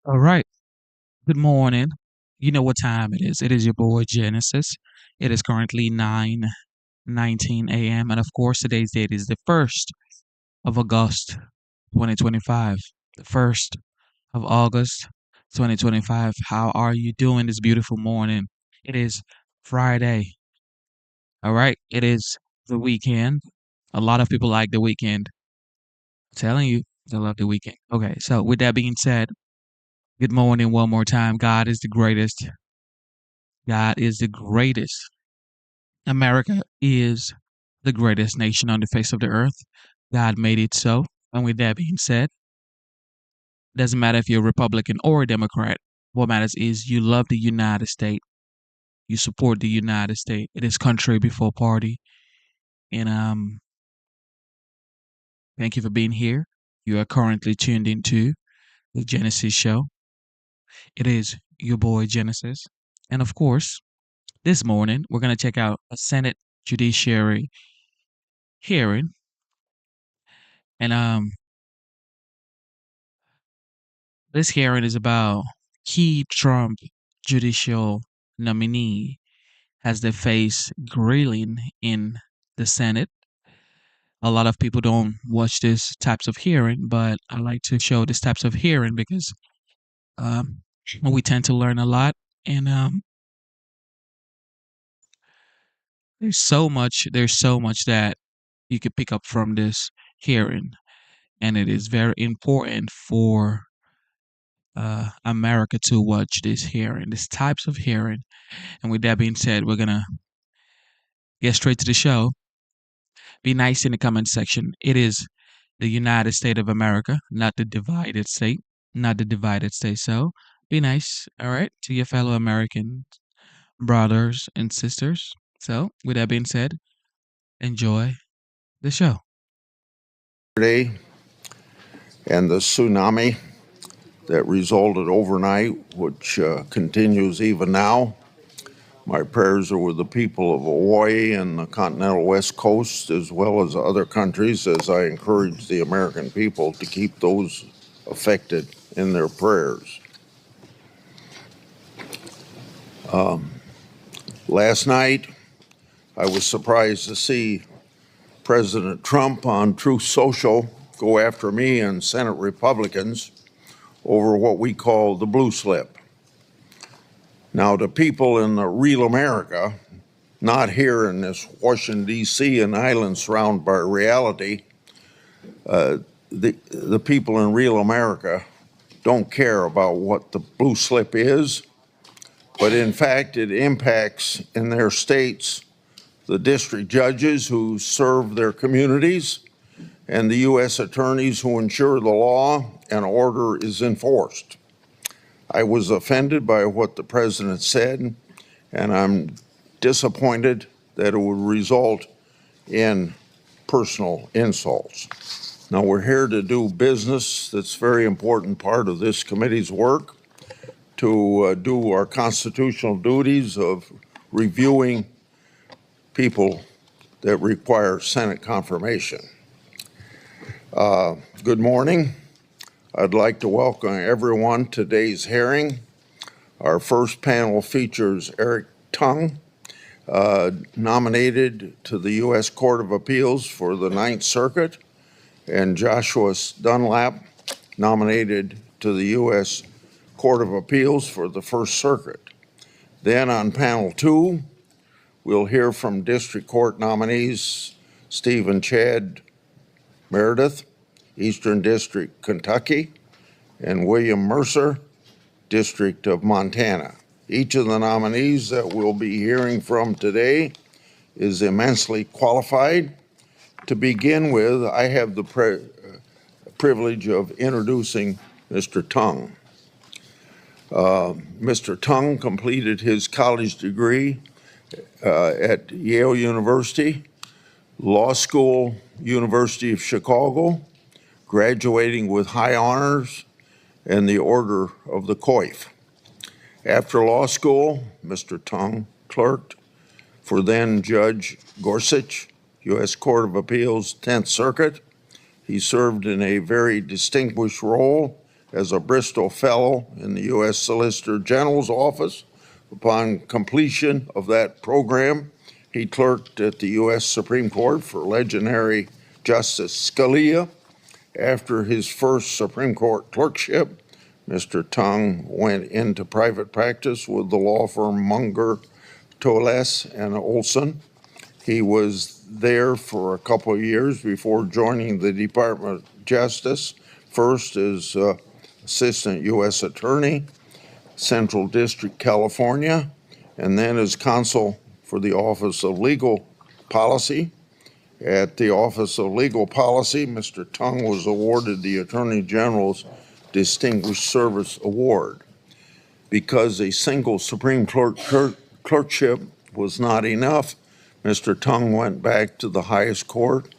All right. Good morning. You know what time it is. It is your boy Genesis. It is currently 9:19 a.m. And of course, today's date is the 1st of August, 2025. The 1st of August, 2025. How are you doing this beautiful morning? It is Friday. All right. It is the weekend. A lot of people like the weekend. I'm telling you, they love the weekend. Okay. So, with that being said, good morning one more time. God is the greatest. God is the greatest. America is the greatest nation on the face of the earth. God made it so. And with that being said, doesn't matter if you're a Republican or a Democrat. What matters is you love the United States. You support the United States. It is country before party. And thank you for being here. You are currently tuned into the Genesis show. It is your boy Genesis. And of course, this morning we're gonna check out a Senate judiciary hearing. And this hearing is about key Trump judicial nominee as they face grilling in the Senate. A lot of people don't watch these types of hearing, but I like to show these types of hearing because um, we tend to learn a lot, and there's so much that you could pick up from this hearing, and it is very important for America to watch this hearing, these types of hearing. And with that being said, we're gonna get straight to the show. Be nice in the comment section. It is the United States of America, not the divided state, not the divided state. So be nice, all right, to your fellow American brothers and sisters. So with that being said, enjoy the show. Yesterday and the tsunami that resulted overnight, which continues even now. My prayers are with the people of Hawaii and the continental West Coast, as well as other countries, as I encourage the American people to keep those affected in their prayers. Last night, I was surprised to see President Trump on Truth Social go after me and Senate Republicans over what we call the blue slip. Now, to people in the real America, not here in this Washington, D.C. and island surrounded by reality, the people in real America don't care about what the blue slip is, but in fact, it impacts in their states the district judges who serve their communities and the U.S. attorneys who ensure the law and order is enforced. I was offended by what the president said, and I'm disappointed that it would result in personal insults. Now, we're here to do business. That's a very important part of this committee's work, to do our constitutional duties of reviewing people that require Senate confirmation. Good morning. I'd like to welcome everyone to today's hearing. Our first panel features Eric Tong, nominated to the U.S. Court of Appeals for the Ninth Circuit, and Joshua Dunlap, nominated to the U.S. Court of Appeals for the First Circuit. Then on panel 2, we'll hear from District Court nominees Stephen Chad Meredith, Eastern District, Kentucky, and William Mercer, District of Montana. Each of the nominees that we'll be hearing from today is immensely qualified. To begin with, I have the privilege of introducing Mr. Tong. Mr. Tong completed his college degree at Yale University, Law School, University of Chicago, graduating with high honors and the Order of the Coif. After law school, Mr. Tong clerked for then Judge Gorsuch, U.S. Court of Appeals, 10th Circuit. He served in a very distinguished role as a Bristol Fellow in the U.S. Solicitor General's office. Upon completion of that program, he clerked at the U.S. Supreme Court for legendary Justice Scalia. After his first Supreme Court clerkship, Mr. Tong went into private practice with the law firm Munger, Toles, and Olson. He was there for a couple of years before joining the Department of Justice, first as Assistant U.S. Attorney, Central District, California, and then as Counsel for the Office of Legal Policy. At the Office of Legal Policy, Mr. Tong was awarded the Attorney General's Distinguished Service Award. Because a single Supreme clerkship was not enough, Mr. Tong went back to the highest court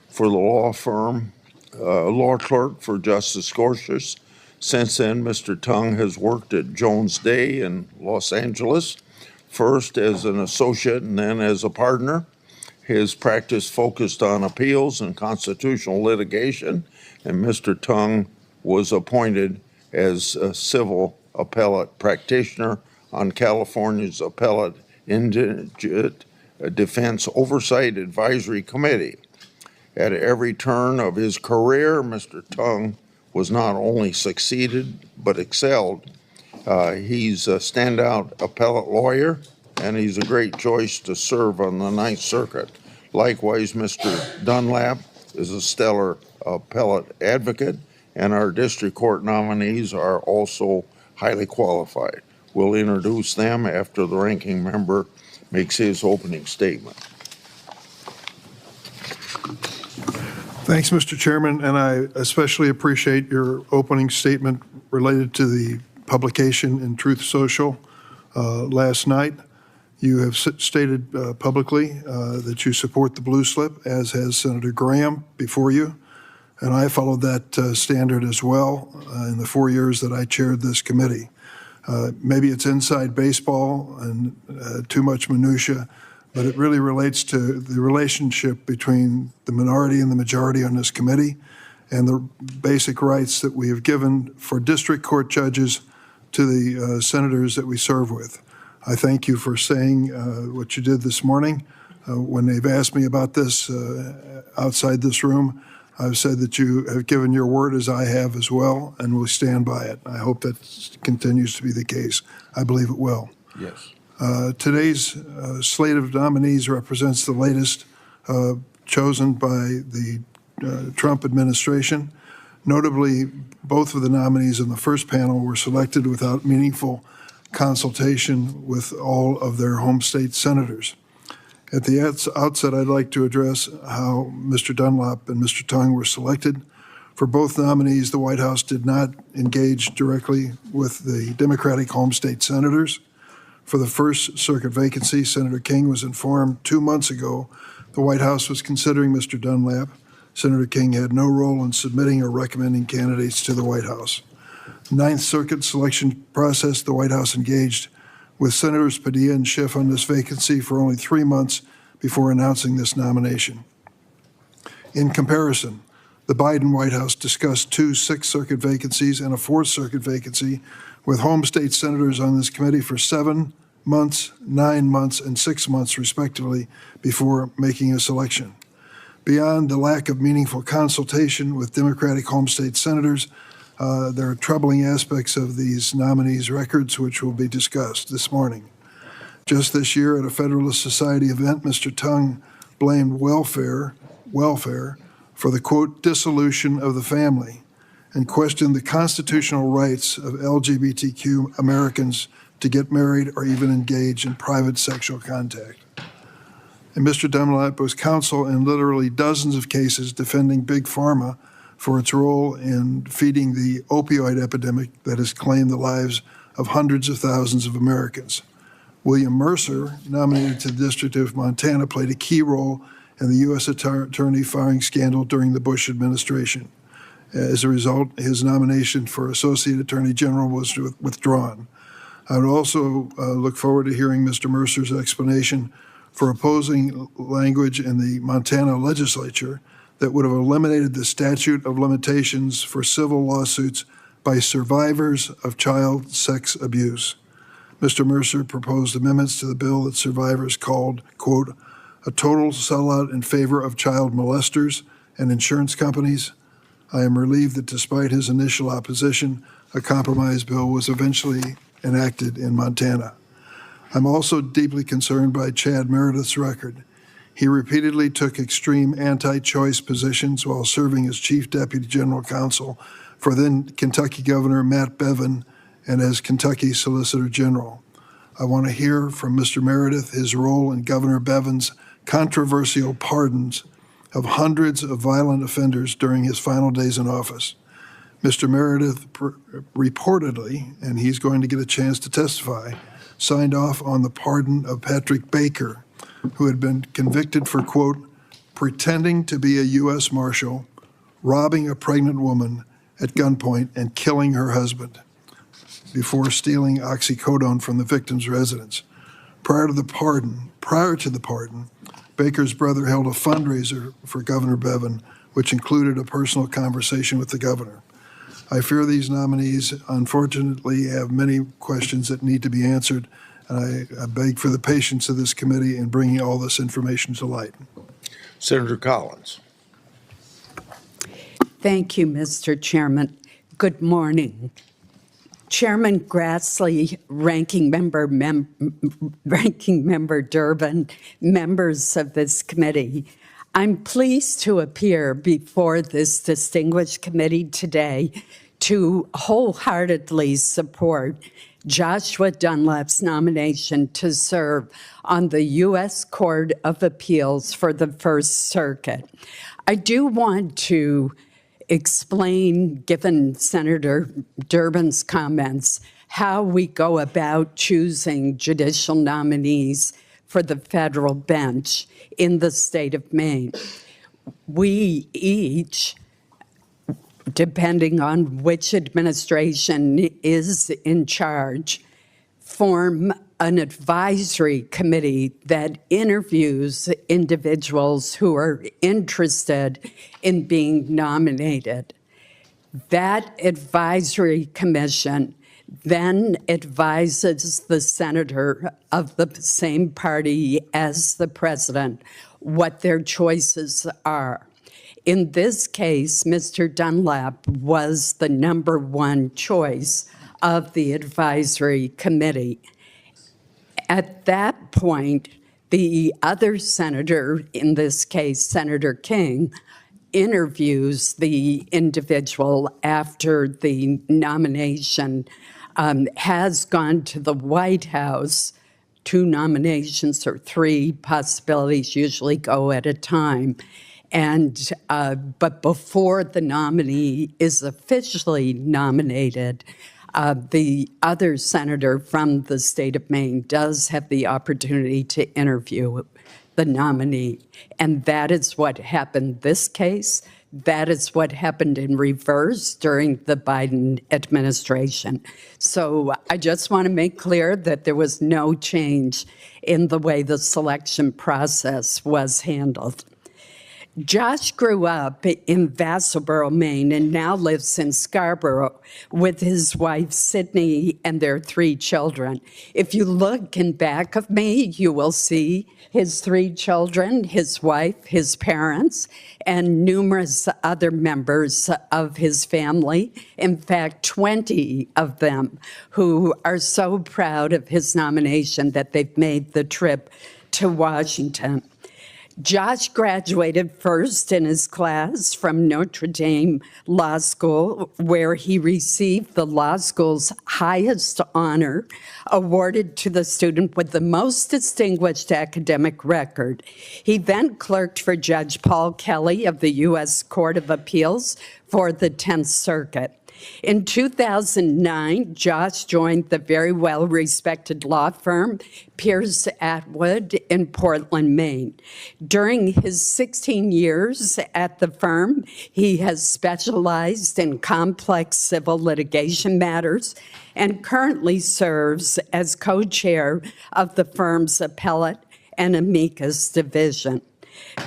for the law firm, law clerk for Justice Gorsuch. Since then, Mr. Tong has worked at Jones Day in Los Angeles, first as an associate and then as a partner. His practice focused on appeals and constitutional litigation, and Mr. Tong was appointed as a civil appellate practitioner on California's Appellate Indigent Defense Oversight Advisory Committee. At every turn of his career, Mr. Tong was not only succeeded, but excelled. He's a standout appellate lawyer, and he's a great choice to serve on the Ninth Circuit. Likewise, Mr. Dunlap is a stellar appellate advocate, and our district court nominees are also highly qualified. We'll introduce them after the ranking member makes his opening statement. Thanks, Mr. Chairman, and I especially appreciate your opening statement related to the publication in Truth Social last night. You have stated publicly that you support the blue slip, as has Senator Graham before you, and I followed that standard as well in the 4 years that I chaired this committee. Maybe it's inside baseball and too much minutia, but it really relates to the relationship between the minority and the majority on this committee and the basic rights that we have given for district court judges to the senators that we serve with. I thank you for saying what you did this morning. When they've asked me about this outside this room, I've said that you have given your word, as I have as well, and will stand by it. I hope that continues to be the case. I believe it will. Yes. Today's slate of nominees represents the latest chosen by the Trump administration. Notably, both of the nominees in the first panel were selected without meaningful consultation with all of their home state senators. At the outset, I'd like to address how Mr. Dunlap and Mr. Tong were selected. For both nominees, the White House did not engage directly with the Democratic home state senators. For the First Circuit vacancy, Senator King was informed 2 months ago the White House was considering Mr. Dunlap. Senator King had no role in submitting or recommending candidates to the White House. Ninth Circuit selection process, the White House engaged with Senators Padilla and Schiff on this vacancy for only 3 months before announcing this nomination. In comparison, the Biden White House discussed 2 Sixth Circuit vacancies and a Fourth Circuit vacancy with home state senators on this committee for 7 months, 9 months, and 6 months, respectively, before making a selection. Beyond the lack of meaningful consultation with Democratic home state senators, there are troubling aspects of these nominees' records which will be discussed this morning. Just this year at a Federalist Society event, Mr. Tong blamed welfare for the, quote, dissolution of the family and questioned the constitutional rights of LGBTQ Americans to get married or even engage in private sexual contact. And Mr. Dunlap was counsel in literally dozens of cases defending Big Pharma for its role in feeding the opioid epidemic that has claimed the lives of hundreds of thousands of Americans. William Mercer, nominated to the District of Montana, played a key role in the U.S. attorney firing scandal during the Bush administration. As a result, his nomination for Associate Attorney General was withdrawn. I would also look forward to hearing Mr. Mercer's explanation for opposing language in the Montana legislature that would have eliminated the statute of limitations for civil lawsuits by survivors of child sex abuse. Mr. Mercer proposed amendments to the bill that survivors called, quote, a total sellout in favor of child molesters and insurance companies. I am relieved that despite his initial opposition, a compromise bill was eventually enacted in Montana. I'm also deeply concerned by Chad Meredith's record. He repeatedly took extreme anti-choice positions while serving as Chief Deputy General Counsel for then Kentucky Governor Matt Bevin and as Kentucky Solicitor General. I want to hear from Mr. Meredith his role in Governor Bevin's controversial pardons of hundreds of violent offenders during his final days in office. Mr. Meredith reportedly, and he's going to get a chance to testify, signed off on the pardon of Patrick Baker, who had been convicted for, quote, pretending to be a U.S. Marshal, robbing a pregnant woman at gunpoint, and killing her husband before stealing oxycodone from the victim's residence. Prior to the pardon, Baker's brother held a fundraiser for Governor Bevin, which included a personal conversation with the governor. I fear these nominees, unfortunately, have many questions that need to be answered, and I beg for the patience of this committee in bringing all this information to light. Senator Collins. Thank you, Mr. Chairman. Good morning. Chairman Grassley, Ranking Member Durbin, members of this committee, I'm pleased to appear before this distinguished committee today to wholeheartedly support Joshua Dunlap's nomination to serve on the U.S. Court of Appeals for the First Circuit. I do want to explain, given Senator Durbin's comments, how we go about choosing judicial nominees for the federal bench in the state of Maine. We each, depending on which administration is in charge, form an advisory committee that interviews individuals who are interested in being nominated. That advisory commission then advises the senator of the same party as the president what their choices are. In this case, Mr. Dunlap was the #1 choice of the advisory committee. At that point, the other senator, in this case, Senator King, interviews the individual after the nomination has gone to the White House. 2 nominations or 3 possibilities usually go at a time. And but before the nominee is officially nominated, the other senator from the state of Maine does have the opportunity to interview the nominee. And that is what happened this case. That is what happened in reverse during the Biden administration. So I just want to make clear that there was no change in the way the selection process was handled. Josh grew up in Vassalboro, Maine, and now lives in Scarborough with his wife, Sydney, and their 3 children. If you look in back of me, you will see his 3 children, his wife, his parents, and numerous other members of his family. In fact, 20 of them who are so proud of his nomination that they've made the trip to Washington. Josh graduated first in his class from Notre Dame Law School, where he received the law school's highest honor, awarded to the student with the most distinguished academic record. He then clerked for Judge Paul Kelly of the U.S. Court of Appeals for the 10th Circuit. In 2009, Josh joined the very well-respected law firm Pierce Atwood in Portland, Maine. During his 16 years at the firm, he has specialized in complex civil litigation matters and currently serves as co-chair of the firm's appellate and amicus division.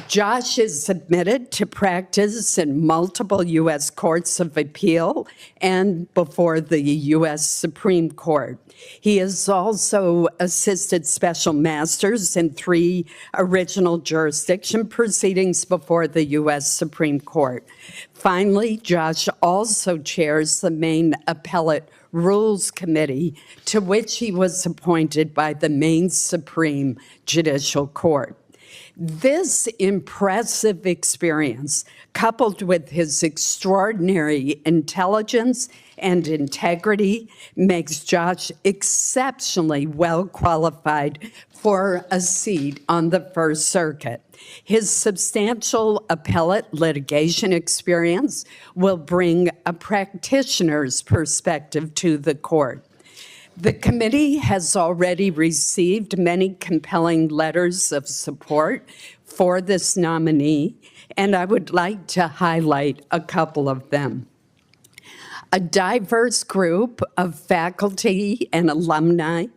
Josh is admitted to practice in multiple U.S. courts of appeal and before the U.S. Supreme Court. He has also assisted special masters in 3 original jurisdiction proceedings before the U.S. Supreme Court. Finally, Josh also chairs the Maine Appellate Rules Committee, to which he was appointed by the Maine Supreme Judicial Court. This impressive experience, coupled with his extraordinary intelligence and integrity, makes Josh exceptionally well qualified for a seat on the First Circuit. His substantial appellate litigation experience will bring a practitioner's perspective to the court. The committee has already received many compelling letters of support for this nominee, and I would like to highlight a couple of them. A diverse group of faculty and alumni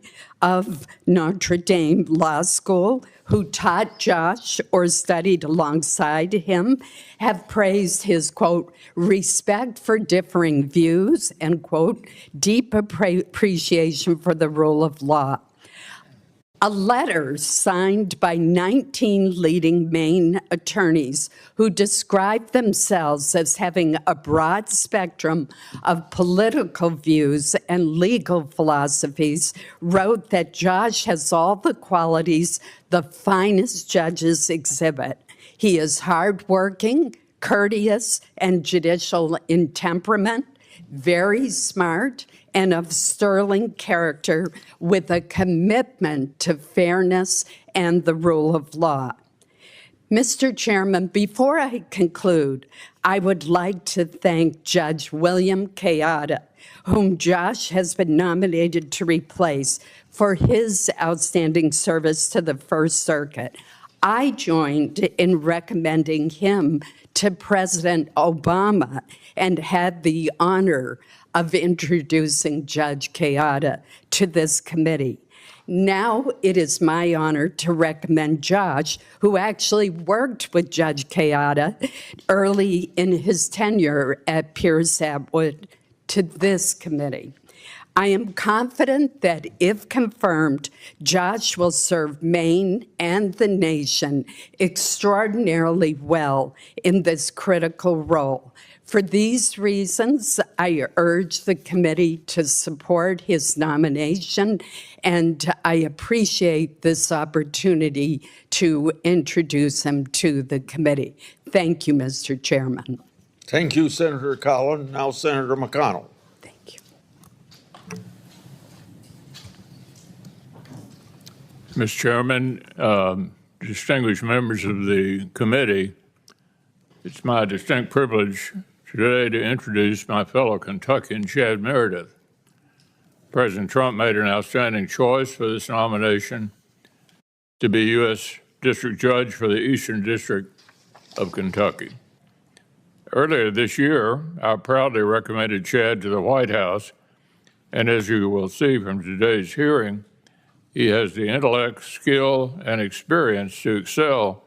of Notre Dame Law School who taught Josh or studied alongside him have praised his, quote, respect for differing views and, quote, deep appreciation for the rule of law. A letter signed by 19 leading Maine attorneys who describe themselves as having a broad spectrum of political views and legal philosophies wrote that Josh has all the qualities the finest judges exhibit. He is hardworking, courteous, and judicial in temperament, very smart, and of sterling character with a commitment to fairness and the rule of law. Mr. Chairman, before I conclude, I would like to thank Judge William Kayada, whom Josh has been nominated to replace, for his outstanding service to the First Circuit. I joined in recommending him to President Obama and had the honor of introducing Judge Kayada to this committee. Now it is my honor to recommend Josh, who actually worked with Judge Kayada early in his tenure at Pierce Atwood, to this committee. I am confident that if confirmed, Josh will serve Maine and the nation extraordinarily well in this critical role. For these reasons, I urge the committee to support his nomination, and I appreciate this opportunity to introduce him to the committee. Thank you, Mr. Chairman. Thank you, Senator Collin. Now, Senator McConnell. Thank you. Mr. Chairman, distinguished members of the committee, it's my distinct privilege today to introduce my fellow Kentuckian, Chad Meredith. President Trump made an outstanding choice for this nomination to be U.S. District Judge for the Eastern District of Kentucky. Earlier this year, I proudly recommended Chad to the White House, and as you will see from today's hearing, he has the intellect, skill, and experience to excel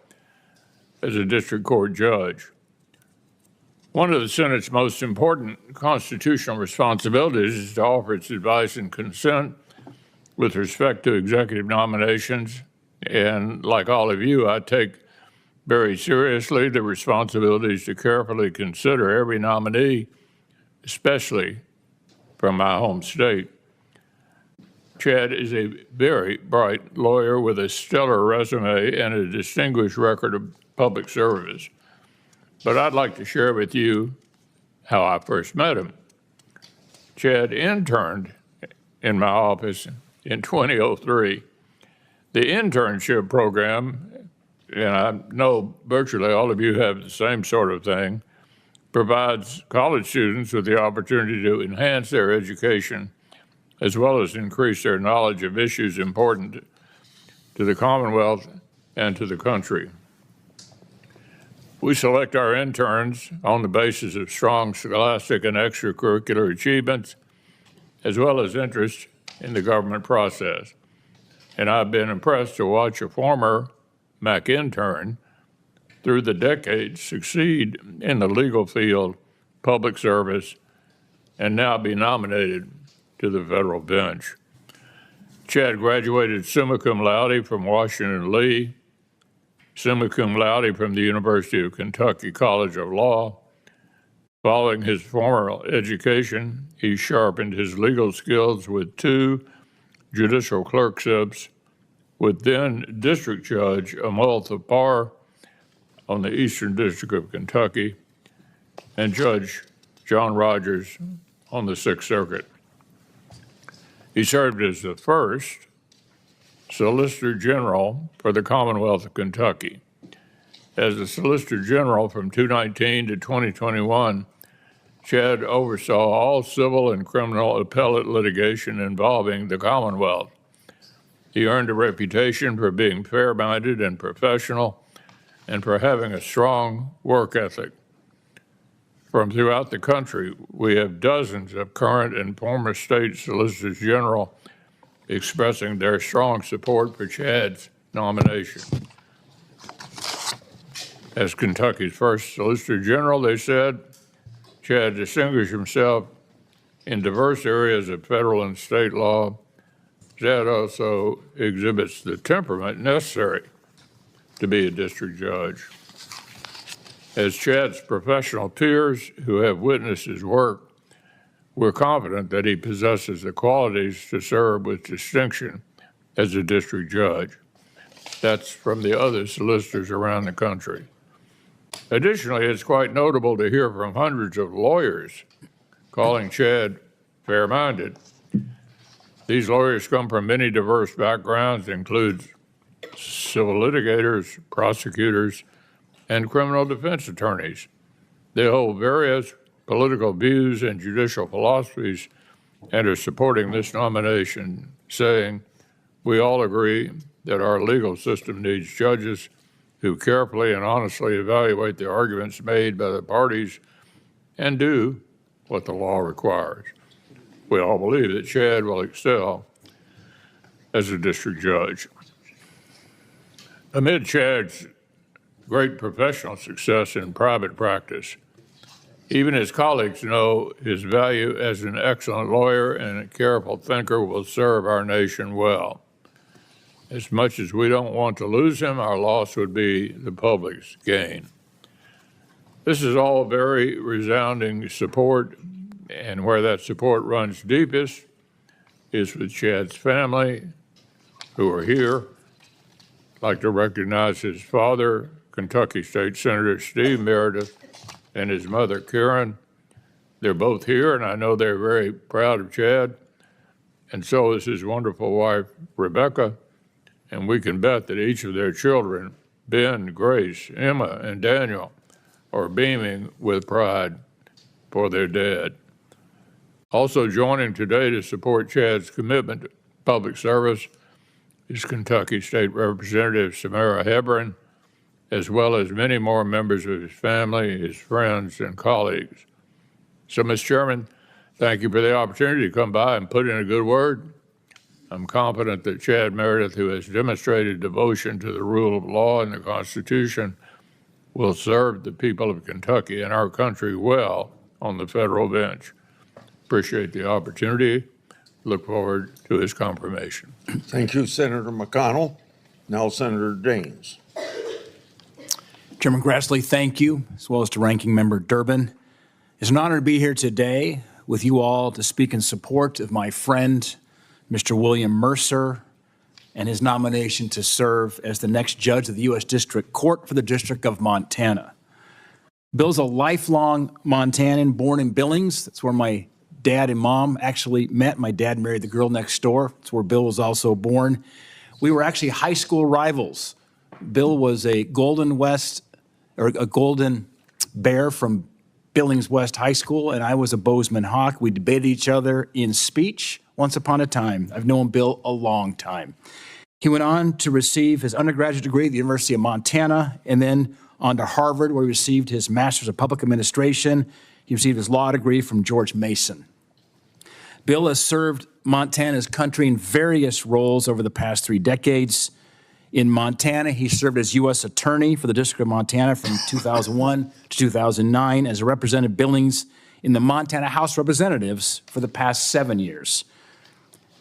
as a district court judge. One of the Senate's most important constitutional responsibilities is to offer its advice and consent with respect to executive nominations. And like all of you, I take very seriously the responsibilities to carefully consider every nominee, especially from my home state. Chad is a very bright lawyer with a stellar resume and a distinguished record of public service. But I'd like to share with you how I first met him. Chad interned in my office in 2003. The internship program, and I know virtually all of you have the same sort of thing, provides college students with the opportunity to enhance their education as well as increase their knowledge of issues important to the Commonwealth and to the country. We select our interns on the basis of strong scholastic and extracurricular achievements, as well as interest in the government process. And I've been impressed to watch a former Mac intern through the decades succeed in the legal field, public service, and now be nominated to the federal bench. Chad graduated summa cum laude from Washington Lee, summa cum laude from the University of Kentucky College of Law. Following his formal education, he sharpened his legal skills with 2 judicial clerkships with then District Judge Amultha Parr on the Eastern District of Kentucky and Judge John Rogers on the Sixth Circuit. He served as the first Solicitor General for the Commonwealth of Kentucky. As the Solicitor General from 2019 to 2021, Chad oversaw all civil and criminal appellate litigation involving the Commonwealth. He earned a reputation for being fair-minded and professional and for having a strong work ethic. From throughout the country, we have dozens of current and former state solicitors general expressing their strong support for Chad's nomination. As Kentucky's first Solicitor General, they said, Chad distinguished himself in diverse areas of federal and state law. Chad also exhibits the temperament necessary to be a district judge. As Chad's professional peers who have witnessed his work, we're confident that he possesses the qualities to serve with distinction as a district judge. That's from the other solicitors around the country. Additionally, it's quite notable to hear from hundreds of lawyers calling Chad fair-minded. These lawyers come from many diverse backgrounds, include civil litigators, prosecutors, and criminal defense attorneys. They hold various political views and judicial philosophies and are supporting this nomination, saying, we all agree that our legal system needs judges who carefully and honestly evaluate the arguments made by the parties and do what the law requires. We all believe that Chad will excel as a district judge. Amid Chad's great professional success in private practice, even his colleagues know his value as an excellent lawyer and a careful thinker will serve our nation well. As much as we don't want to lose him, our loss would be the public's gain. This is all very resounding support, and where that support runs deepest is with Chad's family, who are here. I'd like to recognize his father, Kentucky State Senator Steve Meredith, and his mother, Karen. They're both here, and I know they're very proud of Chad, and so is his wonderful wife, Rebecca. And we can bet that each of their children, Ben, Grace, Emma, and Daniel, are beaming with pride for their dad. Also joining today to support Chad's commitment to public service is Kentucky State Representative Samara Hebron, as well as many more members of his family, his friends, and colleagues. So, Mr. Chairman, thank you for the opportunity to come by and put in a good word. I'm confident that Chad Meredith, who has demonstrated devotion to the rule of law and the Constitution, will serve the people of Kentucky and our country well on the federal bench. Appreciate the opportunity. Look forward to his confirmation. Thank you, Senator McConnell. Now, Senator Daines. Chairman Grassley, thank you, as well as to Ranking Member Durbin. It's an honor to be here today with you all to speak in support of my friend, Mr. William Mercer, and his nomination to serve as the next judge of the U.S. District Court for the District of Montana. Bill's a lifelong Montanan, born in Billings. That's where my dad and mom actually met. My dad married the girl next door. That's where Bill was also born. We were actually high school rivals. Bill was a Golden Bear from Billings West High School, and I was a Bozeman Hawk. We debated each other in speech once upon a time. I've known Bill a long time. He went on to receive his undergraduate degree at the University of Montana and then on to Harvard, where he received his Master's of Public Administration. He received his law degree from George Mason. Bill has served Montana's country in various roles over the past 3 decades. In Montana, he served as U.S. Attorney for the District of Montana from 2001 to 2009, as represented Billings in the Montana House of Representatives for the past 7 years.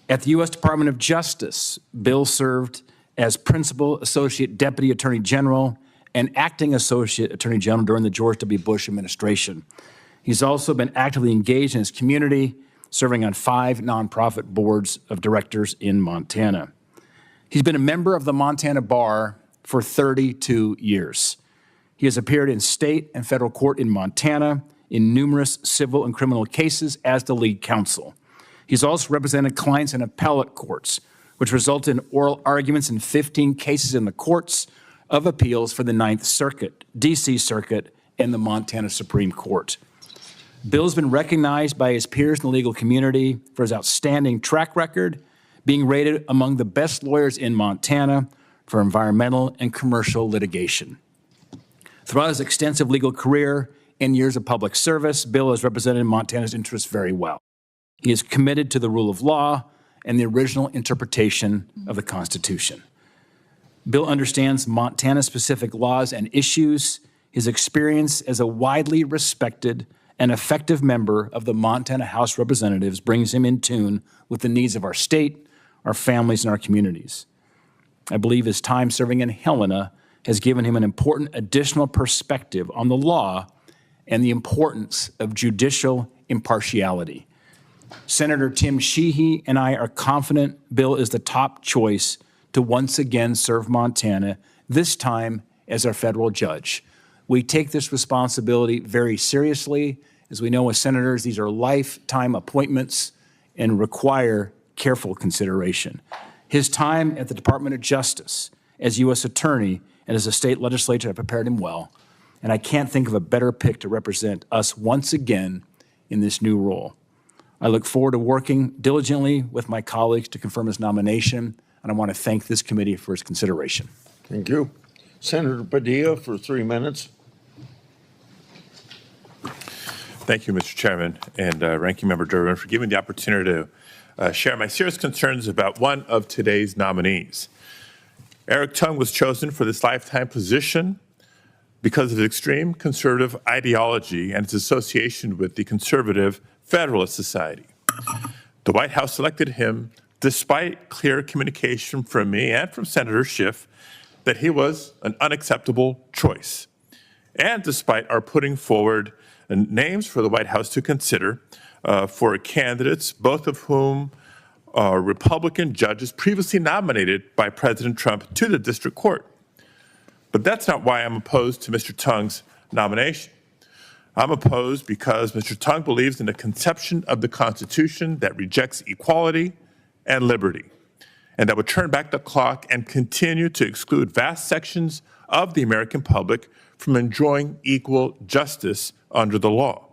At the U.S. Department of Justice, Bill served as Principal Associate Deputy Attorney General and Acting Associate Attorney General during the George W. Bush administration. He's also been actively engaged in his community, serving on 5 nonprofit boards of directors in Montana. He's been a member of the Montana Bar for 32 years. He has appeared in state and federal court in Montana in numerous civil and criminal cases as the lead counsel. He's also represented clients in appellate courts, which resulted in oral arguments in 15 cases in the courts of appeals for the Ninth Circuit, D.C. Circuit, and the Montana Supreme Court. Bill's been recognized by his peers in the legal community for his outstanding track record, being rated among the best lawyers in Montana for environmental and commercial litigation. Throughout his extensive legal career and years of public service, Bill has represented Montana's interests very well. He is committed to the rule of law and the original interpretation of the Constitution. Bill understands Montana-specific laws and issues. His experience as a widely respected and effective member of the Montana House of Representatives brings him in tune with the needs of our state, our families, and our communities. I believe his time serving in Helena has given him an important additional perspective on the law and the importance of judicial impartiality. Senator Tim Sheehy and I are confident Bill is the top choice to once again serve Montana, this time as our federal judge. We take this responsibility very seriously. As we know as senators, these are lifetime appointments and require careful consideration. His time at the Department of Justice as U.S. Attorney and as a state legislator have prepared him well, and I can't think of a better pick to represent us once again in this new role. I look forward to working diligently with my colleagues to confirm his nomination, and I want to thank this committee for its consideration. Thank you. Senator Padilla for 3 minutes. Thank you, Mr. Chairman, and Ranking Member Durbin for giving me the opportunity to share my serious concerns about one of today's nominees. Eric Tong was chosen for this lifetime position because of his extreme conservative ideology and its association with the conservative Federalist Society. The White House selected him despite clear communication from me and from Senator Schiff that he was an unacceptable choice, and despite our putting forward names for the White House to consider for candidates, both of whom are Republican judges previously nominated by President Trump to the district court. But that's not why I'm opposed to Mr. Tong's nomination. I'm opposed because Mr. Tong believes in a conception of the Constitution that rejects equality and liberty, and that would turn back the clock and continue to exclude vast sections of the American public from enjoying equal justice under the law.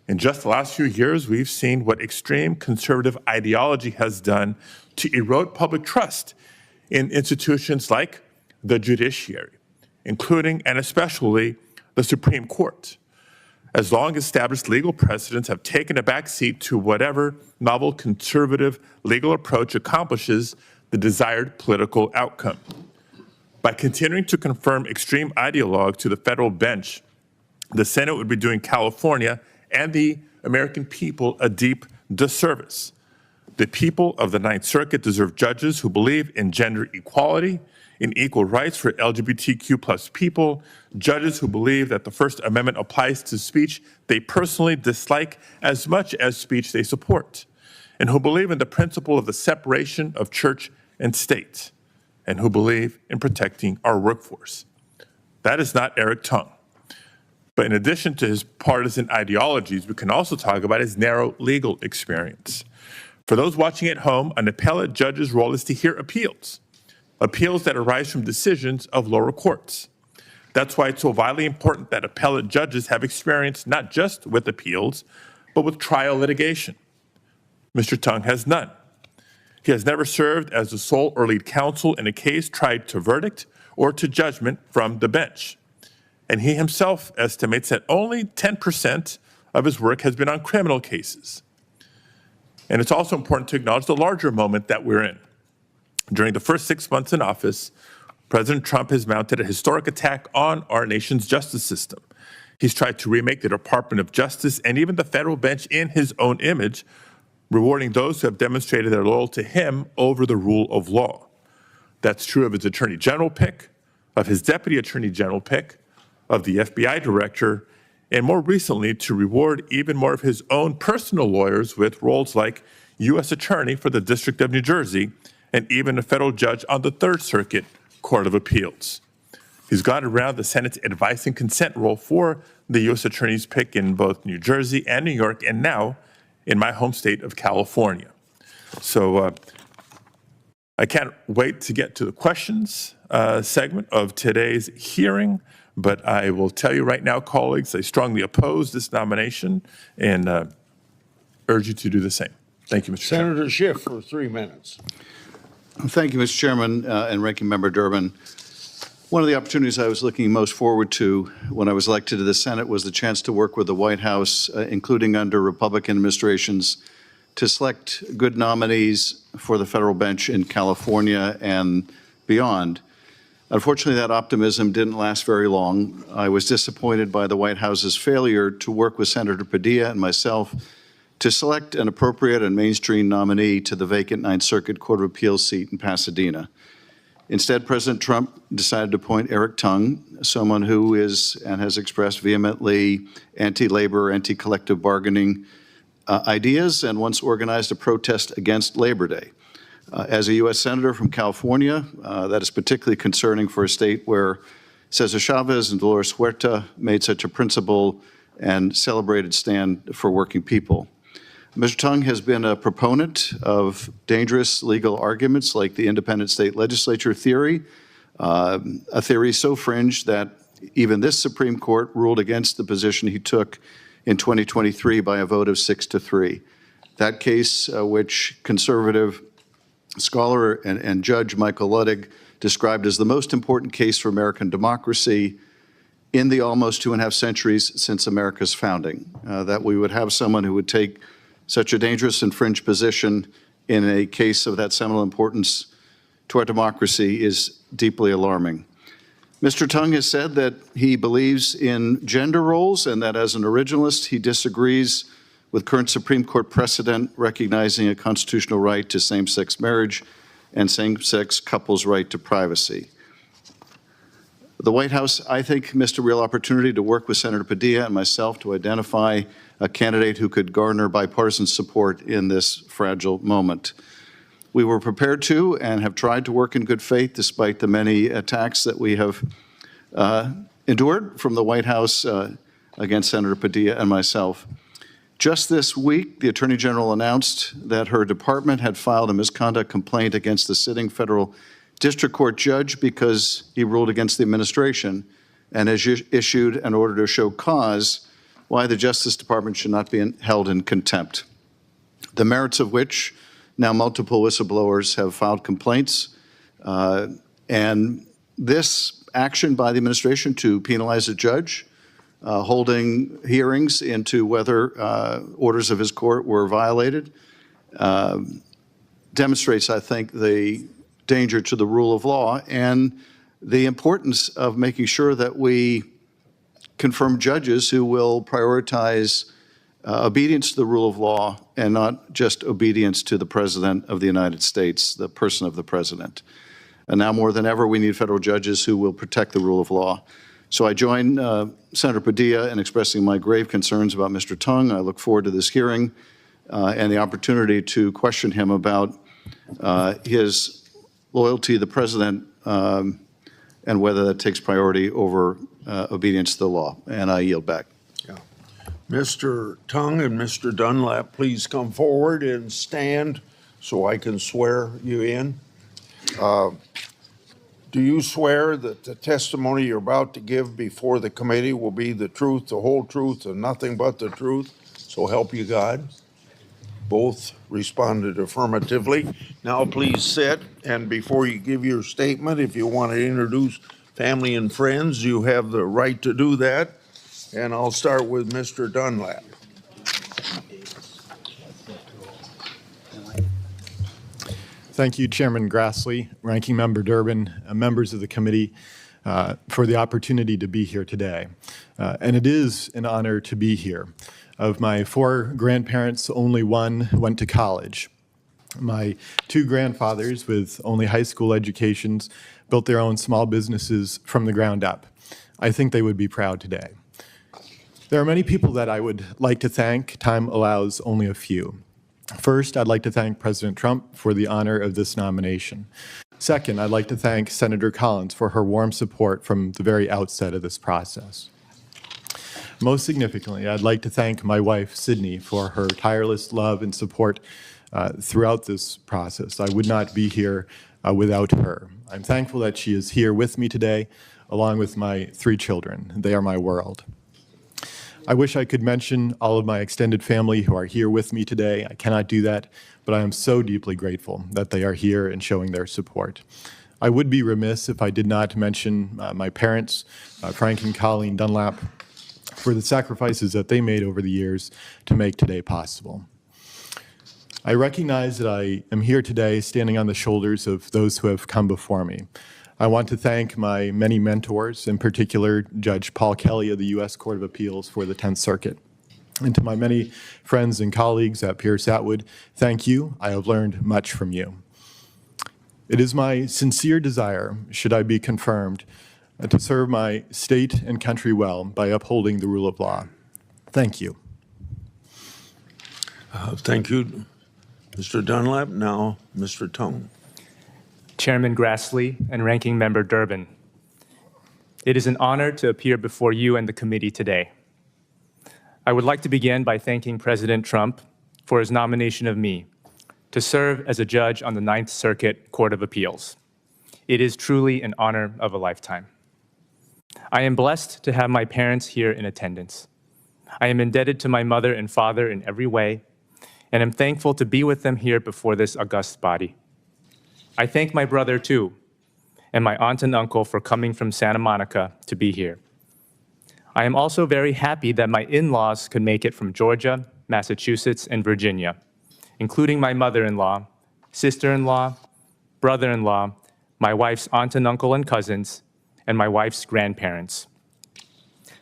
In just the last few years, we've seen what extreme conservative ideology has done to erode public trust in institutions like the judiciary, including and especially the Supreme Court. As long-established legal precedents have taken a backseat to whatever novel conservative legal approach accomplishes the desired political outcome. By continuing to confirm extreme ideologues to the federal bench, the Senate would be doing California and the American people a deep disservice. The people of the Ninth Circuit deserve judges who believe in gender equality, in equal rights for LGBTQ plus people, judges who believe that the First Amendment applies to speech they personally dislike as much as speech they support, and who believe in the principle of the separation of church and state, and who believe in protecting our workforce. That is not Eric Tong. But in addition to his partisan ideologies, we can also talk about his narrow legal experience. For those watching at home, an appellate judge's role is to hear appeals that arise from decisions of lower courts. That's why it's so vitally important that appellate judges have experience not just with appeals, but with trial litigation. Mr. Tong has none. He has never served as the sole or lead counsel in a case tried to verdict or to judgment from the bench. And he himself estimates that only 10% of his work has been on criminal cases. And it's also important to acknowledge the larger moment that we're in. During the first 6 months in office, President Trump has mounted a historic attack on our nation's justice system. He's tried to remake the Department of Justice and even the federal bench in his own image, rewarding those who have demonstrated their loyalty to him over the rule of law. That's true of his Attorney General pick, of his Deputy Attorney General pick, of the FBI Director, and more recently to reward even more of his own personal lawyers with roles like U.S. Attorney for the District of New Jersey and even a federal judge on the Third Circuit Court of Appeals. He's gone around the Senate's advice and consent role for the U.S. Attorney's pick in both New Jersey and New York, and now in my home state of California. So I can't wait to get to the questions segment of today's hearing, but I will tell you right now, colleagues, I strongly oppose this nomination and urge you to do the same. Thank you, Mr. Chairman. Senator Schiff for 3 minutes. Thank you, Mr. Chairman and Ranking Member Durbin. One of the opportunities I was looking most forward to when I was elected to the Senate was the chance to work with the White House, including under Republican administrations, to select good nominees for the federal bench in California and beyond. Unfortunately, that optimism didn't last very long. I was disappointed by the White House's failure to work with Senator Padilla and myself to select an appropriate and mainstream nominee to the vacant Ninth Circuit Court of Appeals seat in Pasadena. Instead, President Trump decided to appoint Eric Tong, someone who is and has expressed vehemently anti-labor, anti-collective bargaining ideas, and once organized a protest against Labor Day. As a U.S. Senator from California, that is particularly concerning for a state where Cesar Chavez and Dolores Huerta made such a principled and celebrated stand for working people. Mr. Tong has been a proponent of dangerous legal arguments like the independent state legislature theory, a theory so fringe that even this Supreme Court ruled against the position he took in 2023 by a vote of 6-3. That case, which conservative scholar and judge Michael Luttig described as the most important case for American democracy in the almost 2.5 centuries since America's founding, that we would have someone who would take such a dangerous and fringe position in a case of that seminal importance to our democracy is deeply alarming. Mr. Tong has said that he believes in gender roles and that as an originalist, he disagrees with current Supreme Court precedent recognizing a constitutional right to same-sex marriage and same-sex couples' right to privacy. The White House, I think, missed a real opportunity to work with Senator Padilla and myself to identify a candidate who could garner bipartisan support in this fragile moment. We were prepared to and have tried to work in good faith despite the many attacks that we have endured from the White House against Senator Padilla and myself. Just this week, the Attorney General announced that her department had filed a misconduct complaint against the sitting federal district court judge because he ruled against the administration and has issued an order to show cause why the Justice Department should not be held in contempt, the merits of which now multiple whistleblowers have filed complaints. And this action by the administration to penalize a judge, holding hearings into whether orders of his court were violated, demonstrates, I think, the danger to the rule of law and the importance of making sure that we confirm judges who will prioritize obedience to the rule of law and not just obedience to the President of the United States, the person of the President. And now more than ever, we need federal judges who will protect the rule of law. So I join Senator Padilla in expressing my grave concerns about Mr. Tong. I look forward to this hearing and the opportunity to question him about his loyalty to the President and whether that takes priority over obedience to the law. And I yield back. Yeah. Mr. Tong and Mr. Dunlap, please come forward and stand so I can swear you in. Do you swear that the testimony you're about to give before the committee will be the truth, the whole truth, and nothing but the truth? So help you God. Both responded affirmatively. Now please sit, and before you give your statement, if you want to introduce family and friends, you have the right to do that. And I'll start with Mr. Dunlap. Thank you, Chairman Grassley, Ranking Member Durbin, members of the committee, for the opportunity to be here today. And it is an honor to be here. Of my 4 grandparents, only one went to college. My 2 grandfathers, with only high school educations, built their own small businesses from the ground up. I think they would be proud today. There are many people that I would like to thank. Time allows only a few. First, I'd like to thank President Trump for the honor of this nomination. Second, I'd like to thank Senator Collins for her warm support from the very outset of this process. Most significantly, I'd like to thank my wife, Sydney, for her tireless love and support throughout this process. I would not be here without her. I'm thankful that she is here with me today, along with my 3 children. They are my world. I wish I could mention all of my extended family who are here with me today. I cannot do that, but I am so deeply grateful that they are here and showing their support. I would be remiss if I did not mention my parents, Frank and Colleen Dunlap, for the sacrifices that they made over the years to make today possible. I recognize that I am here today standing on the shoulders of those who have come before me. I want to thank my many mentors, in particular Judge Paul Kelly of the U.S. Court of Appeals for the 10th Circuit. And to my many friends and colleagues at Pierce Atwood, thank you. I have learned much from you. It is my sincere desire, should I be confirmed, to serve my state and country well by upholding the rule of law. Thank you. Thank you, Mr. Dunlap. Now, Mr. Tong. Chairman Grassley and Ranking Member Durbin, it is an honor to appear before you and the committee today. I would like to begin by thanking President Trump for his nomination of me to serve as a judge on the 9th Circuit Court of Appeals. It is truly an honor of a lifetime. I am blessed to have my parents here in attendance. I am indebted to my mother and father in every way, and am thankful to be with them here before this august body. I thank my brother, too, and my aunt and uncle for coming from Santa Monica to be here. I am also very happy that my in-laws could make it from Georgia, Massachusetts, and Virginia, including my mother-in-law, sister-in-law, brother-in-law, my wife's aunt and uncle and cousins, and my wife's grandparents.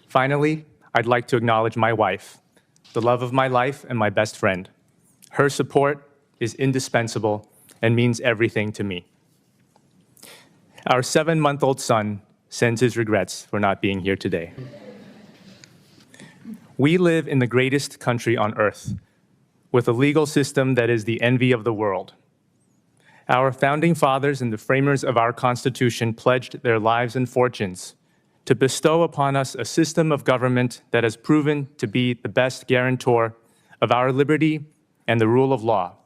Finally, I'd like to acknowledge my wife, the love of my life and my best friend. Her support is indispensable and means everything to me. Our 7-month-old son sends his regrets for not being here today. We live in the greatest country on earth, with a legal system that is the envy of the world. Our founding fathers and the framers of our Constitution pledged their lives and fortunes to bestow upon us a system of government that has proven to be the best guarantor of our liberty and the rule of law.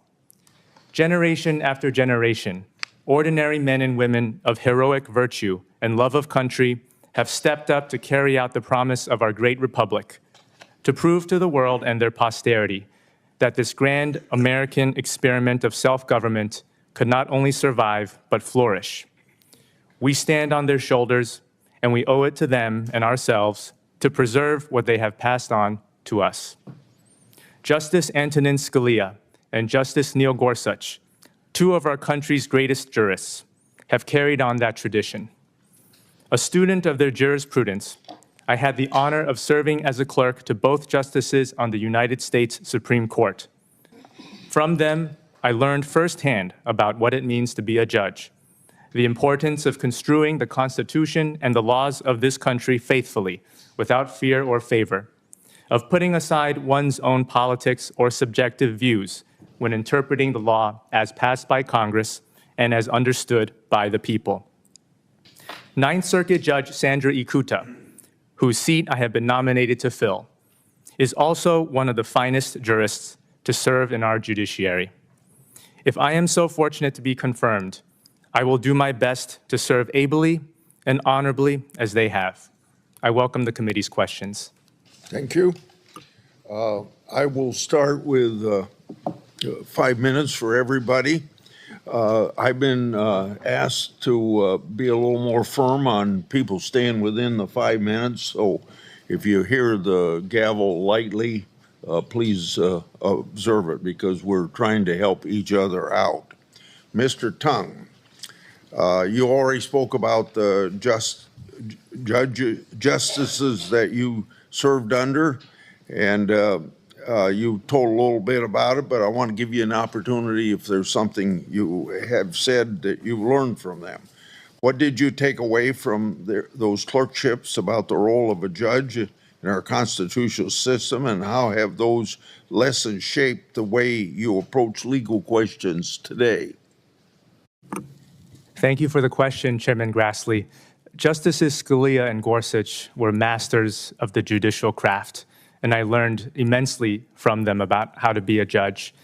Generation after generation, ordinary men and women of heroic virtue and love of country have stepped up to carry out the promise of our great republic, to prove to the world and their posterity that this grand American experiment of self-government could not only survive, but flourish. We stand on their shoulders, and we owe it to them and ourselves to preserve what they have passed on to us. Justice Antonin Scalia and Justice Neil Gorsuch, 2 of our country's greatest jurists, have carried on that tradition. A student of their jurisprudence, I had the honor of serving as a clerk to both justices on the United States Supreme Court. From them, I learned firsthand about what it means to be a judge, the importance of construing the Constitution and the laws of this country faithfully, without fear or favor, of putting aside one's own politics or subjective views when interpreting the law as passed by Congress and as understood by the people. 9th Circuit Judge Sandra Ikuta, whose seat I have been nominated to fill, is also one of the finest jurists to serve in our judiciary. If I am so fortunate to be confirmed, I will do my best to serve ably and honorably as they have. I welcome the committee's questions. Thank you. I will start with 5 minutes for everybody. I've been asked to be a little more firm on people staying within the 5 minutes. So if you hear the gavel lightly, please observe it, because we're trying to help each other out. Mr. Tong, you already spoke about the justices that you served under, and you told a little bit about it, but I want to give you an opportunity if there's something you have said that you've learned from them. What did you take away from those clerkships about the role of a judge in our constitutional system, and how have those lessons shaped the way you approach legal questions today? Thank you for the question, Chairman Grassley. Justices Scalia and Gorsuch were masters of the judicial craft, and I learned immensely from them about how to be a judge.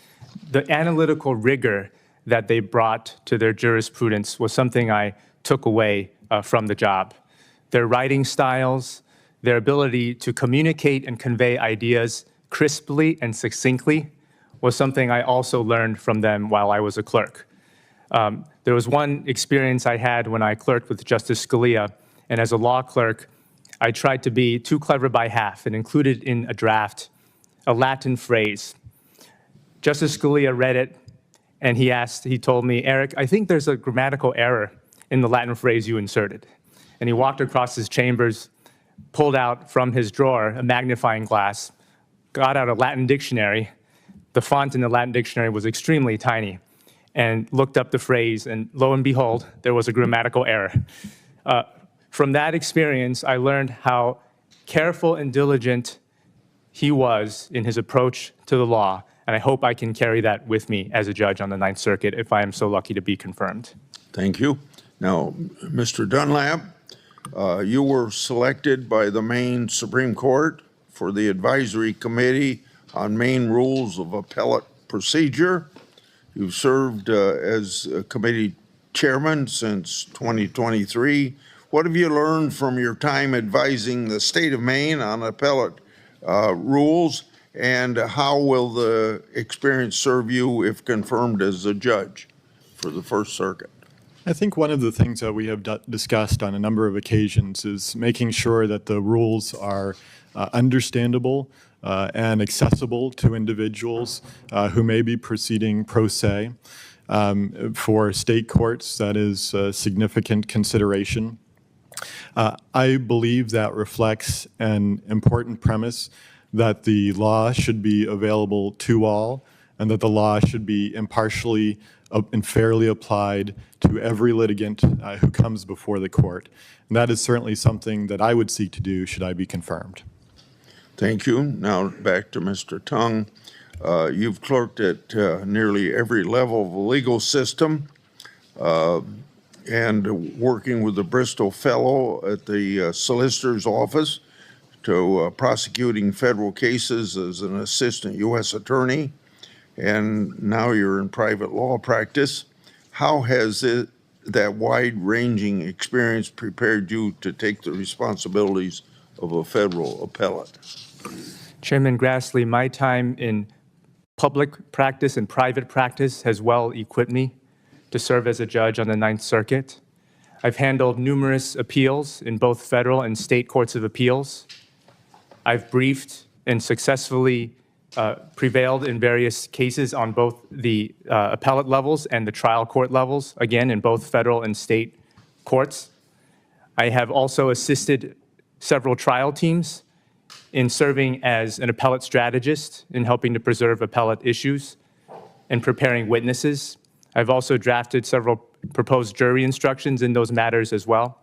The analytical rigor that they brought to their jurisprudence was something I took away from the job. Their writing styles, their ability to communicate and convey ideas crisply and succinctly was something I also learned from them while I was a clerk. There was one experience I had when I clerked with Justice Scalia, and as a law clerk, I tried to be too clever by half and included in a draft a Latin phrase. Justice Scalia read it, and he told me, "Eric, I think there's a grammatical error in the Latin phrase you inserted." And he walked across his chambers, pulled out from his drawer a magnifying glass, got out a Latin dictionary. The font in the Latin dictionary was extremely tiny, and looked up the phrase, and lo and behold, there was a grammatical error. From that experience, I learned how careful and diligent he was in his approach to the law, and I hope I can carry that with me as a judge on the Ninth Circuit if I am so lucky to be confirmed. Thank you. Now, Mr. Dunlap, you were selected by the Maine Supreme Court for the Advisory Committee on Maine Rules of Appellate Procedure. You've served as a committee chairman since 2023. What have you learned from your time advising the state of Maine on appellate rules, and how will the experience serve you if confirmed as a judge for the First Circuit? I think one of the things that we have discussed on a number of occasions is making sure that the rules are understandable and accessible to individuals who may be proceeding pro se. For state courts, that is a significant consideration. I believe that reflects an important premise that the law should be available to all, and that the law should be impartially and fairly applied to every litigant who comes before the court. And that is certainly something that I would seek to do should I be confirmed. Thank you. Now back to Mr. Tong. You've clerked at nearly every level of the legal system, and working with the Bristol Fellow at the Solicitor's Office to prosecuting federal cases as an assistant U.S. attorney, and now you're in private law practice. How has that wide-ranging experience prepared you to take the responsibilities of a federal appellate? Chairman Grassley, my time in public practice and private practice has well equipped me to serve as a judge on the Ninth Circuit. I've handled numerous appeals in both federal and state courts of appeals. I've briefed and successfully prevailed in various cases on both the appellate levels and the trial court levels, again, in both federal and state courts. I have also assisted several trial teams in serving as an appellate strategist in helping to preserve appellate issues and preparing witnesses. I've also drafted several proposed jury instructions in those matters as well.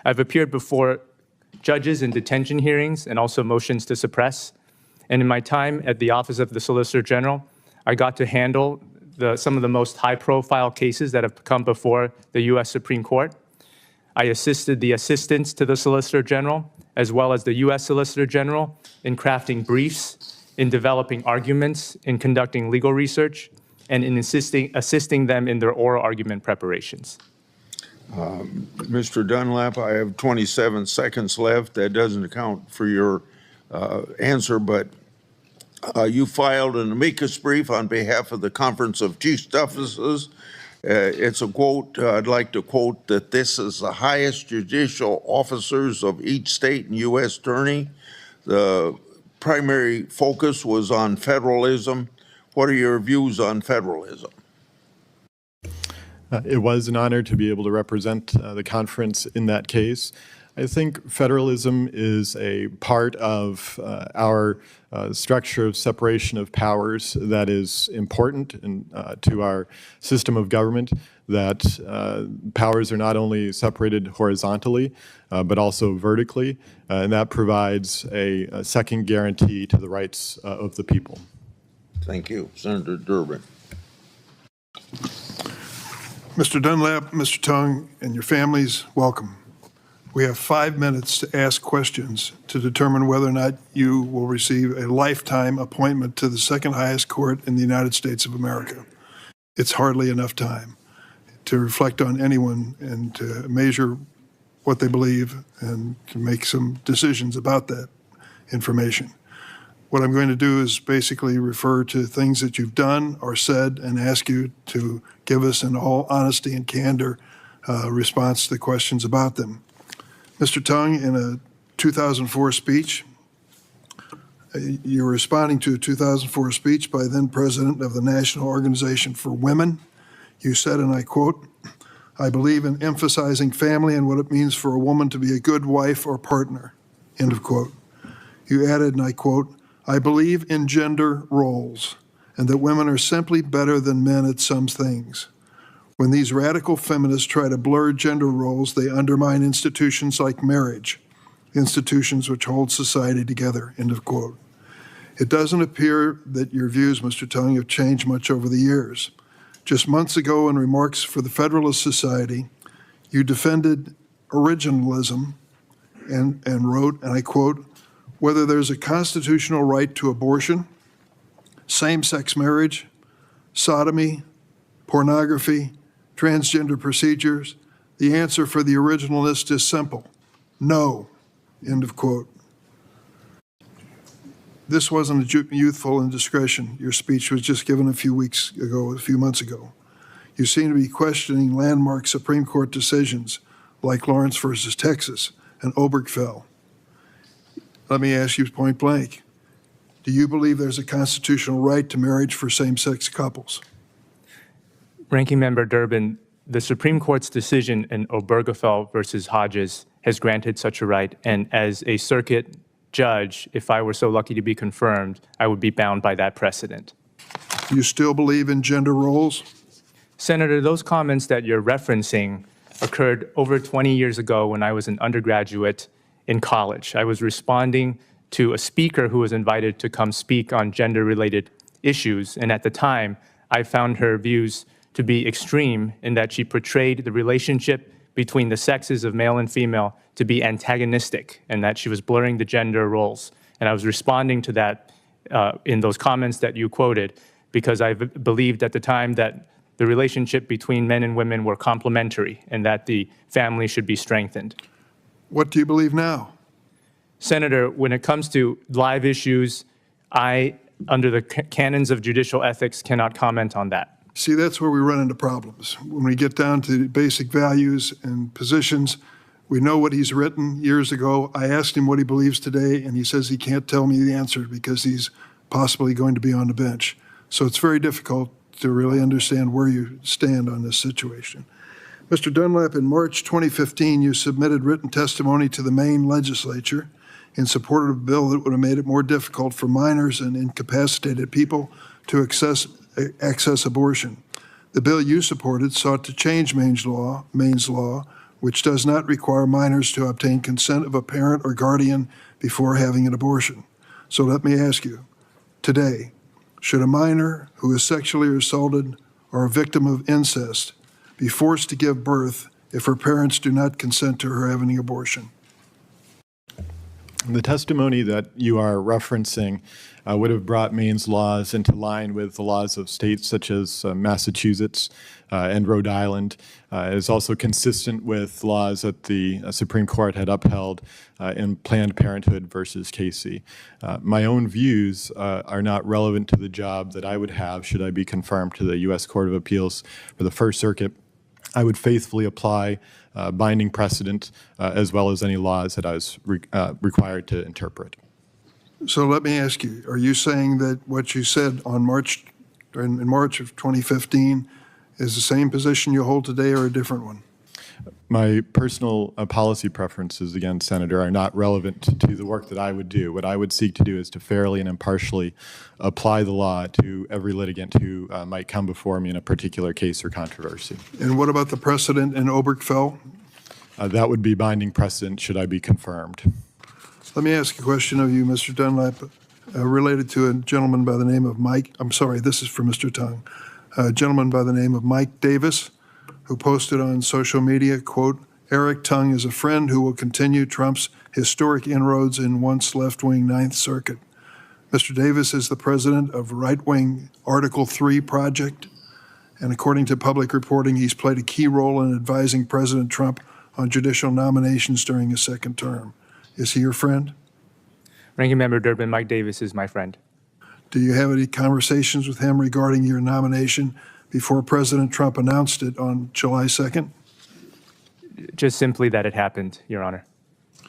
I've appeared before judges in detention hearings and also motions to suppress. And in my time at the Office of the Solicitor General, I got to handle some of the most high-profile cases that have come before the U.S. Supreme Court. I assisted the assistants to the Solicitor General, as well as the U.S. Solicitor General, in crafting briefs, in developing arguments, in conducting legal research, and in assisting them in their oral argument preparations. Mr. Dunlap, I have 27 seconds left. That doesn't account for your answer, but you filed an amicus brief on behalf of the Conference of Chief Justices. It's a quote, I'd like to quote, that this is the highest judicial officers of each state and U.S. attorney. The primary focus was on federalism. What are your views on federalism? It was an honor to be able to represent the conference in that case. I think federalism is a part of our structure of separation of powers that is important to our system of government, that powers are not only separated horizontally, but also vertically, and that provides a second guarantee to the rights of the people. Thank you. Senator Durbin. Mr. Dunlap, Mr. Tong, and your families, welcome. We have 5 minutes to ask questions to determine whether or not you will receive a lifetime appointment to the second highest court in the United States of America. It's hardly enough time to reflect on anyone and to measure what they believe and to make some decisions about that information. What I'm going to do is basically refer to things that you've done or said and ask you to give us, in all honesty and candor, response to the questions about them. Mr. Tong, in a 2004 speech, you were responding to a 2004 speech by then President of the National Organization for Women. You said, and I quote, "I believe in emphasizing family and what it means for a woman to be a good wife or partner," end of quote. You added, and I quote, "I believe in gender roles and that women are simply better than men at some things. When these radical feminists try to blur gender roles, they undermine institutions like marriage, institutions which hold society together," end of quote. It doesn't appear that your views, Mr. Tong, have changed much over the years. Just months ago, in remarks for the Federalist Society, you defended originalism and wrote, and I quote, "Whether there's a constitutional right to abortion, same-sex marriage, sodomy, pornography, transgender procedures, the answer for the originalist is simple: no," end of quote. This wasn't a youthful indiscretion. Your speech was just given a few months ago. You seem to be questioning landmark Supreme Court decisions like Lawrence versus Texas and Obergefell. Let me ask you point blank, do you believe there's a constitutional right to marriage for same-sex couples? Ranking Member Durbin, the Supreme Court's decision in Obergefell versus Hodges has granted such a right, and as a circuit judge, if I were so lucky to be confirmed, I would be bound by that precedent. Do you still believe in gender roles? Senator, those comments that you're referencing occurred over 20 years ago when I was an undergraduate in college. I was responding to a speaker who was invited to come speak on gender-related issues, and at the time, I found her views to be extreme in that she portrayed the relationship between the sexes of male and female to be antagonistic, and that she was blurring the gender roles. And I was responding to that in those comments that you quoted, because I believed at the time that the relationship between men and women were complementary and that the family should be strengthened. What do you believe now? Senator, when it comes to live issues, I, under the canons of judicial ethics, cannot comment on that. See, that's where we run into problems. When we get down to basic values and positions, we know what he's written years ago. I asked him what he believes today, and he says he can't tell me the answer because he's possibly going to be on the bench. So it's very difficult to really understand where you stand on this situation. Mr. Dunlap, in March 2015, you submitted written testimony to the Maine legislature in support of a bill that would have made it more difficult for minors and incapacitated people to access abortion. The bill you supported sought to change Maine's law, which does not require minors to obtain consent of a parent or guardian before having an abortion. So let me ask you, today, should a minor who is sexually assaulted or a victim of incest be forced to give birth if her parents do not consent to her having an abortion? The testimony that you are referencing would have brought Maine's laws into line with the laws of states such as Massachusetts and Rhode Island. It is also consistent with laws that the Supreme Court had upheld in Planned Parenthood versus Casey. My own views are not relevant to the job that I would have should I be confirmed to the U.S. Court of Appeals for the First Circuit. I would faithfully apply binding precedent as well as any laws that I was required to interpret. So let me ask you, are you saying that what you said on in March of 2015 Is the same position you hold today or a different one? My personal policy preferences, again, Senator, are not relevant to the work that I would do. What I would seek to do is to fairly and impartially apply the law to every litigant who might come before me in a particular case or controversy. And what about the precedent in Obergefell? That would be binding precedent should I be confirmed. Let me ask a question of you, Mr. Dunlap, related to a gentleman by the name of Mike. I'm sorry, this is for Mr. Tong. A gentleman by the name of Mike Davis, who posted on social media, quote, Eric Tong is a friend who will continue Trump's historic inroads in once left-wing Ninth Circuit. Mr. Davis is the president of right-wing Article 3 Project, and according to public reporting, he's played a key role in advising President Trump on judicial nominations during his second term. Is he your friend? Ranking Member Durbin, Mike Davis is my friend. Do you have any conversations with him regarding your nomination before President Trump announced it on July 2nd? Just simply that it happened, Your Honor.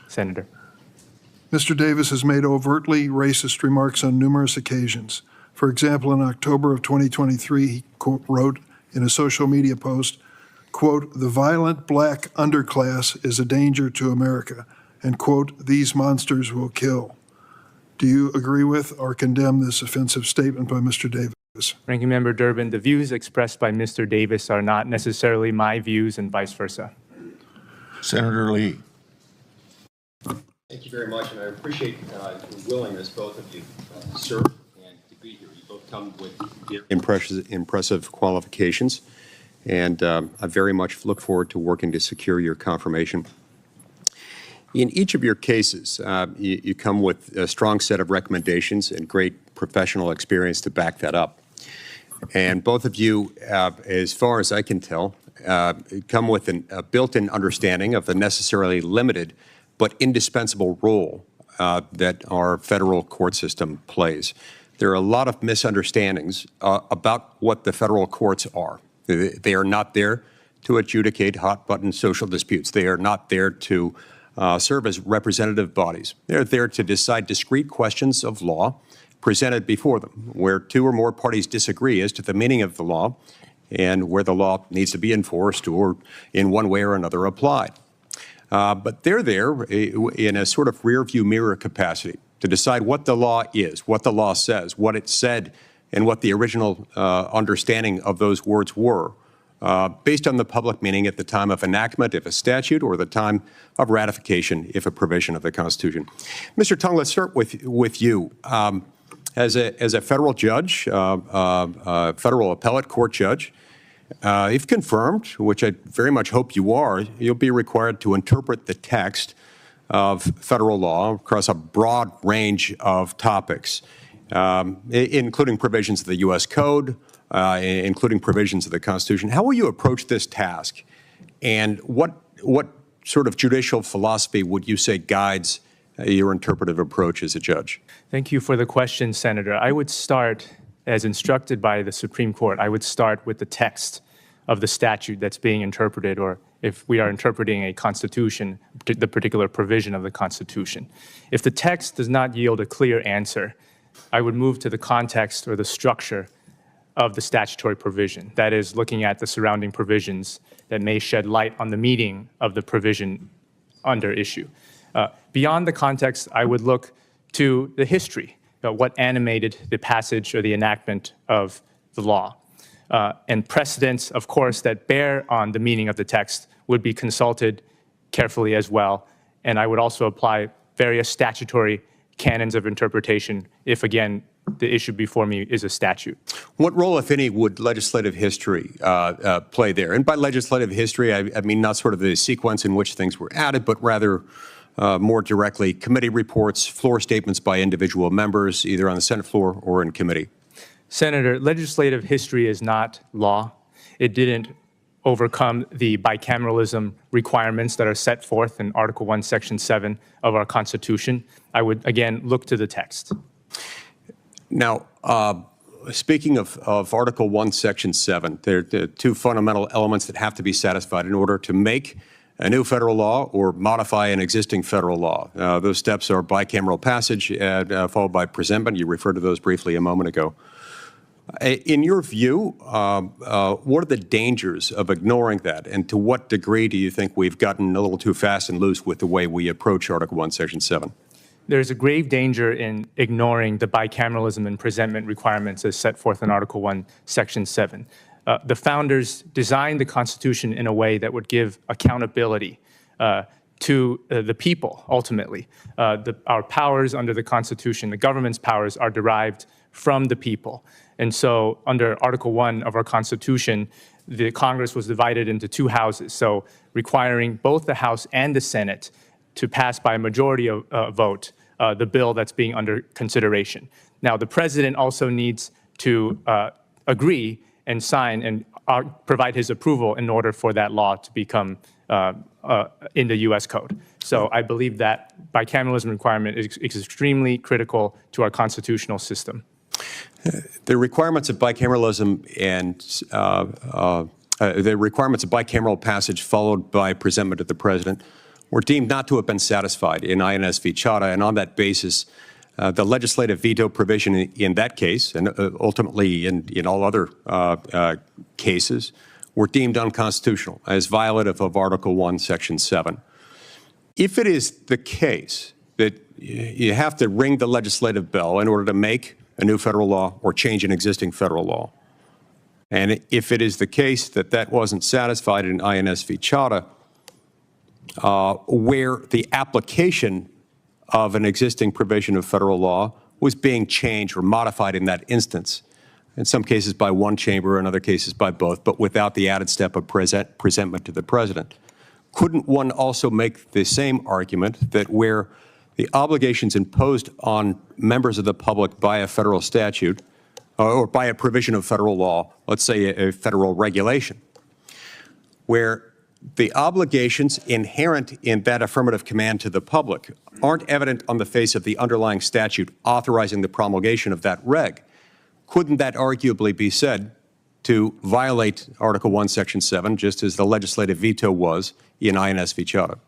Senator. Mr. Davis has made overtly racist remarks on numerous occasions. For example, in October of 2023, he wrote in a social media post, quote, the violent black underclass is a danger to America, and quote, these monsters will kill. Do you agree with or condemn this offensive statement by Mr. Davis? Ranking Member Durbin, the views expressed by Mr. Davis are not necessarily my views and vice versa. Senator Lee. Thank you very much, and I appreciate your willingness, both of you, to serve and to be here. You both come with impressive qualifications, and I very much look forward to working to secure your confirmation. In each of your cases, you come with a strong set of recommendations and great professional experience to back that up. And both of you, as far as I can tell, come with a built-in understanding of the necessarily limited but indispensable role that our federal court system plays. There are a lot of misunderstandings about what the federal courts are. They are not there to adjudicate hot-button social disputes. They are not there to serve as representative bodies. They're there to decide discrete questions of law presented before them, where two or more parties disagree as to the meaning of the law and where the law needs to be enforced or in one way or another applied. But they're there in a sort of rear-view mirror capacity to decide what the law is, what the law says, what it said, and what the original understanding of those words were, based on the public meaning at the time of enactment if a statute or the time of ratification if a provision of the Constitution. Mr. Tong, let's start with you. As a federal judge, federal appellate court judge, if confirmed, which I very much hope you are, you'll be required to interpret the text of federal law across a broad range of topics, including provisions of the U.S. Code, including provisions of the Constitution. How will you approach this task? And what sort of judicial philosophy would you say guides your interpretive approach as a judge? Thank you for the question, Senator. I would start, as instructed by the Supreme Court, I would start with the text of the statute that's being interpreted, or if we are interpreting a constitution, the particular provision of the Constitution. If the text does not yield a clear answer, I would move to the context or the structure of the statutory provision. That is, looking at the surrounding provisions that may shed light on the meaning of the provision under issue. Beyond the context, I would look to the history, what animated the passage or the enactment of the law. And precedents, of course, that bear on the meaning of the text would be consulted carefully as well. And I would also apply various statutory canons of interpretation if, again, the issue before me is a statute. What role, if any, would legislative history play there? And by legislative history, I mean not sort of the sequence in which things were added, but rather more directly committee reports, floor statements by individual members, either on the Senate floor or in committee. Senator, legislative history is not law. It didn't overcome the bicameralism requirements that are set forth in Article 1, Section 7 of our Constitution. I would, again, look to the text. Now, speaking of Article 1, Section 7, there are two fundamental elements that have to be satisfied in order to make a new federal law or modify an existing federal law. Those steps are bicameral passage followed by presentment. You referred to those briefly a moment ago. In your view, what are the dangers of ignoring that? And to what degree do you think we've gotten a little too fast and loose with the way we approach Article 1, Section 7? There's a grave danger in ignoring the bicameralism and presentment requirements as set forth in Article 1, Section 7. The founders designed the Constitution in a way that would give accountability to the people, ultimately. Our powers under the Constitution, the government's powers, are derived from the people. And so under Article 1 of our Constitution, the Congress was divided into two houses, so requiring both the House and the Senate to pass by a majority vote the bill that's being under consideration. Now, the president also needs to agree and sign and provide his approval in order for that law to become in the U.S. Code. So I believe that bicameralism requirement is extremely critical to our constitutional system. The requirements of bicameralism and the requirements of bicameral passage followed by presentment to the president were deemed not to have been satisfied in INS v. Chadha, and on that basis, the legislative veto provision in that case, and ultimately in all other cases, were deemed unconstitutional as violative of Article 1, Section 7. If it is the case that you have to ring the legislative bell in order to make a new federal law or change an existing federal law, and if it is the case that that wasn't satisfied in INS v. Chadha, where the application of an existing provision of federal law was being changed or modified in that instance, in some cases by one chamber, in other cases by both, but without the added step of presentment to the president. Couldn't one also make the same argument that where the obligations imposed on members of the public by a federal statute or by a provision of federal law, let's say a federal regulation, where the obligations inherent in that affirmative command to the public aren't evident on the face of the underlying statute authorizing the promulgation of that reg, couldn't that arguably be said to violate Article 1, Section 7, just as the legislative veto was in INS v. Chadha?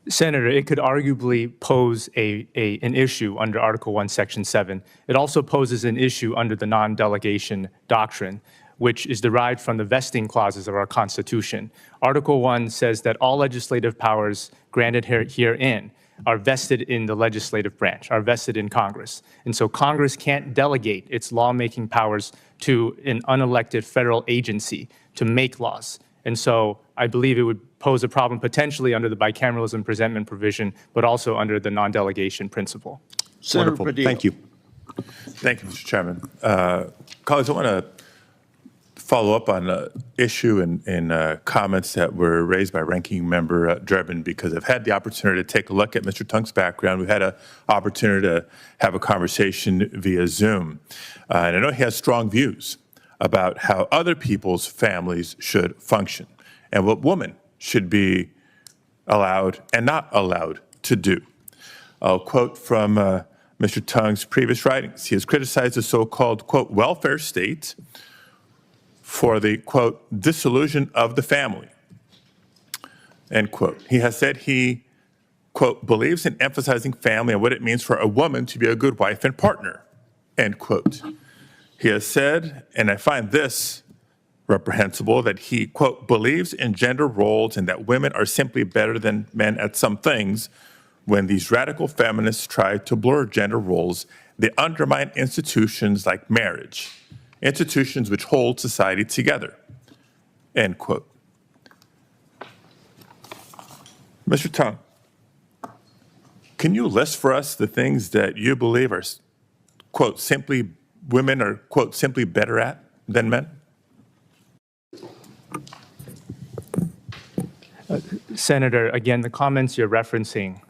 Senator, it could arguably pose an issue under Article 1, Section 7. It also poses an issue under the non-delegation doctrine, which is derived from the vesting clauses of our Constitution. Article 1 says that all legislative powers granted herein are vested in the legislative branch, are vested in Congress. And so Congress can't delegate its lawmaking powers to an unelected federal agency to make laws. And so I believe it would pose a problem potentially under the bicameralism presentment provision, but also under the non-delegation principle. Senator Wonderful. Padilla. Thank you. Thank you, Mr. Chairman. Colleagues, I want to follow up on an issue and comments that were raised by Ranking Member Durbin, because I've had the opportunity to take a look at Mr. Tong's background. We've had an opportunity to have a conversation via Zoom. And I know he has strong views about how other people's families should function and what women should be allowed and not allowed to do. I'll quote from Mr. Tong's previous writings. He has criticized the so-called, quote, welfare state for the, quote, dissolution of the family, end quote. He has said he, quote, believes in emphasizing family and what it means for a woman to be a good wife and partner, end quote. He has said, and I find this reprehensible, that he, quote, believes in gender roles and that women are simply better than men at some things. When these radical feminists try to blur gender roles, they undermine institutions like marriage, institutions which hold society together, end quote. Mr. Tong, can you list for us the things that you believe are, quote, simply women are, quote, simply better at than men? Senator, again, the comments you're referencing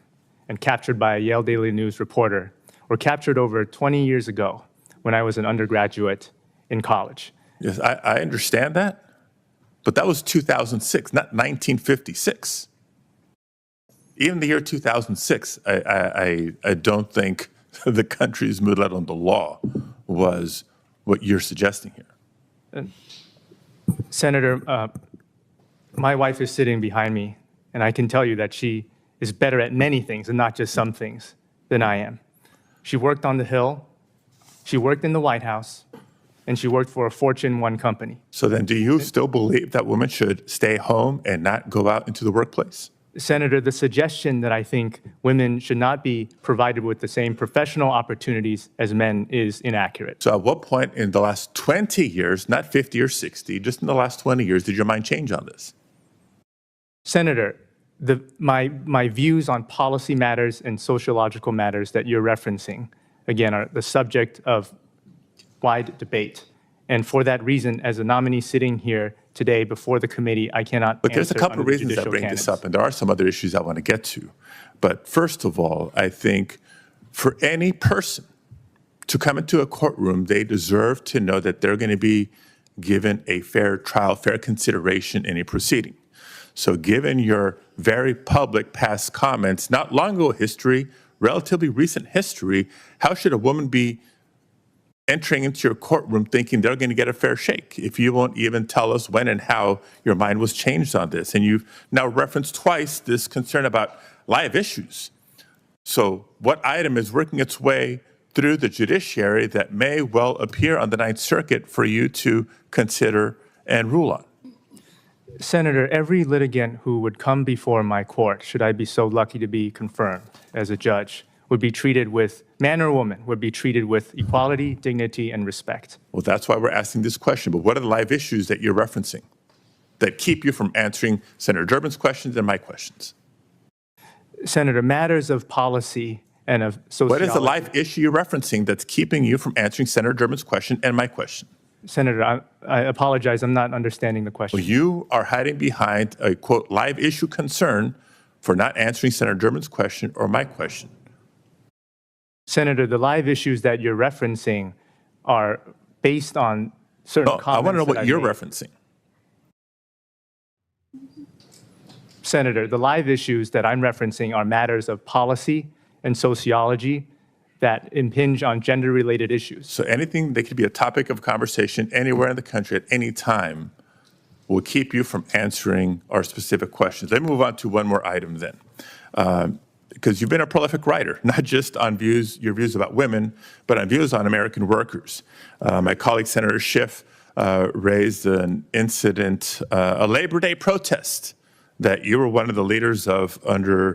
and captured by a Yale Daily News reporter were captured over 20 years ago when I was an undergraduate in college. Yes, I understand that, but that was 2006, not 1956. Even the year 2006, I don't think the country's mood, let alone the law, was what you're suggesting here. Senator, my wife is sitting behind me, and I can tell you that she is better at many things, and not just some things, than I am. She worked on the Hill, she worked in the White House, and she worked for a Fortune 1 company. So then do you still believe that women should stay home and not go out into the workplace? Senator, the suggestion that I think women should not be provided with the same professional opportunities as men is inaccurate. So at what point in the last 20 years, not 50 or 60, just in the last 20 years, did your mind change on this? Senator, my views on policy matters and sociological matters that you're referencing, again, are the subject of wide debate. And for that reason, as a nominee sitting here today before the committee, I cannot But there's a answer couple under of the reasons that judicial bring canons. this up, and there are some other issues I want to get to. But first of all, I think for any person to come into a courtroom, they deserve to know that they're going to be given a fair trial, fair consideration in a proceeding. So given your very public past comments, not long ago history, relatively recent history, how should a woman be entering into your courtroom thinking they're going to get a fair shake if you won't even tell us when and how your mind was changed on this? And you've now referenced twice this concern about live issues. So what item is working its way through the judiciary that may well appear on the Ninth Circuit for you to consider and rule on? Senator, every litigant who would come before my court, should I be so lucky to be confirmed as a judge, would be treated with, man or woman, would be treated with equality, dignity, and respect. Well, that's why we're asking this question. But what are the live issues that you're referencing that keep you from answering Senator Durbin's questions and my questions? Senator, matters of policy and of sociology. What is the live issue you're referencing that's keeping you from answering Senator Durbin's question and my question? Senator, I apologize. I'm not understanding the question. Well, you are hiding behind a, quote, live issue concern for not answering Senator Durbin's question or my question. Senator, the live issues that you're referencing are based on certain comments. I want to know what that you're made. referencing. Senator, the live issues that I'm referencing are matters of policy and sociology that impinge on gender-related issues. So anything that could be a topic of conversation anywhere in the country at any time will keep you from answering our specific questions. Let me move on to one more item then. Because you've been a prolific writer, not just on your views about women, but on views on American workers. My colleague, Senator Schiff, raised an incident, a Labor Day protest that you were one of the leaders of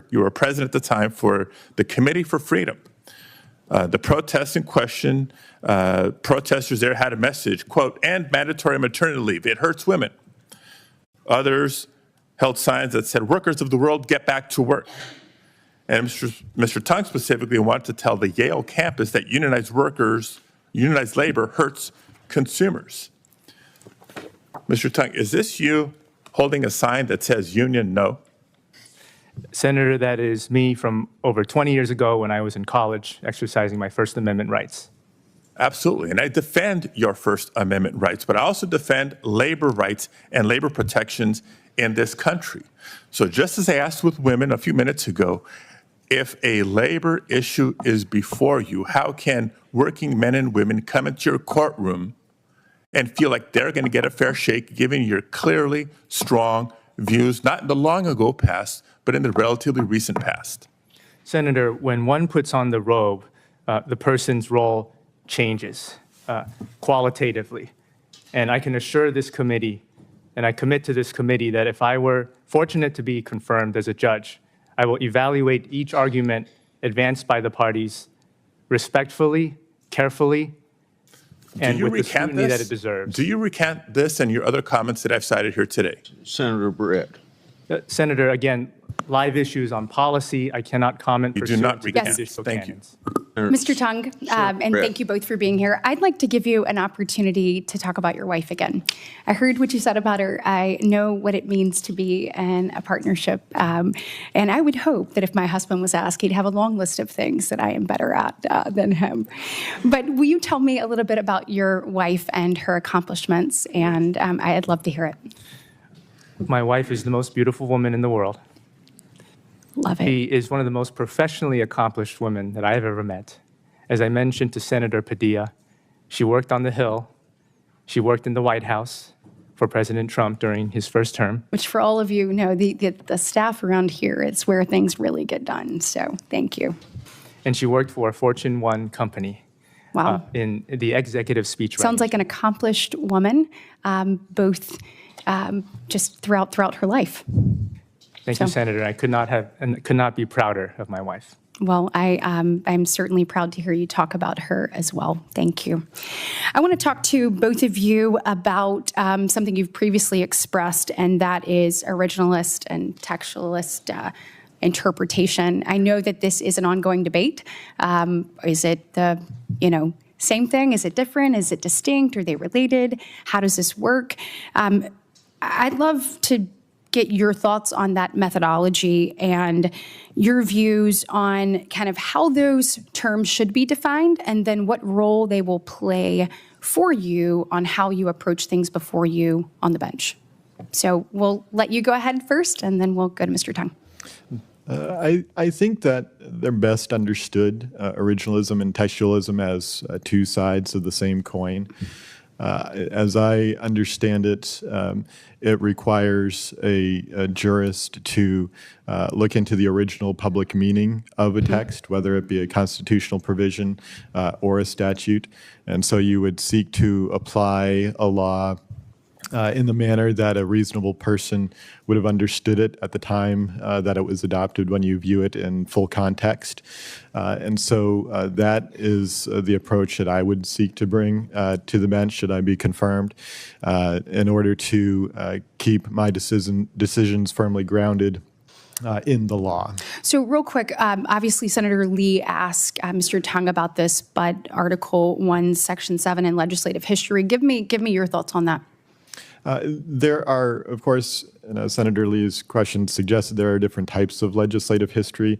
you were president at the time for the Committee for Freedom. The protest in question, protesters there had a message, quote, "and mandatory maternity leave. It hurts women." Others held signs that said, "Workers of the world, get back to work." And Mr. Tong specifically wanted to tell the Yale campus that unionized labor hurts consumers. Mr. Tong, is this you holding a sign that says union no? Senator, that is me from over 20 years ago when I was in college exercising my First Amendment rights. Absolutely, and I defend your First Amendment rights, but I also defend labor rights and labor protections in this country. So just as I asked with women a few minutes ago, if a labor issue is before you, how can working men and women come into your courtroom and feel like they're going to get a fair shake given your clearly strong views, not in the long ago past, but in the relatively recent past? Senator, when one puts on the robe, the person's role changes qualitatively. And I can assure this committee, and I commit to this committee, that if I were fortunate to be confirmed as a judge, I will evaluate each argument advanced by the parties respectfully, carefully, and with the scrutiny that it deserves. Do you recant this and your other comments that I've cited here today? Senator Brett. Senator, again, live issues on policy, I cannot comment. You do not recant. Judicial Thank you. canons. Mr. Tong, and thank you both for being here. I'd like to give you an opportunity to talk about your wife again. I heard what you said about her. I know what it means to be in a partnership. And I would hope that if my husband was asked, he'd have a long list of things that I am better at than him. But will you tell me a little bit about your wife and her accomplishments? And I'd love to hear it. My wife is the most beautiful woman in the world. Love it. She is one of the most professionally accomplished women that I have ever met. As I mentioned to Senator Padilla, she worked on the Hill. She worked in the White House for President Trump during his first term. Which for all of you know, the staff around here, it's where things really get done. So thank you. And she worked for a Fortune 1 company. Wow. in the executive speech. Sounds like an accomplished woman, both just throughout her life. Thank you, Senator. I could not be prouder of my wife. Well, I'm certainly proud to hear you talk about her as well. Thank you. I want to talk to both of you about something you've previously expressed, and that is originalist and textualist interpretation. I know that this is an ongoing debate. Is it the, same thing? Is it different? Is it distinct? Are they related? How does this work? I'd love to get your thoughts on that methodology and your views on kind of how those terms should be defined, and then what role they will play for you on how you approach things before you on the bench. So we'll let you go ahead first, and then we'll go to Mr. Tong. I think that they're best understood, originalism and textualism, as two sides of the same coin. As I understand it, it requires a jurist to look into the original public meaning of a text, whether it be a constitutional provision or a statute. And so you would seek to apply a law in the manner that a reasonable person would have understood it at the time that it was adopted, when you view it in full context. And so that is the approach that I would seek to bring to the bench, should I be confirmed, in order to keep my decisions firmly grounded in the law. So real quick, obviously Senator Lee asked Mr. Tong about this, but Article 1, Section 7 in legislative history. Give me your thoughts on that. There are, of course, Senator Lee's question suggested there are different types of legislative history.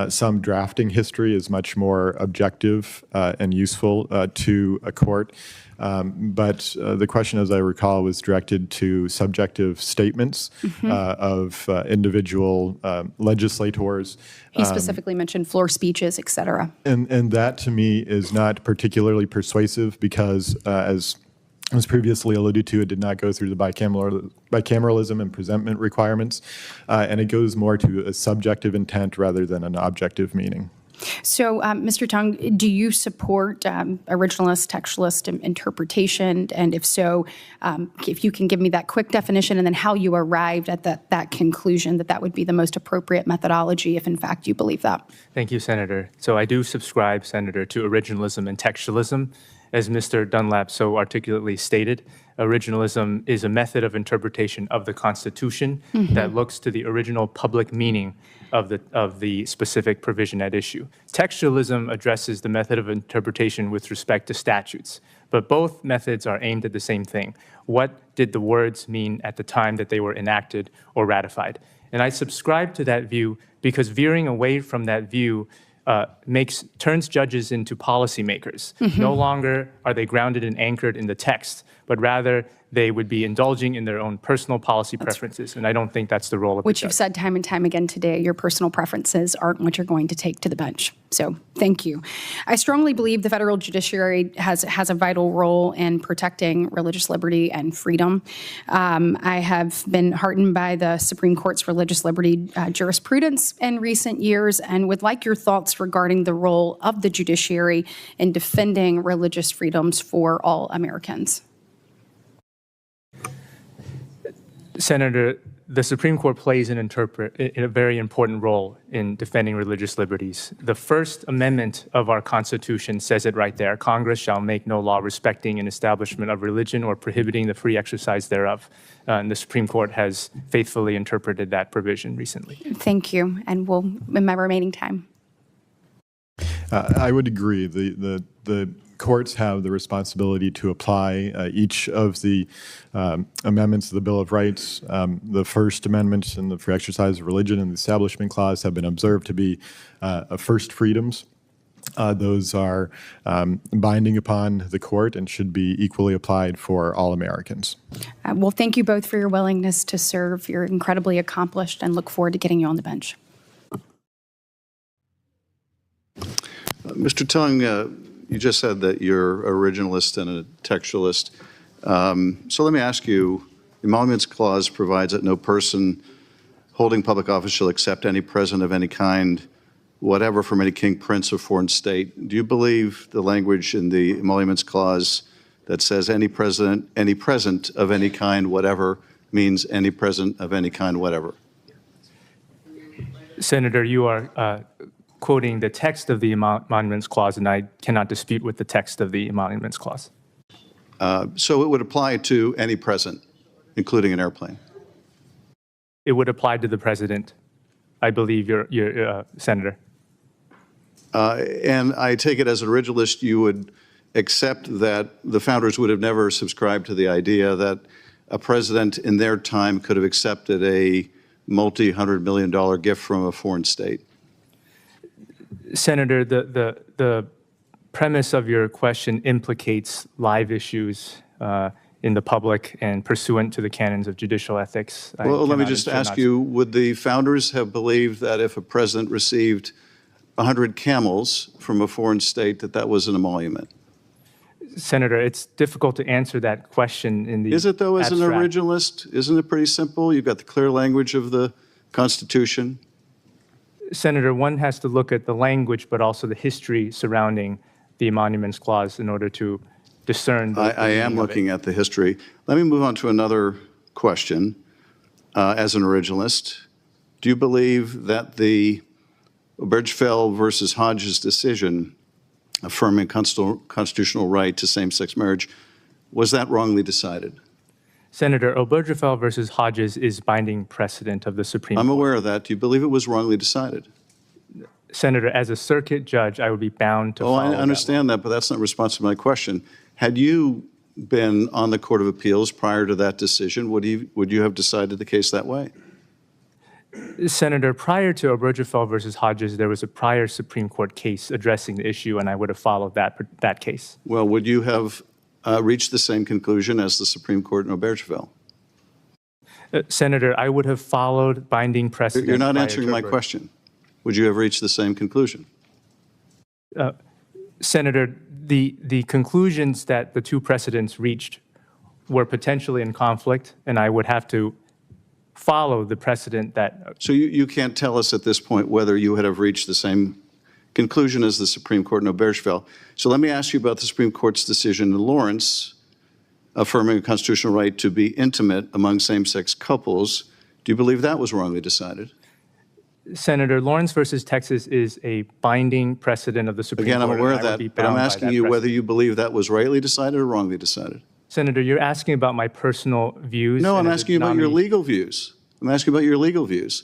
Some drafting history is much more objective and useful to a court. But the question, as I recall, was directed to subjective statements of individual legislators. He specifically mentioned floor speeches, et cetera. And that, to me, is not particularly persuasive because, as was previously alluded to, it did not go through the bicameralism and presentment requirements, and it goes more to a subjective intent rather than an objective meaning. So, Mr. Tong, do you support originalist, textualist interpretation? And if so, if you can give me that quick definition and then how you arrived at that conclusion that would be the most appropriate methodology, if in fact you believe that. Thank you, Senator. So I do subscribe, Senator, to originalism and textualism. As Mr. Dunlap so articulately stated, originalism is a method of interpretation of the Constitution that looks to the original public meaning of the specific provision at issue. Textualism addresses the method of interpretation with respect to statutes, but both methods are aimed at the same thing. What did the words mean at the time that they were enacted or ratified? And I subscribe to that view because veering away from that view turns judges into policymakers. No longer are they grounded and anchored in the text, but rather they would be indulging in their own personal policy preferences, and I don't think that's the role of the judge. Which you've said time and time again today, your personal preferences aren't what you're going to take to the bench. So thank you. I strongly believe the federal judiciary has a vital role in protecting religious liberty and freedom. I have been heartened by the Supreme Court's religious liberty jurisprudence in recent years and would like your thoughts regarding the role of the judiciary in defending religious freedoms for all Americans. Senator, the Supreme Court plays a very important role in defending religious liberties. The First Amendment of our Constitution says it right there. Congress shall make no law respecting an establishment of religion or prohibiting the free exercise thereof. And the Supreme Court has faithfully interpreted that provision recently. Thank you. And in my remaining time. I would agree. The courts have the responsibility to apply each of the amendments of the Bill of Rights. The First Amendment and the free exercise of religion and the Establishment Clause have been observed to be first freedoms. Those are binding upon the court and should be equally applied for all Americans. Well, thank you both for your willingness to serve. You're incredibly accomplished and look forward to getting you on the bench. Mr. Tong, you just said that you're originalist and a textualist. So let me ask you, the Emoluments Clause provides that no person holding public office shall accept any present of any kind whatever from any king, prince, or foreign state. Do you believe the language in the Emoluments Clause that says any present of any kind, whatever, means any present of any kind, whatever? Senator, you are quoting the text of the Emoluments Clause, and I cannot dispute with the text of the Emoluments Clause. So it would apply to any present, including an airplane? It would apply to the president, I believe, your Senator. And I take it as an originalist, you would accept that the founders would have never subscribed to the idea that a president in their time could have accepted a multi-$100 million gift from a foreign state? Senator, the premise of your question implicates live issues in the public and pursuant to the canons of judicial ethics. Well, let me just ask you, would the founders have believed that if a president received 100 camels from a foreign state, that that was an emolument? Senator, it's difficult to answer that question in the Is it, though, as abstract. an originalist? Isn't it pretty simple? You've got the clear language of the Constitution. Senator, one has to look at the language, but also the history surrounding the Emoluments Clause in order to discern the I am looking at the history. Let me move on to another question. As an originalist, do you believe that the Obergefell versus Hodges decision affirming constitutional right to same-sex marriage, was that wrongly decided? Senator, Obergefell versus Hodges is binding precedent of the Supreme Court. I'm aware of that. Do you believe it was wrongly decided? Senator, as a circuit judge, I would be bound to follow I understand that, but that's not responsive to my question. Had you been on the Court of Appeals prior to that decision, would you have decided the case that way? Senator, prior to Obergefell versus Hodges, there was a prior Supreme Court case addressing the issue, and I would have followed that case. Well, would you have reached the same conclusion as the Supreme Court in Obergefell? Senator, I would have followed binding precedent. You're not answering my question. Would you have reached the same conclusion? Senator, the conclusions that the two precedents reached were potentially in conflict, and I would have to follow the precedent that... So you can't tell us at this point whether you would have reached the same conclusion as the Supreme Court in Obergefell. So let me ask you about the Supreme Court's decision in Lawrence affirming a constitutional right to be intimate among same-sex couples. Do you believe that was wrongly decided? Senator, Lawrence versus Texas is a binding precedent of the Supreme Court. Again, I'm aware of that, but I'm asking you whether you believe that was rightly decided or wrongly decided. Senator, you're asking about my personal views. No, I'm asking you about your legal views. I'm asking about your legal views.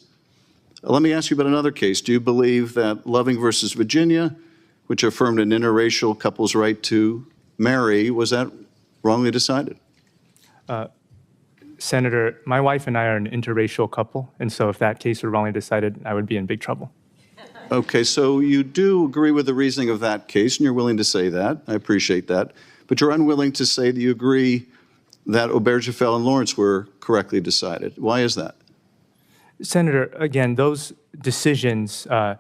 Let me ask you about another case. Do you believe that Loving versus Virginia, which affirmed an interracial couple's right to marry, was that wrongly decided? Senator, my wife and I are an interracial couple, and so if that case were wrongly decided, I would be in big trouble. Okay, so you do agree with the reasoning of that case, and you're willing to say that. I appreciate that. But you're unwilling to say that you agree that Obergefell and Lawrence were correctly decided. Why is that? Senator, again, those decisions are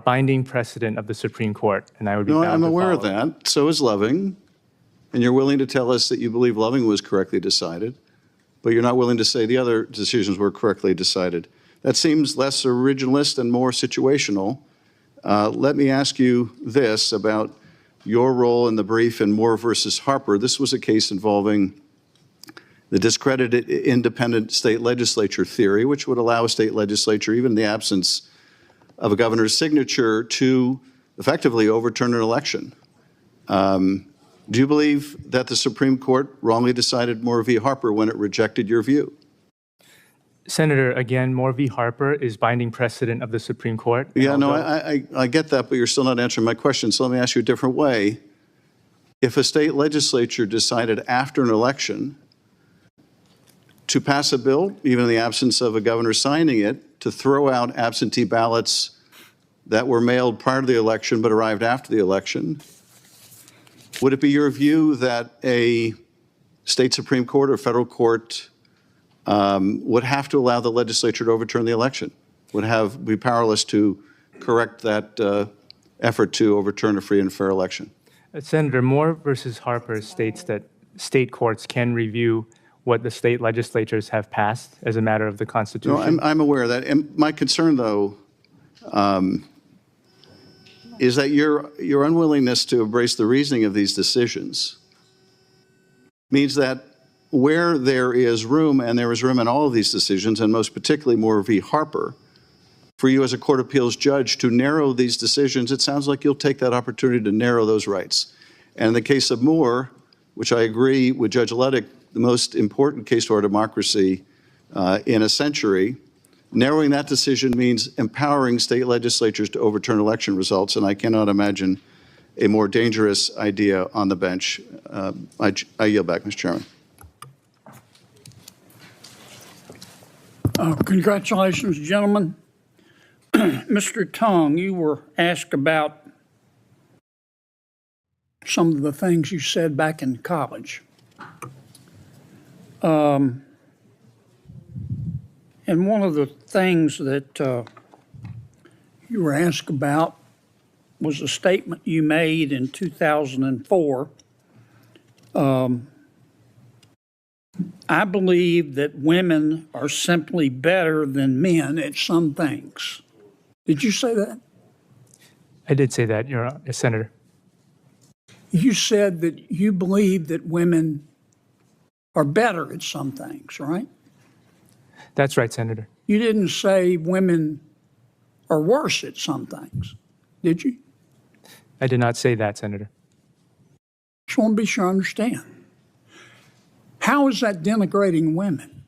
binding precedent of the Supreme Court, and I would be bound to follow. No, I'm aware of that. So is Loving. And you're willing to tell us that you believe Loving was correctly decided, but you're not willing to say the other decisions were correctly decided. That seems less originalist and more situational. Let me ask you this about your role in the brief in Moore versus Harper. This was a case involving the discredited independent state legislature theory, which would allow a state legislature, even in the absence of a governor's signature, to effectively overturn an election. Do you believe that the Supreme Court wrongly decided Moore v. Harper when it rejected your view? Senator, again, Moore v. Harper is binding precedent of the Supreme Court. Yeah, no, I get that, but you're still not answering my question. So let me ask you a different way. If a state legislature decided after an election to pass a bill, even in the absence of a governor signing it, to throw out absentee ballots that were mailed prior to the election but arrived after the election, would it be your view that a state Supreme Court or federal court would have to allow the legislature to overturn the election, would be powerless to correct that effort to overturn a free and fair election? Senator, Moore versus Harper states that state courts can review what the state legislatures have passed as a matter of the Constitution. No, I'm aware of that. And my concern, though, is that your unwillingness to embrace the reasoning of these decisions means that where there is room, and there is room in all of these decisions, and most particularly Moore v. Harper, for you as a Court of Appeals judge to narrow these decisions, it sounds like you'll take that opportunity to narrow those rights. And in the case of Moore, which I agree with Judge Ledick, the most important case to our democracy in a century, narrowing that decision means empowering state legislatures to overturn election results, and I cannot imagine a more dangerous idea on the bench. I yield back, Mr. Chairman. Congratulations, gentlemen. Mr. Tong, you were asked about some of the things you said back in college. And one of the things that you were asked about was a statement you made in 2004. I believe that women are simply better than men at some things. Did you say that? I did say that, Your Honor, Senator. You said that you believe that women are better at some things, right? That's right, Senator. You didn't say women are worse at some things, did you? I did not say that, Senator. Just want to be sure I understand. How is that denigrating women?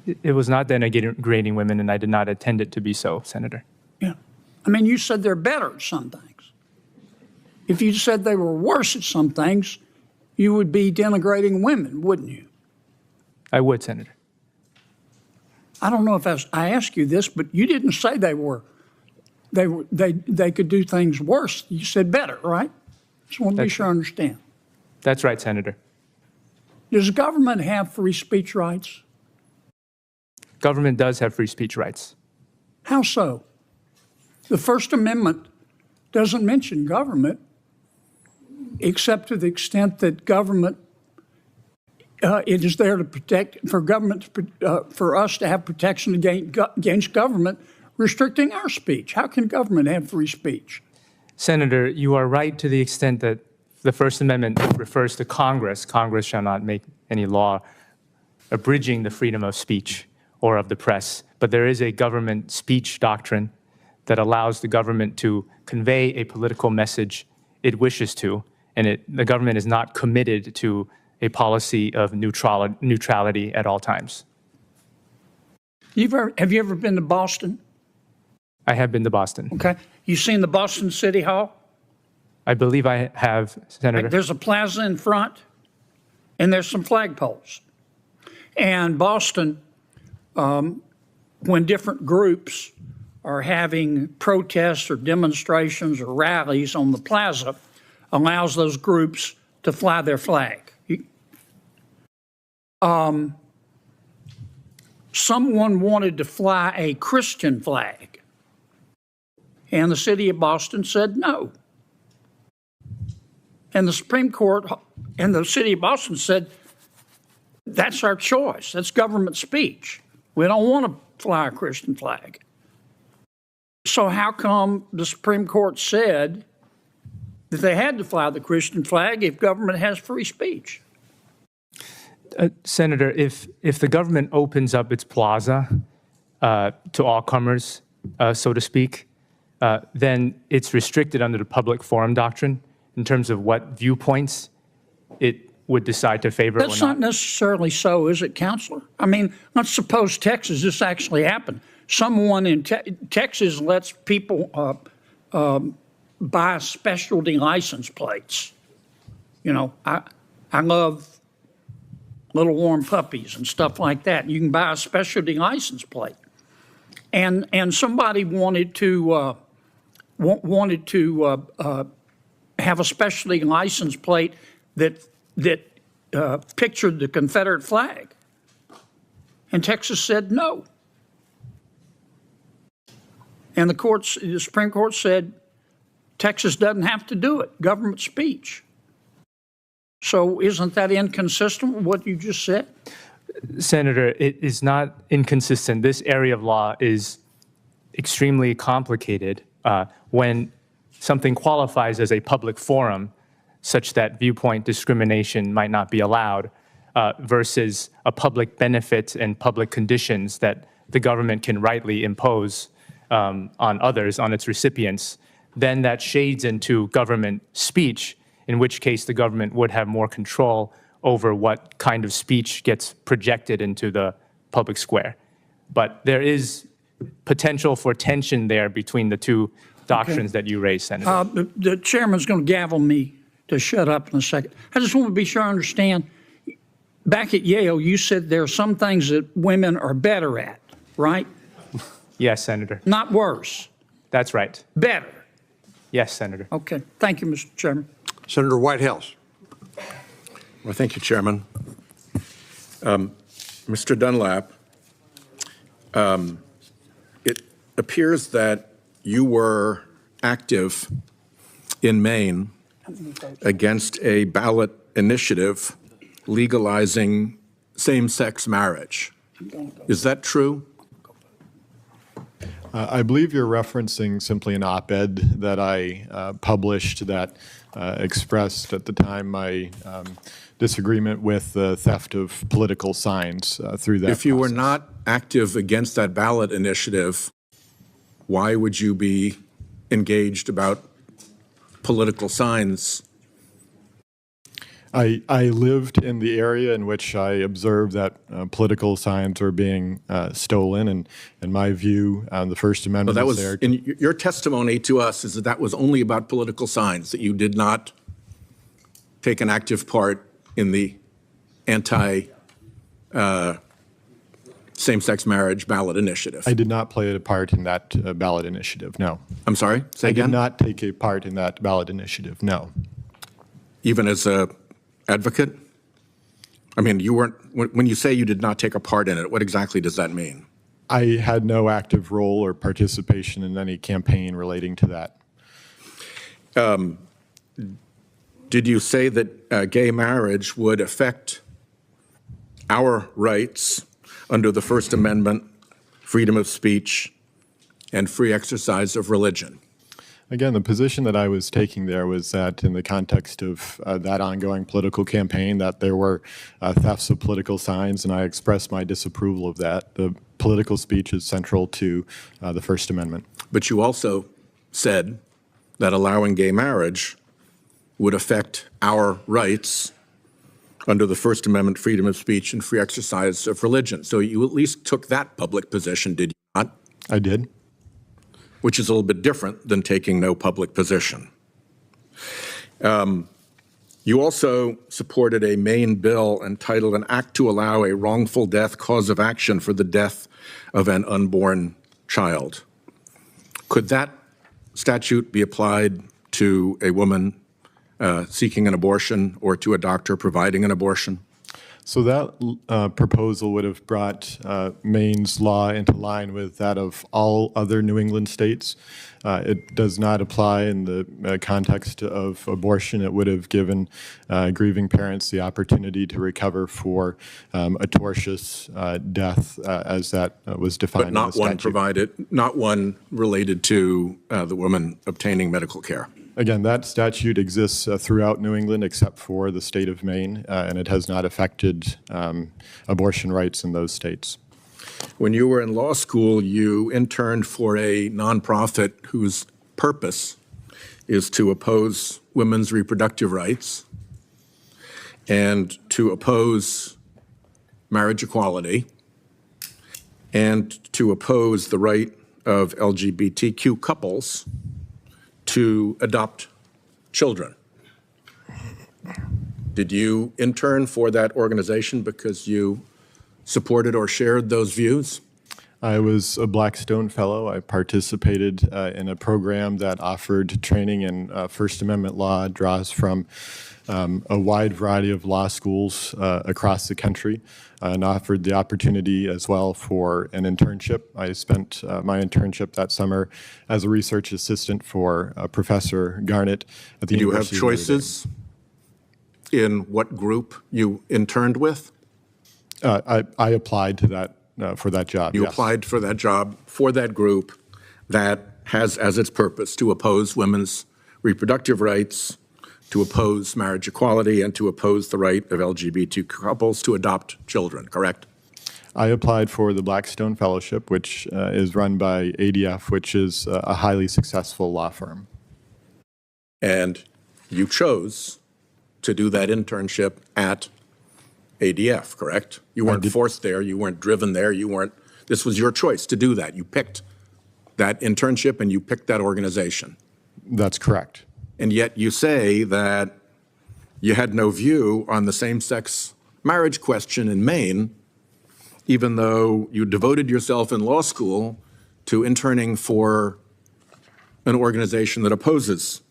It was not denigrating women, and I did not intend it to be so, Senator. Yeah. I mean, you said they're better at some things. If you said they were worse at some things, you would be denigrating women, wouldn't you? I would, Senator. I don't know if I asked you this, but you didn't say they could do things worse. You said better, right? Just want to be sure I understand. That's right, Senator. Does government have free speech rights? Government does have free speech rights. How so? The First Amendment doesn't mention government, except to the extent that government, it is there to protect, for government, for us to have protection against government restricting our speech. How can government have free speech? Senator, you are right to the extent that the First Amendment refers to Congress. Congress shall not make any law abridging the freedom of speech or of the press. But there is a government speech doctrine that allows the government to convey a political message it wishes to, and the government is not committed to a policy of neutrality at all times. Have you ever been to Boston? I have been to Boston. Okay. You seen the Boston City Hall? I believe I have, Senator. There's a plaza in front, and there's some flagpoles. And Boston, when different groups are having protests or demonstrations or rallies on the plaza, allows those groups to fly their flag. Someone wanted to fly a Christian flag, and the city of Boston said no. And the Supreme Court and the city of Boston said, that's our choice. That's government speech. We don't want to fly a Christian flag. So how come the Supreme Court said that they had to fly the Christian flag if government has free speech? Senator, if the government opens up its plaza to all comers, so to speak, then it's restricted under the public forum doctrine in terms of what viewpoints it would decide to favor or not. That's not necessarily so, is it, Counselor? I mean, let's suppose Texas, this actually happened. Someone in Texas lets people buy specialty license plates. You know, I love little warm puppies and stuff like that. You can buy a specialty license plate. And somebody wanted to have a specialty license plate that pictured the Confederate flag. And Texas said no. And the Supreme Court said Texas doesn't have to do it, government speech. So isn't that inconsistent with what you just said? Senator, it is not inconsistent. This area of law is extremely complicated when something qualifies as a public forum such that viewpoint discrimination might not be allowed versus a public benefit and public conditions that the government can rightly impose on others, on its recipients, then that shades into government speech, in which case the government would have more control over what kind of speech gets projected into the public square. But there is potential for tension there between the two doctrines that you raised, Senator. The chairman's going to gavel me to shut up in a second. I just want to be sure I understand. Back at Yale, you said there are some things that women are better at, right? Yes, Senator. Not worse. That's right. Better. Yes, Senator. Okay. Thank you, Mr. Chairman. Senator Whitehouse. Well, thank you, Chairman. Mr. Dunlap, it appears that you were active in Maine against a ballot initiative legalizing same-sex marriage. Is that true? I believe you're referencing simply an op-ed that I published that expressed at the time my disagreement with the theft of political signs through that If you were process. not active against that ballot initiative, why would you be engaged about political signs? I lived in the area in which I observed that political signs were being stolen, and in my view, the First Amendment Well, that was was there. in your testimony to us is that that was only about political signs, that you did not take an active part in the anti same-sex marriage ballot initiative. I did not play a part in that ballot initiative, no. I'm sorry, say I again? did not take a part in that ballot initiative, no. Even as a advocate? I mean, you weren't, when you say you did not take a part in it, what exactly does that mean? I had no active role or participation in any campaign relating to that. Did you say that gay marriage would affect our rights under the First Amendment, freedom of speech, and free exercise of religion? Again, the position that I was taking there was that in the context of that ongoing political campaign, that there were thefts of political signs, and I expressed my disapproval of that. The political speech is central to the First Amendment. But you also said that allowing gay marriage would affect our rights under the First Amendment, freedom of speech, and free exercise of religion. So you at least took that public position, did you not? I did. Which is a little bit different than taking no public position. You also supported a Maine bill entitled An Act to Allow a Wrongful Death Cause of Action for the Death of an Unborn Child. Could that statute be applied to a woman seeking an abortion or to a doctor providing an abortion? So that proposal would have brought Maine's law into line with that of all other New England states. It does not apply in the context of abortion. It would have given grieving parents the opportunity to recover for a tortious death as that was defined But not in the statute. one provided, not one related to the woman obtaining medical care. Again, that statute exists throughout New England except for the state of Maine, and it has not affected abortion rights in those states. When you were in law school, you interned for a nonprofit whose purpose is to oppose women's reproductive rights and to oppose marriage equality and to oppose the right of LGBTQ couples to adopt children. Did you intern for that organization because you supported or shared those views? I was a Blackstone Fellow. I participated in a program that offered training in First Amendment law, draws from a wide variety of law schools across the country, and offered the opportunity as well for an internship. I spent my internship that summer as a research assistant for Professor Garnett at the University of Notre Dame. Do you have choices in what group you interned with? I applied to that for that job. You yes. applied for that job for that group that has as its purpose to oppose women's reproductive rights, to oppose marriage equality, and to oppose the right of LGBT couples to adopt children, correct? I applied for the Blackstone Fellowship, which is run by ADF, which is a highly successful law firm. And you chose to do that internship at ADF, correct? You weren't forced there, you weren't driven there, this was your choice to do that. You picked that internship and you picked that organization. That's correct. And yet you say that you had no view on the same-sex marriage question in Maine, even though you devoted yourself in law school to interning for an organization that opposes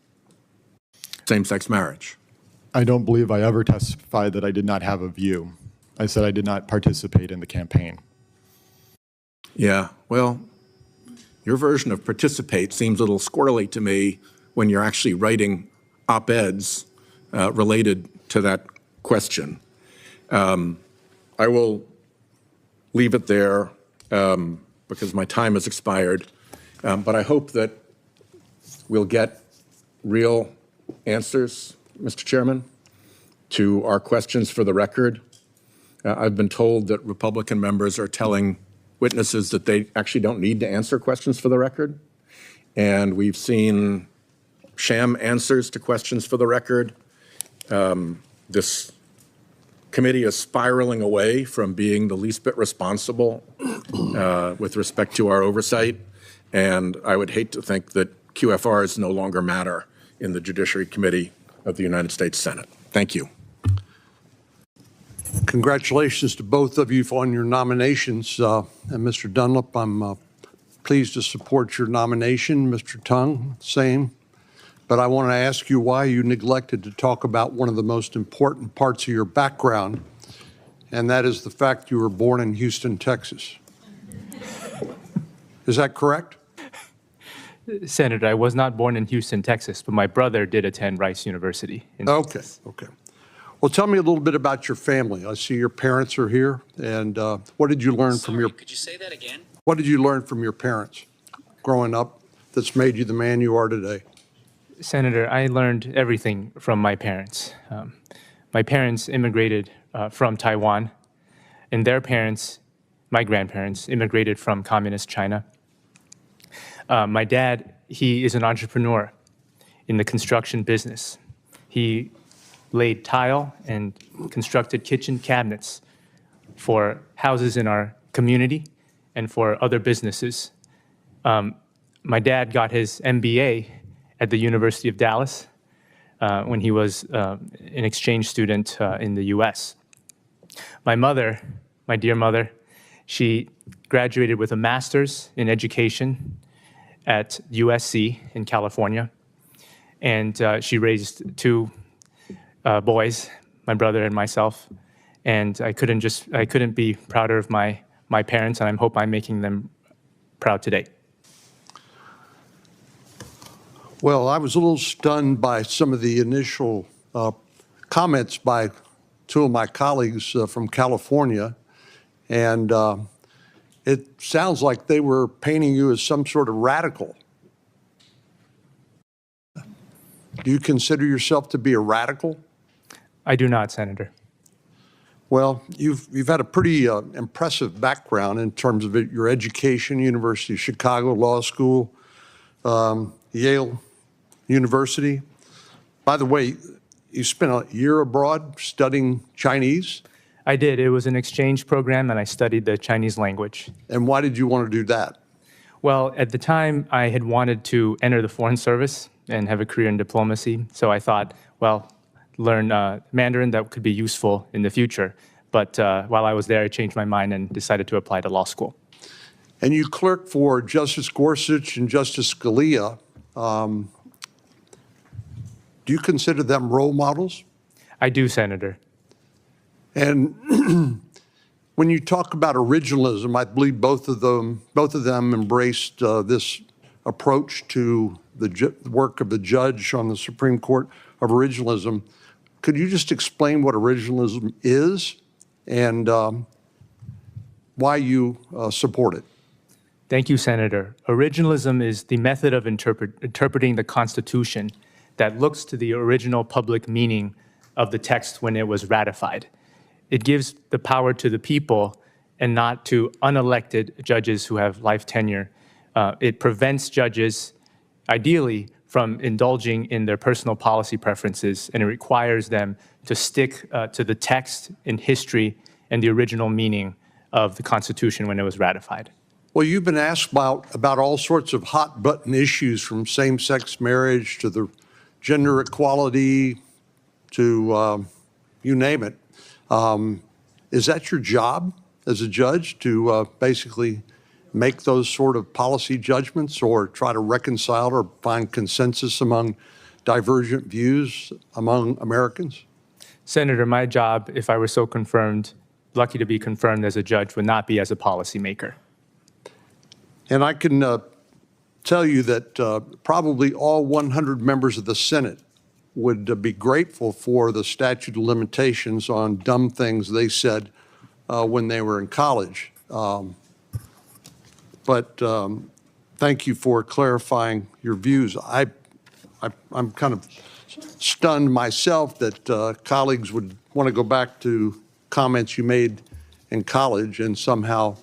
same-sex marriage. I don't believe I ever testified that I did not have a view. I said I did not participate in the campaign. Yeah, well, your version of participate seems a little squirrely to me when you're actually writing op-eds related to that question. I will leave it there because my time has expired, but I hope that we'll get real answers, Mr. Chairman, to our questions for the record. I've been told that Republican members are telling witnesses that they actually don't need to answer questions for the record. And we've seen sham answers to questions for the record. This committee is spiraling away from being the least bit responsible with respect to our oversight. And I would hate to think that QFRs no longer matter in the Judiciary Committee of the United States Senate. Thank you. Congratulations to both of you on your nominations. And Mr. Dunlap, I'm pleased to support your nomination. Mr. Tong, same. But I want to ask you why you neglected to talk about one of the most important parts of your background, and that is the fact you were born in Houston, Texas. Is that correct? Senator, I was not born in Houston, Texas, but my brother did attend Rice University in Texas. Okay. Well, tell me a little bit about your family. I see your parents are here, and what did you learn from your? Could you say that again? What did you learn from your parents growing up that's made you the man you are today? Senator, I learned everything from my parents. My parents immigrated from Taiwan, and their parents, my grandparents, immigrated from communist China. My dad, he is an entrepreneur in the construction business. He laid tile and constructed kitchen cabinets for houses in our community and for other businesses. My dad got his MBA at the University of Dallas when he was an exchange student in the US. My mother, my dear mother, she graduated with a master's in education at USC in California, and she raised two boys, my brother and myself, and I couldn't be prouder of my parents, and I hope I'm making them proud today. Well, I was a little stunned by some of the initial comments by two of my colleagues from California, and it sounds like they were painting you as some sort of radical. Do you consider yourself to be a radical? I do not, Senator. Well, you've had a pretty impressive background in terms of your education, University of Chicago Law School, Yale University. By the way, you spent a year abroad studying Chinese? I did. It was an exchange program, and I studied the Chinese language. And why did you want to do that? Well, at the time, I had wanted to enter the Foreign Service and have a career in diplomacy. So I thought, well, learn Mandarin that could be useful in the future. But while I was there, I changed my mind and decided to apply to law school. And you clerked for Justice Gorsuch and Justice Scalia. Do you consider them role models? I do, Senator. And when you talk about originalism, I believe both of them embraced this approach to the work of the judge on the Supreme Court of originalism. Could you just explain what originalism is and why you support it? Thank you, Senator. Originalism is the method of interpreting the Constitution that looks to the original public meaning of the text when it was ratified. It gives the power to the people and not to unelected judges who have life tenure. It prevents judges, ideally, from indulging in their personal policy preferences, and it requires them to stick to the text in history and the original meaning of the Constitution when it was ratified. Well, you've been asked about all sorts of hot-button issues, from same-sex marriage to the gender equality to you name it. Is that your job as a judge, to basically make those sort of policy judgments or try to reconcile or find consensus among divergent views among Americans? Senator, my job, if I were so confirmed, lucky to be confirmed as a judge, would not be as a policymaker. And I can tell you that probably all 100 members of the Senate would be grateful for the statute of limitations on dumb things they said when they were in college. But thank you for clarifying your views. I'm kind of stunned myself that colleagues would want to go back to comments you made in college and somehow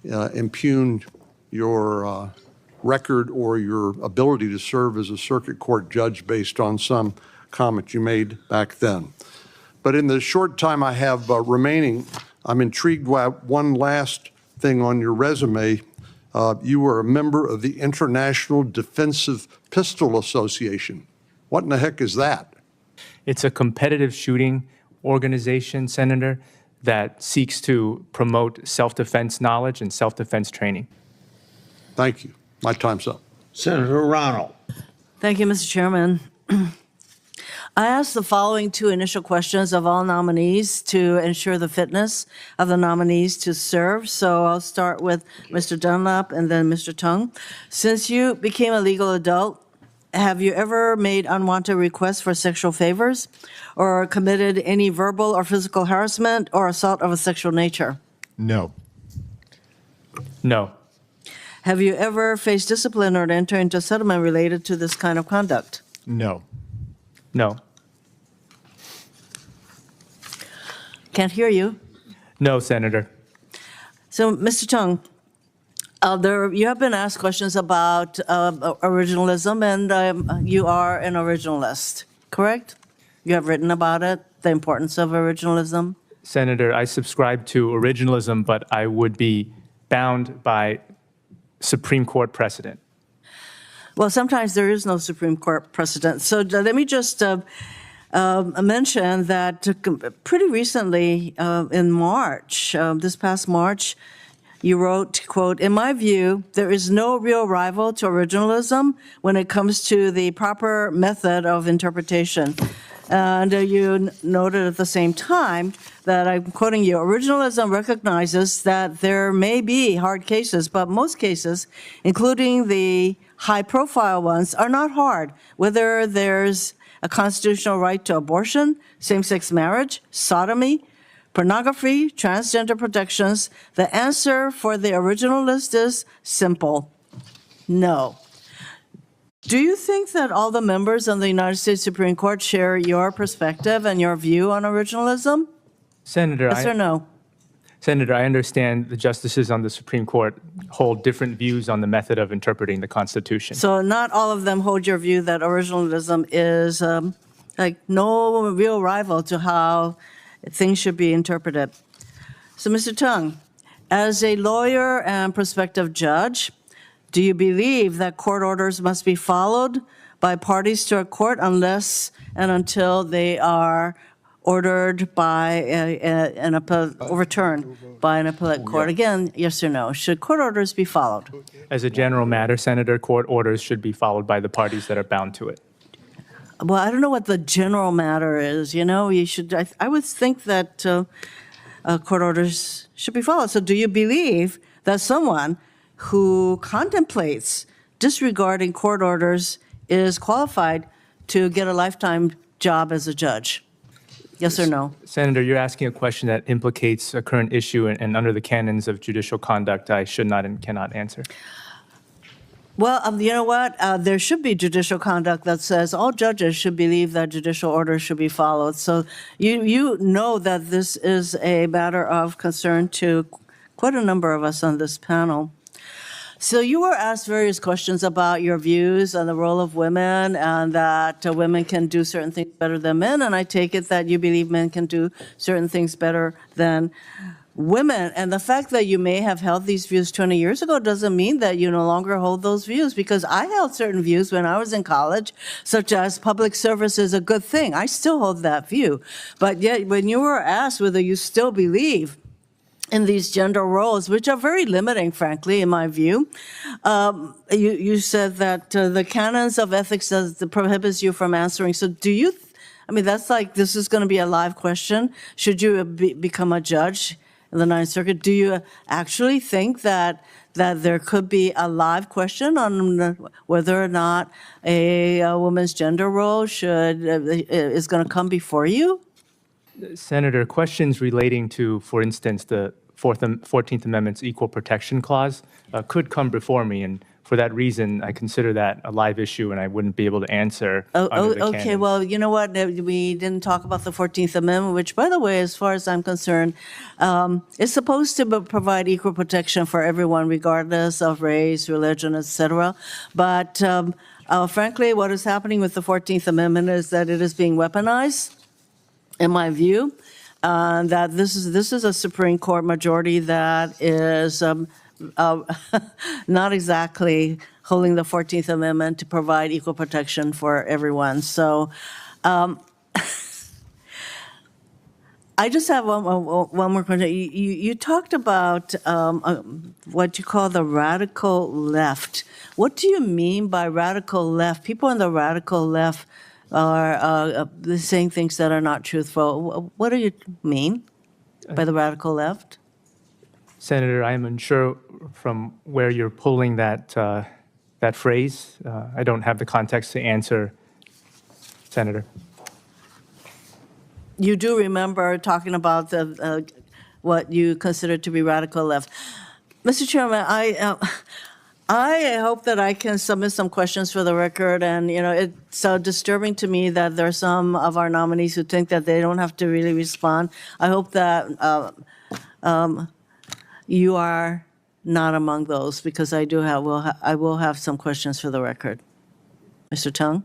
impugn your record or your ability to serve as a circuit court judge based on some comment you made back then. But in the short time I have remaining, I'm intrigued by one last thing on your resume. You were a member of the International Defensive Pistol Association. What in the heck is that? It's a competitive shooting organization, Senator, that seeks to promote self-defense knowledge and self-defense training. Thank you. My time's up. Senator Ronald. Thank you, Mr. Chairman. I asked the following two initial questions of all nominees to ensure the fitness of the nominees to serve. So I'll start with Mr. Dunlap and then Mr. Tong. Since you became a legal adult, have you ever made unwanted requests for sexual favors or committed any verbal or physical harassment or assault of a sexual nature? No. No. Have you ever faced discipline or entered into a settlement related to this kind of conduct? No. No. Can't hear you. No, Senator. So, Mr. Tong, you have been asked questions about originalism, and you are an originalist, correct? You have written about it, the importance of originalism. Senator, I subscribe to originalism, but I would be bound by Supreme Court precedent. Well, sometimes there is no Supreme Court precedent. So let me just mention that pretty recently in March, this past March, you wrote, quote, "In my view, there is no real rival to originalism when it comes to the proper method of interpretation." And you noted at the same time that, I'm quoting you, "Originalism recognizes that there may be hard cases, but most cases, including the high-profile ones, are not hard, whether there's a constitutional right to abortion, same-sex marriage, sodomy, pornography, transgender protections. The answer for the originalist is simple: no." Do you think that all the members of the United States Supreme Court share your perspective and your view on originalism? Senator, Yes or no? Senator, I understand the justices on the Supreme Court hold different views on the method of interpreting the Constitution. So not all of them hold your view that originalism is like no real rival to how things should be interpreted. So, Mr. Tong, as a lawyer and prospective judge, do you believe that court orders must be followed by parties to a court unless and until they are ordered by overturned by an appellate court? Again, yes or no? Should court orders be followed? As a general matter, Senator, court orders should be followed by the parties that are bound to it. Well, I don't know what the general matter is. You know, you should. I would think that court orders should be followed. So, do you believe that someone who contemplates disregarding court orders is qualified to get a lifetime job as a judge? Yes or no? Senator, you're asking a question that implicates a current issue, and under the canons of judicial conduct, I should not and cannot answer. Well, you know what? There should be judicial conduct that says all judges should believe that judicial orders should be followed. So you know that this is a matter of concern to quite a number of us on this panel. So you were asked various questions about your views on the role of women and that women can do certain things better than men. And I take it that you believe men can do certain things better than women. And the fact that you may have held these views 20 years ago doesn't mean that you no longer hold those views, because I held certain views when I was in college, such as public service is a good thing. I still hold that view. But yet when you were asked whether you still believe in these gender roles, which are very limiting, frankly, in my view, you said that the canons of ethics prohibits you from answering. So do you, I mean, that's like, this is going to be a live question. Should you become a judge in the Ninth Circuit, do you actually think that there could be a live question on whether or not a woman's gender role is going to come before you? Senator, questions relating to, for instance, the 14th Amendment's Equal Protection Clause could come before me, and for that reason, I consider that a live issue, and I wouldn't be able to answer. Okay, canons. well, you know what? We didn't talk about the 14th Amendment, which, by the way, as far as I'm concerned, is supposed to provide equal protection for everyone, regardless of race, religion, etc. But frankly, what is happening with the 14th Amendment is that it is being weaponized, in my view, that this is a Supreme Court majority that is not exactly holding the 14th Amendment to provide equal protection for everyone. So I just have one more question. You talked about what you call the radical left. What do you mean by radical left? People on the radical left are saying things that are not truthful. What do you mean by the radical left? Senator, I am unsure from where you're pulling that phrase. I don't have the context to answer, Senator. You do remember talking about what you consider to be radical left. Mr. Chairman, I hope that I can submit some questions for the record, and it's so disturbing to me that there are some of our nominees who think that they don't have to really respond. I hope that you are not among those, because I will have some questions for the record. Mr. Tong?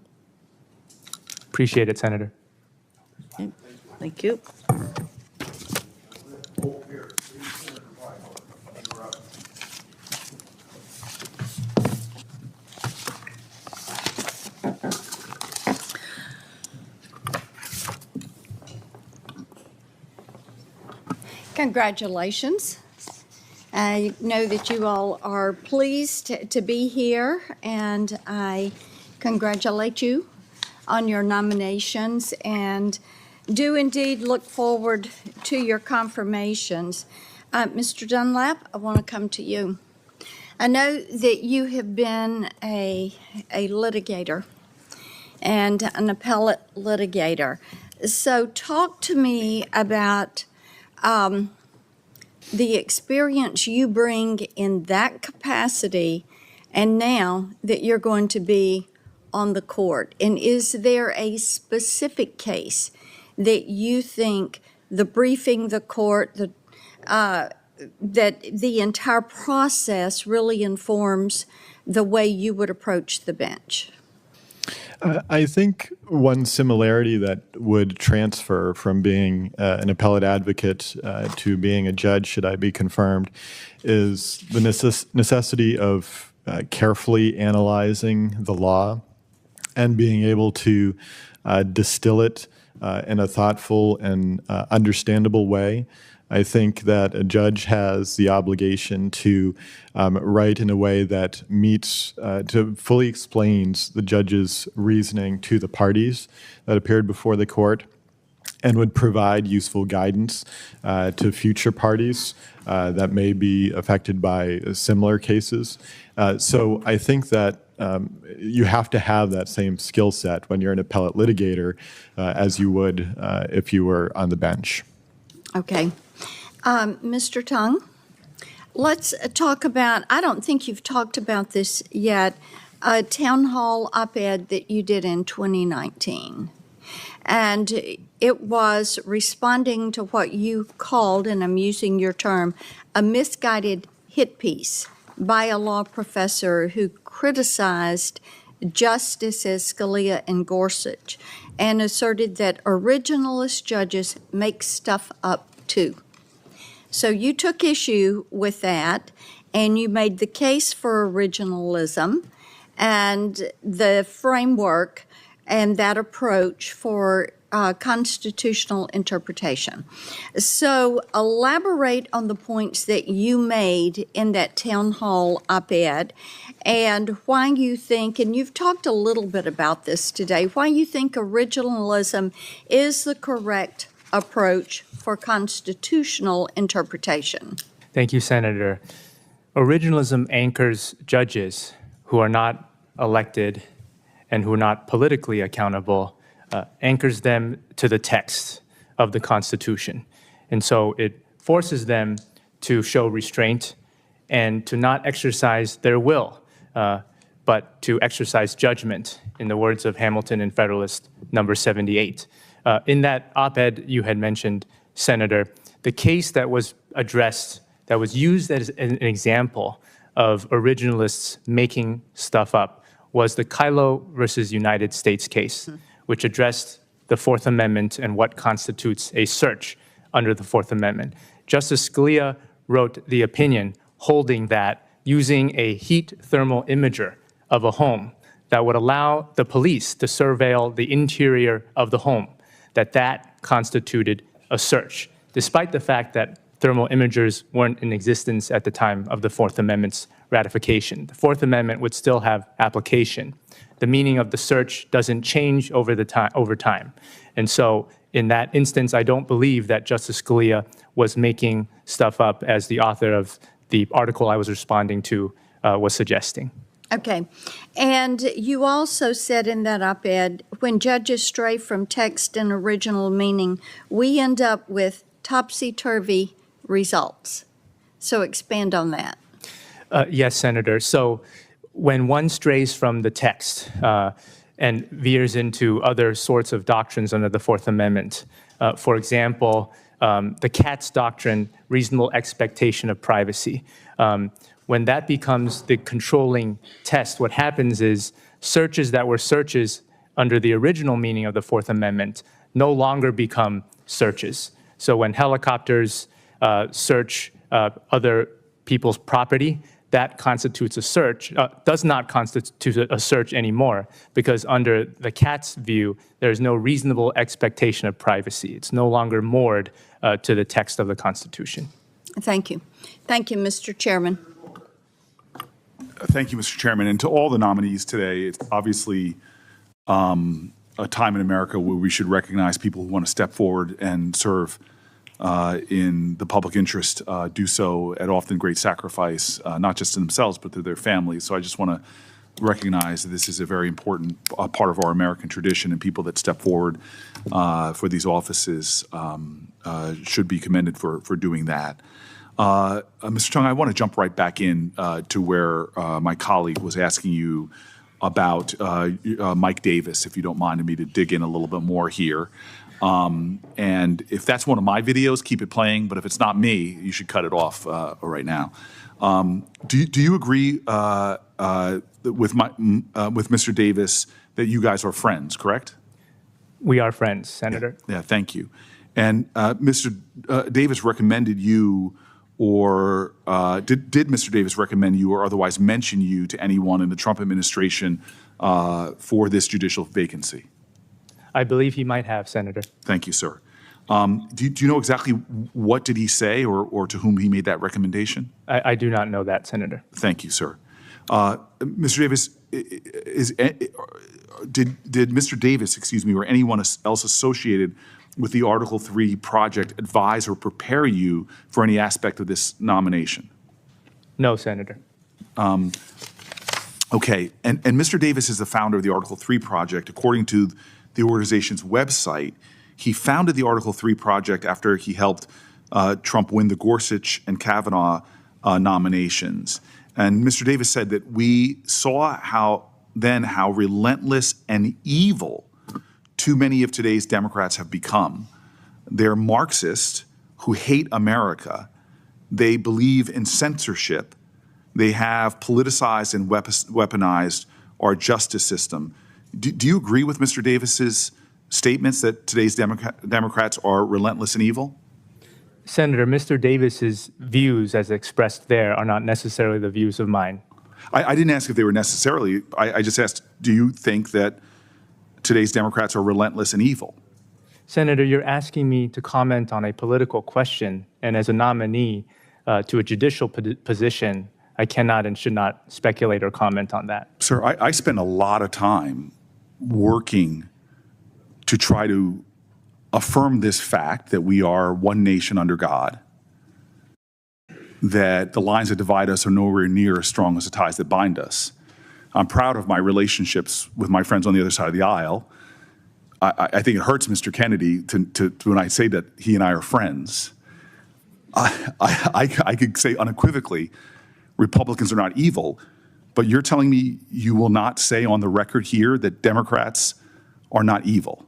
Appreciate it, Senator. Okay. Thank you. Congratulations. I know that you all are pleased to be here, and I congratulate you on your nominations and do indeed look forward to your confirmations. Mr. Dunlap, I want to come to you. I know that you have been a litigator and an appellate litigator. So talk to me about the experience you bring in that capacity, and now that you're going to be on the court. And is there a specific case that you think the briefing the court, that the entire process really informs the way you would approach the bench? I think one similarity that would transfer from being an appellate advocate to being a judge, should I be confirmed, is the necessity of carefully analyzing the law and being able to distill it in a thoughtful and understandable way. I think that a judge has the obligation to write in a way that fully explains the judge's reasoning to the parties that appeared before the court, and would provide useful guidance to future parties that may be affected by similar cases. So I think that you have to have that same skill set when you're an appellate litigator as you would if you were on the bench. Okay. Mr. Tong, let's talk about, I don't think you've talked about this yet, a town hall op-ed that you did in 2019. And it was responding to what you called, and I'm using your term, a misguided hit piece by a law professor who criticized Justices Scalia and Gorsuch and asserted that originalist judges make stuff up too. So you took issue with that, and you made the case for originalism and the framework and that approach for constitutional interpretation. So elaborate on the points that you made in that town hall op-ed and why you think, and you've talked a little bit about this today, why you think originalism is the correct approach for constitutional interpretation. Thank you, Senator. Originalism anchors judges who are not elected and who are not politically accountable, anchors them to the text of the Constitution. And so it forces them to show restraint and to not exercise their will, but to exercise judgment, in the words of Hamilton in Federalist number 78. In that op-ed you had mentioned, Senator, the case that was addressed, that was used as an example of originalists making stuff up, was the Kylo versus United States case, which addressed the Fourth Amendment and what constitutes a search under the Fourth Amendment. Justice Scalia wrote the opinion holding that using a heat thermal imager of a home that would allow the police to surveil the interior of the home, that constituted a search, despite the fact that thermal imagers weren't in existence at the time of the Fourth Amendment's ratification. The Fourth Amendment would still have application. The meaning of the search doesn't change over time. And so in that instance, I don't believe that Justice Scalia was making stuff up as the author of the article I was responding to was suggesting. Okay. And you also said in that op-ed, when judges stray from text and original meaning, we end up with topsy-turvy results. So expand on that. Yes, Senator. So when one strays from the text and veers into other sorts of doctrines under the Fourth Amendment, for example, the Katz doctrine, reasonable expectation of privacy, when that becomes the controlling test, what happens is searches that were searches under the original meaning of the Fourth Amendment no longer become searches. So when helicopters search other people's property, that constitutes a search, does not constitute a search anymore, because under the Katz view, there's no reasonable expectation of privacy. It's no longer moored to the text of the Constitution. Thank you. Thank you, Mr. Chairman. Thank you, Mr. Chairman. And to all the nominees today, it's obviously a time in America where we should recognize people who want to step forward and serve in the public interest, do so at often great sacrifice, not just to themselves, but to their families. So I just want to recognize that this is a very important part of our American tradition, and people that step forward for these offices should be commended for doing that. Mr. Tong, I want to jump right back in to where my colleague was asking you about Mike Davis, if you don't mind me to dig in a little bit more here. And if that's one of my videos, keep it playing. But if it's not me, you should cut it off right now. Do you agree with Mr. Davis that you guys are friends, correct? We are friends, Senator. Yeah, thank you. And Mr. Davis recommended you, or did Mr. Davis recommend you or otherwise mention you to anyone in the Trump administration for this judicial vacancy? I believe he might have, Senator. Thank you, sir. Do you know exactly what did he say or to whom he made that recommendation? I do not know that, Senator. Thank you, sir. Mr. Davis, did Mr. Davis, excuse me, or anyone else associated with the Article 3 project advise or prepare you for any aspect of this nomination? No, Senator. Okay, and Mr. Davis is the founder of the Article 3 Project. According to the organization's website, he founded the Article 3 Project after he helped Trump win the Gorsuch and Kavanaugh nominations. And Mr. Davis said that we saw how relentless and evil too many of today's Democrats have become. They're Marxists who hate America. They believe in censorship. They have politicized and weaponized our justice system. Do you agree with Mr. Davis's statements that today's Democrats are relentless and evil? Senator, Mr. Davis's views as expressed there are not necessarily the views of mine. I didn't ask if they were necessarily. I just asked, do you think that today's Democrats are relentless and evil? Senator, you're asking me to comment on a political question, and as a nominee to a judicial position, I cannot and should not speculate or comment on that. Sir, I spend a lot of time working to try to affirm this fact that we are one nation under God, that the lines that divide us are nowhere near as strong as the ties that bind us. I'm proud of my relationships with my friends on the other side of the aisle. I think it hurts Mr. Kennedy to when I say that he and I are friends. I could say unequivocally, Republicans are not evil, but you're telling me you will not say on the record here that Democrats are not evil.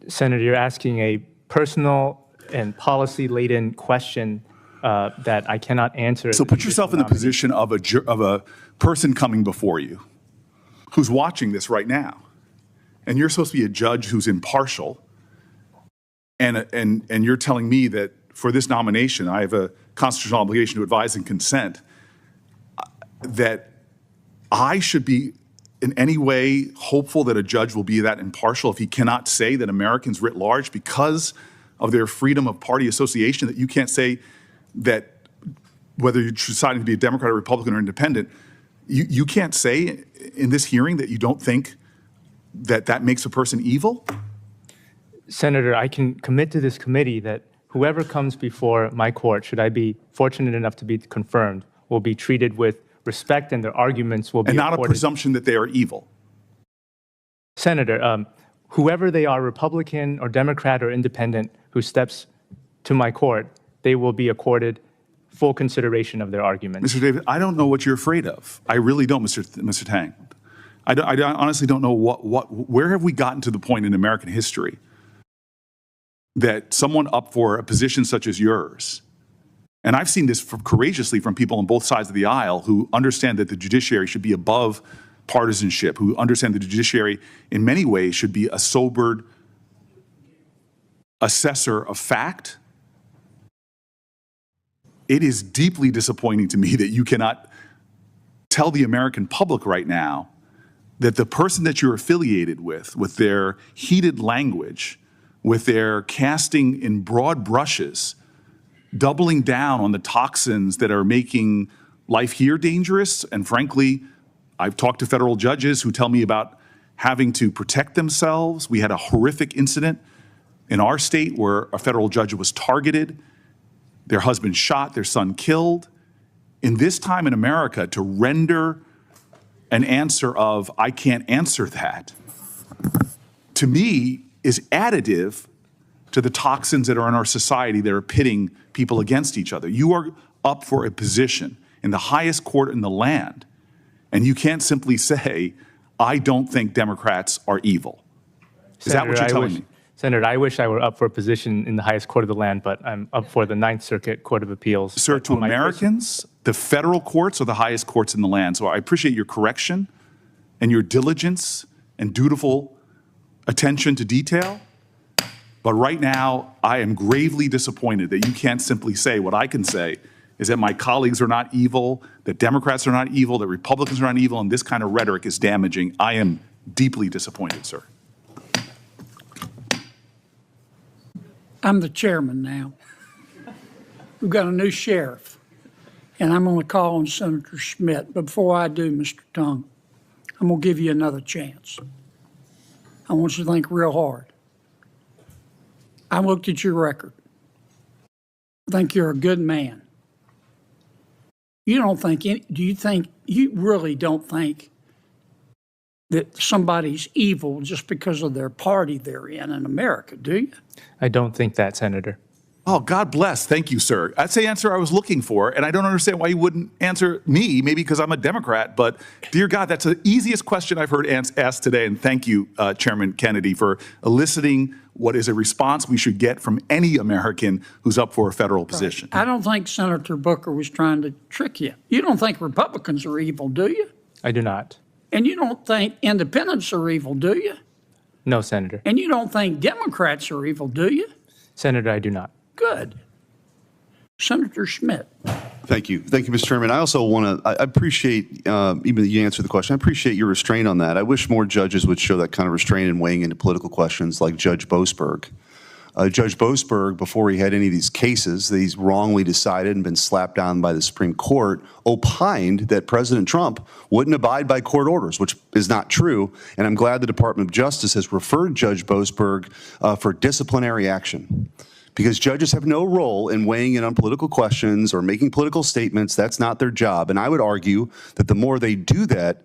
Senator, you're asking a personal and policy-laden question that I cannot answer. So put yourself in the position of a person coming before you who's watching this right now. And you're supposed to be a judge who's impartial. And you're telling me that for this nomination, I have a constitutional obligation to advise and consent, that I should be in any way hopeful that a judge will be that impartial if he cannot say that Americans writ large, because of their freedom of party association, that you can't say that whether you're deciding to be a Democrat or Republican or independent, you can't say in this hearing that you don't think that that makes a person evil? Senator, I can commit to this committee that whoever comes before my court, should I be fortunate enough to be confirmed, will be treated with respect and their arguments will be and not accorded. A presumption that they are evil. Senator, whoever they are, Republican or Democrat or independent, who steps to my court, they will be accorded full consideration of their arguments. Mr. Davis, I don't know what you're afraid of. I really don't, Mr. Tang. I honestly don't know where have we gotten to the point in American history that someone up for a position such as yours, and I've seen this courageously from people on both sides of the aisle who understand that the judiciary should be above partisanship, who understand the judiciary in many ways should be a sobered assessor of fact. It is deeply disappointing to me that you cannot tell the American public right now that the person that you're affiliated with their heated language, with their casting in broad brushes, doubling down on the toxins that are making life here dangerous. And frankly, I've talked to federal judges who tell me about having to protect themselves. We had a horrific incident in our state where a federal judge was targeted, their husband shot, their son killed. In this time in America, to render an answer of, I can't answer that, to me is additive to the toxins that are in our society that are pitting people against each other. You are up for a position in the highest court in the land, and you can't simply say, I don't think Democrats are evil. Is that what you're telling me? Senator, I wish I were up for a position in the highest court of the land, but I'm up for the Ninth Circuit Court of Appeals. Sir, to Americans, the federal courts are the highest courts in the land. So I appreciate your correction and your diligence and dutiful attention to detail. But right now, I am gravely disappointed that you can't simply say what I can say is that my colleagues are not evil, that Democrats are not evil, that Republicans are not evil, and this kind of rhetoric is damaging. I am deeply disappointed, sir. I'm the chairman now. We've got a new sheriff, and I'm going to call on Senator Schmidt. But before I do, Mr. Tong, I'm going to give you another chance. I want you to think real hard. I looked at your record. I think you're a good man. You don't think, you really don't think that somebody's evil just because of their party they're in America, do you? I don't think that, Senator. Oh, God bless. Thank you, sir. That's the answer I was looking for, and I don't understand why you wouldn't answer me, maybe because I'm a Democrat, but dear God, that's the easiest question I've heard asked today, and thank you, Chairman Kennedy, for eliciting what is a response we should get from any American who's up for a federal position. I don't think Senator Booker was trying to trick you. You don't think Republicans are evil, do you? I do not. And you don't think independents are evil, do you? No, Senator. And you don't think Democrats are evil, do you? Senator, I do not. Good. Senator Schmidt. Thank you. Thank you, Mr. Chairman. I also want to, I appreciate, even that you answered the question, I appreciate your restraint on that. I wish more judges would show that kind of restraint in weighing into political questions like Judge Boasberg. Judge Boasberg, before he had any of these cases that he's wrongly decided and been slapped down by the Supreme Court, opined that President Trump wouldn't abide by court orders, which is not true. And I'm glad the Department of Justice has referred Judge Boasberg for disciplinary action. Because judges have no role in weighing in on political questions or making political statements. That's not their job. And I would argue that the more they do that,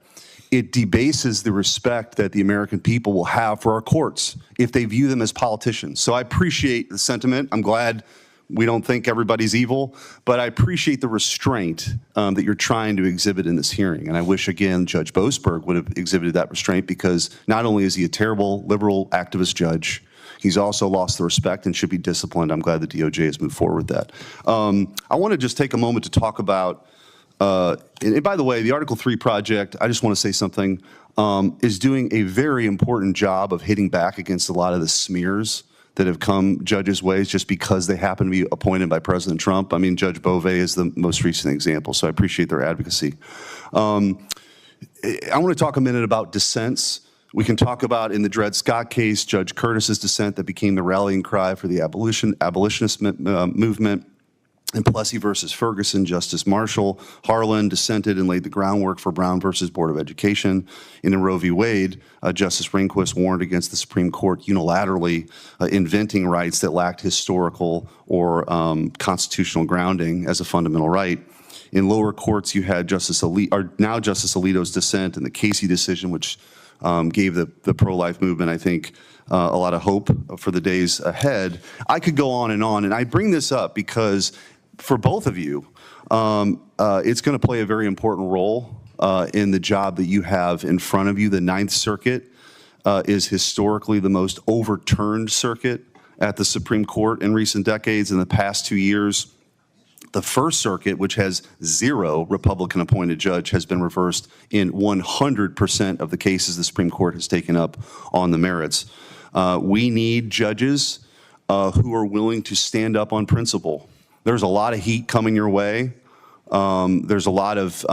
it debases the respect that the American people will have for our courts if they view them as politicians. So I appreciate the sentiment. I'm glad we don't think everybody's evil, but I appreciate the restraint that you're trying to exhibit in this hearing. And I wish, again, Judge Boasberg would have exhibited that restraint, because not only is he a terrible liberal activist judge, he's also lost the respect and should be disciplined. I'm glad the DOJ has moved forward with that. I want to just take a moment to talk about, and by the way, the Article 3 project, I just want to say something, is doing a very important job of hitting back against a lot of the smears that have come judges' ways just because they happen to be appointed by President Trump. I mean, Judge Beauvais is the most recent example, so I appreciate their advocacy. I want to talk a minute about dissents. We can talk about, in the Dred Scott case, Judge Curtis's dissent that became the rallying cry for the abolitionist movement. In Plessy versus Ferguson, Justice Marshall Harlan dissented and laid the groundwork for Brown versus Board of Education. In Roe v. Wade, Justice Rehnquist warned against the Supreme Court unilaterally inventing rights that lacked historical or constitutional grounding as a fundamental right. In lower courts, you had Justice Alito's dissent in the Casey decision, which gave the pro-life movement, I think, a lot of hope for the days ahead. I could go on, and I bring this up because for both of you, it's going to play a very important role in the job that you have in front of you. The Ninth Circuit is historically the most overturned circuit at the Supreme Court in recent decades. In the past 2 years, the First Circuit, which has 0 Republican-appointed judge, has been reversed in 100% of the cases the Supreme Court has taken up on the merits. We need judges who are willing to stand up on principle. There's a lot of heat coming your way. There's a lot of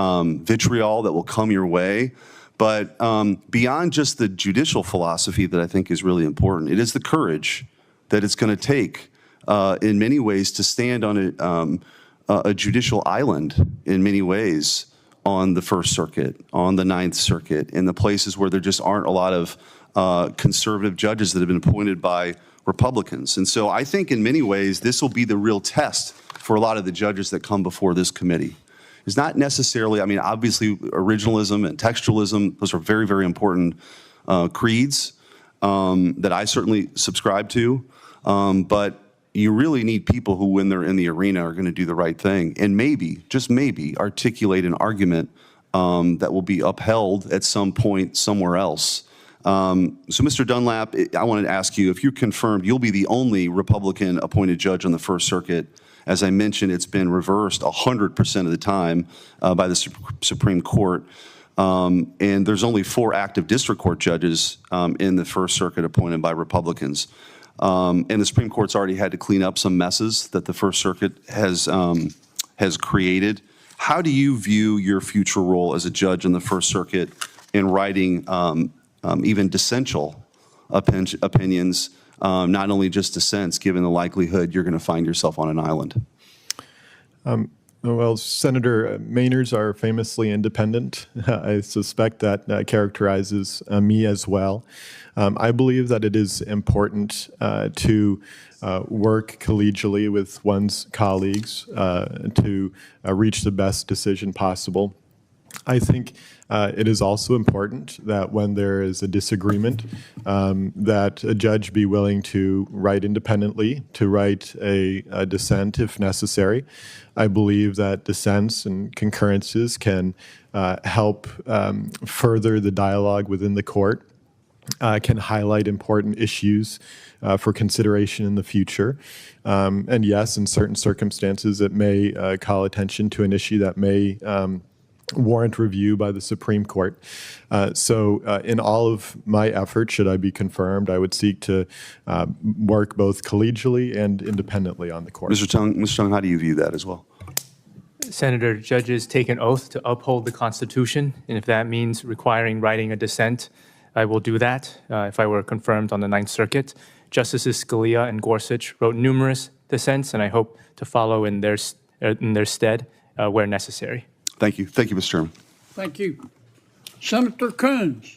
vitriol that will come your way. But beyond just the judicial philosophy that I think is really important, it is the courage that it's going to take in many ways to stand on a judicial island in many ways on the First Circuit, on the Ninth Circuit, in the places where there just aren't a lot of conservative judges that have been appointed by Republicans. And so I think in many ways this will be the real test for a lot of the judges that come before this committee. It's not necessarily, I mean, obviously originalism and textualism, those are very, very important creeds that I certainly subscribe to. But you really need people who, when they're in the arena, are going to do the right thing and maybe, just maybe, articulate an argument that will be upheld at some point somewhere else. So, Mr. Dunlap, I wanted to ask you, if you're confirmed, you'll be the only Republican-appointed judge on the First Circuit. As I mentioned, it's been reversed 100% of the time by the Supreme Court. And there's only 4 active district court judges in the First Circuit appointed by Republicans. And the Supreme Court's already had to clean up some messes that the First Circuit has created. How do you view your future role as a judge in the First Circuit in writing even dissential opinions, not only just dissents, given the likelihood you're going to find yourself on an island? Well, Senator, Mainers are famously independent. I suspect that characterizes me as well. I believe that it is important to work collegially with one's colleagues to reach the best decision possible. I think it is also important that when there is a disagreement, that a judge be willing to write independently, to write a dissent if necessary. I believe that dissents and concurrences can help further the dialogue within the court, can highlight important issues for consideration in the future. And yes, in certain circumstances, it may call attention to an issue that may warrant review by the Supreme Court. So in all of my efforts, should I be confirmed, I would seek to work both collegially and independently on the court. Mr. Tong, how do you view that as well? Senator, judges take an oath to uphold the Constitution, and if that means requiring writing a dissent, I will do that if I were confirmed on the Ninth Circuit. Justices Scalia and Gorsuch wrote numerous dissents, and I hope to follow in their stead where necessary. Thank you. Thank you, Mr. Chairman. Thank you. Senator Coons.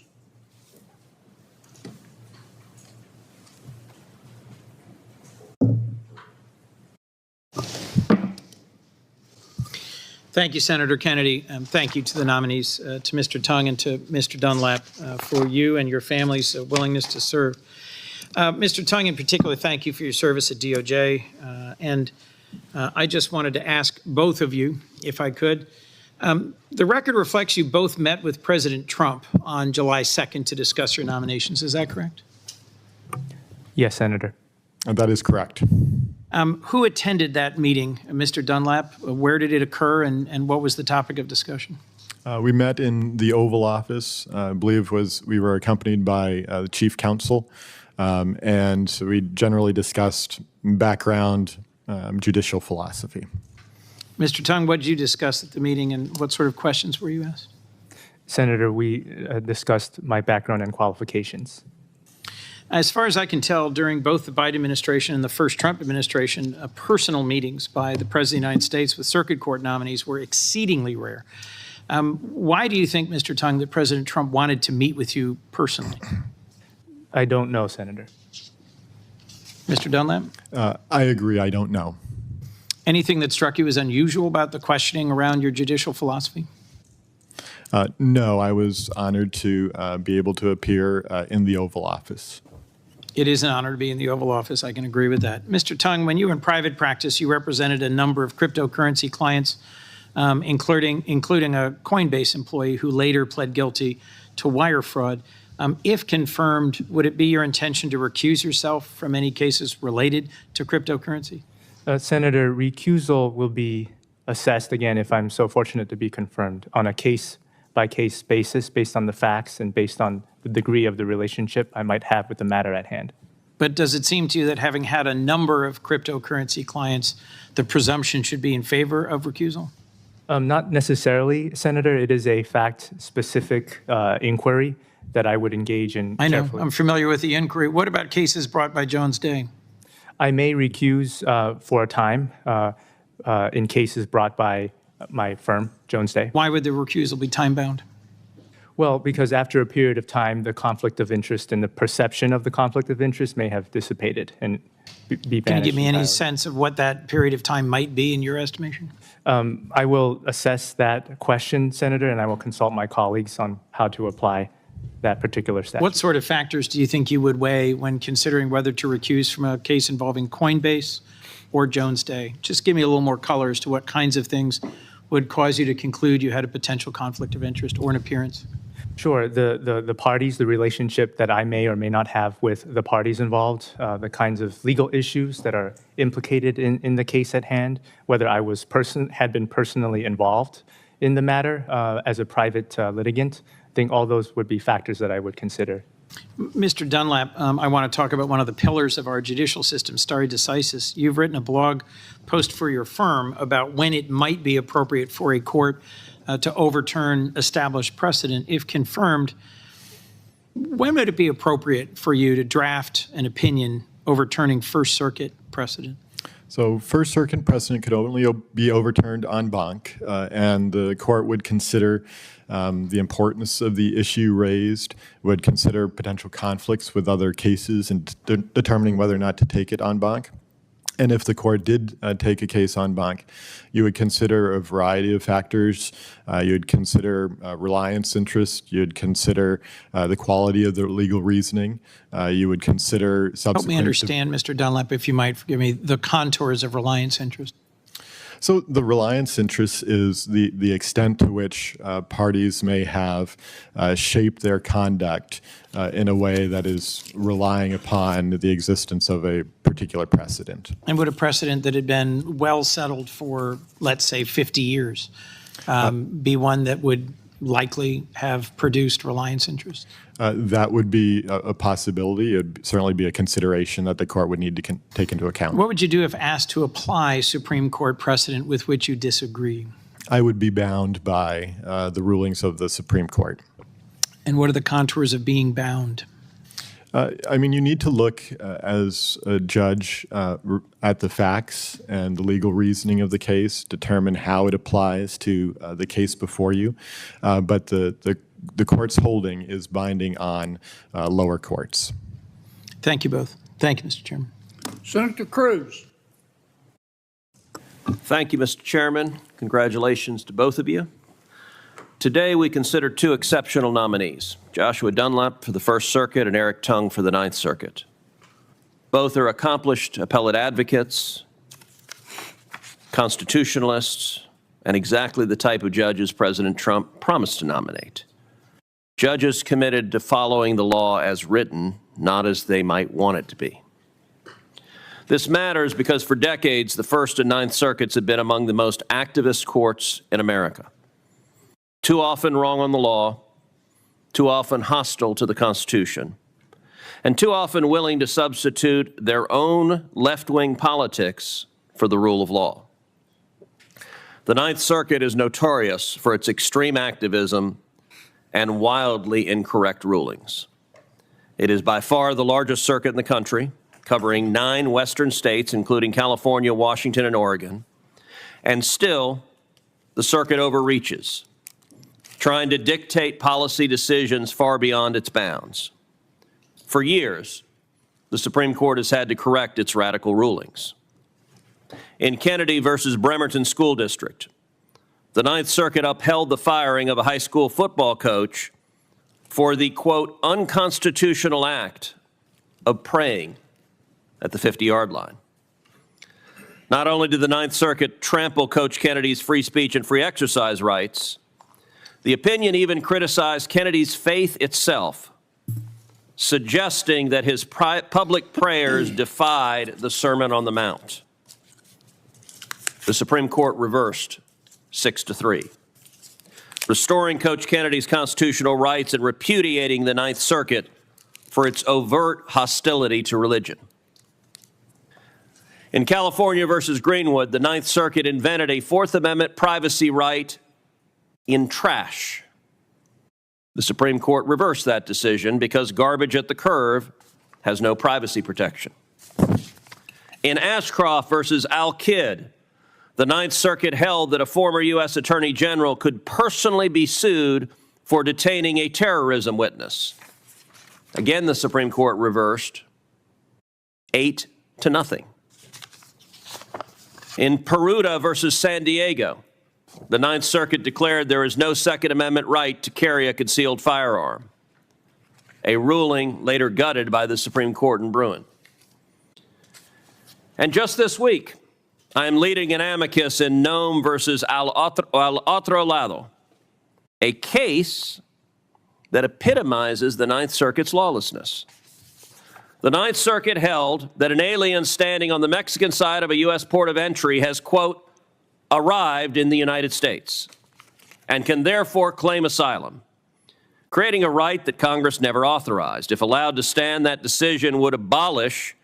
Thank you, Senator Kennedy. Thank you to the nominees, to Mr. Tong and to Mr. Dunlap, for you and your family's willingness to serve. Mr. Tong, in particular, thank you for your service at DOJ. And I just wanted to ask both of you, if I could. The record reflects you both met with President Trump on July 2nd to discuss your nominations. Is that correct? Yes, Senator. That is correct. Who attended that meeting, Mr. Dunlap? Where did it occur, and what was the topic of discussion? We met in the Oval Office. I believe we were accompanied by the Chief Counsel, and we generally discussed background judicial philosophy. Mr. Tong, what did you discuss at the meeting, and what sort of questions were you asked? Senator, we discussed my background and qualifications. As far as I can tell, during both the Biden administration and the first Trump administration, personal meetings by the President of the United States with circuit court nominees were exceedingly rare. Why do you think, Mr. Tong, that President Trump wanted to meet with you personally? I don't know, Senator. Mr. Dunlap? I agree. I don't know. Anything that struck you as unusual about the questioning around your judicial philosophy? No, I was honored to be able to appear in the Oval Office. It is an honor to be in the Oval Office. I can agree with that. Mr. Tong, when you were in private practice, you represented a number of cryptocurrency clients, including a Coinbase employee who later pled guilty to wire fraud. If confirmed, would it be your intention to recuse yourself from any cases related to cryptocurrency? Senator, recusal will be assessed again if I'm so fortunate to be confirmed on a case-by-case basis based on the facts and based on the degree of the relationship I might have with the matter at hand. But does it seem to you that having had a number of cryptocurrency clients, the presumption should be in favor of recusal? Not necessarily, Senator. It is a fact-specific inquiry that I would engage in I know. carefully. I'm familiar with the inquiry. What about cases brought by Jones Day? I may recuse for a time in cases brought by my firm, Jones Day. Why would the recusal be time-bound? Well, because after a period of time, the conflict of interest and the perception of the conflict of interest may have dissipated and be banished. Can you give me any entirely. sense of what that period of time might be in your estimation? I will assess that question, Senator, and I will consult my colleagues on how to apply that particular statute. What sort of factors do you think you would weigh when considering whether to recuse from a case involving Coinbase or Jones Day? Just give me a little more color as to what kinds of things would cause you to conclude you had a potential conflict of interest or an appearance. Sure. The parties, the relationship that I may or may not have with the parties involved, the kinds of legal issues that are implicated in the case at hand, whether I had been personally involved in the matter as a private litigant. I think all those would be factors that I would consider. Mr. Dunlap, I want to talk about one of the pillars of our judicial system, stare decisis. You've written a blog post for your firm about when it might be appropriate for a court to overturn established precedent. If confirmed, when would it be appropriate for you to draft an opinion overturning First Circuit precedent? So First Circuit precedent could only be overturned en banc, and the court would consider the importance of the issue raised, would consider potential conflicts with other cases in determining whether or not to take it en banc. And if the court did take a case en banc, you would consider a variety of factors. You would consider reliance interest. You would consider the quality of the legal reasoning. You would consider subsequent... Help me understand, Mr. Dunlap, if you might forgive me, the contours of reliance interest. So the reliance interest is the extent to which parties may have shaped their conduct in a way that is relying upon the existence of a particular precedent. And would a precedent that had been well settled for, let's say, 50 years be one that would likely have produced reliance interest? That would be a possibility. It would certainly be a consideration that the court would need to take into account. What would you do if asked to apply Supreme Court precedent with which you disagree? I would be bound by the rulings of the Supreme Court. And what are the contours of being bound? I mean, you need to look as a judge at the facts and the legal reasoning of the case, determine how it applies to the case before you. But the court's holding is binding on lower courts. Thank you both. Thank you, Mr. Chairman. Senator Cruz. Thank you, Mr. Chairman. Congratulations to both of you. Today, we consider two exceptional nominees, Joshua Dunlap for the First Circuit and Eric Tong for the Ninth Circuit. Both are accomplished appellate advocates, constitutionalists, and exactly the type of judges President Trump promised to nominate. Judges committed to following the law as written, not as they might want it to be. This matters because for decades, the First and Ninth Circuits have been among the most activist courts in America. Too often wrong on the law, too often hostile to the Constitution, and too often willing to substitute their own left-wing politics for the rule of law. The Ninth Circuit is notorious for its extreme activism and wildly incorrect rulings. It is by far the largest circuit in the country, covering 9 western states, including California, Washington, and Oregon, and still the circuit overreaches, trying to dictate policy decisions far beyond its bounds. For years, the Supreme Court has had to correct its radical rulings. In Kennedy versus Bremerton School District, the Ninth Circuit upheld the firing of a high school football coach for the, quote, unconstitutional act of praying at the 50-yard line. Not only did the Ninth Circuit trample Coach Kennedy's free speech and free exercise rights, the opinion even criticized Kennedy's faith itself, suggesting that his public prayers defied the Sermon on the Mount. The Supreme Court reversed 6-3, restoring Coach Kennedy's constitutional rights and repudiating the Ninth Circuit for its overt hostility to religion. In California versus Greenwood, the Ninth Circuit invented a Fourth Amendment privacy right in trash. The Supreme Court reversed that decision because garbage at the curb has no privacy protection. In Ashcroft versus Al-Kid, the Ninth Circuit held that a former U.S. Attorney General could personally be sued for detaining a terrorism witness. Again, the Supreme Court reversed 8-0. In Peruta versus San Diego, the Ninth Circuit declared there is no Second Amendment right to carry a concealed firearm, a ruling later gutted by the Supreme Court in Bruin. And just this week, I am leading an amicus in Nome versus Al Otro Lado, a case that epitomizes the Ninth Circuit's lawlessness. The Ninth Circuit held that an alien standing on the Mexican side of a U.S. port of entry has, quote, arrived in the United States and can therefore claim asylum, creating a right that Congress never authorized. If allowed to stand, that decision would abolish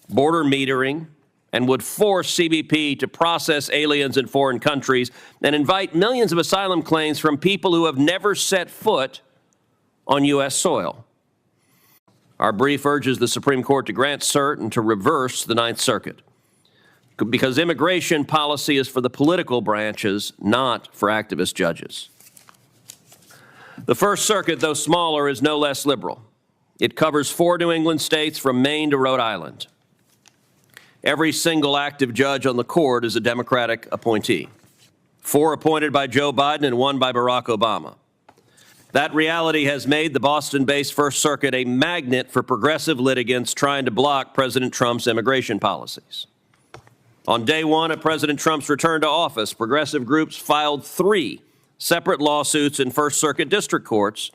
border metering and would force CBP to process aliens in foreign countries and invite millions of asylum claims from people who have never set foot on U.S. soil. Our brief urges the Supreme Court to grant cert and to reverse the Ninth Circuit. because immigration policy is for the political branches, not for activist judges. The First Circuit, though smaller, is no less liberal. It covers 4 New England states from Maine to Rhode Island. Every single active judge on the court is a Democratic appointee. 4 appointed by Joe Biden and 1 by Barack Obama. That reality has made the Boston-based First Circuit a magnet for progressive litigants trying to block President Trump's immigration policies. On day 1 of President Trump's return to office, progressive groups filed 3 separate lawsuits in First Circuit district courts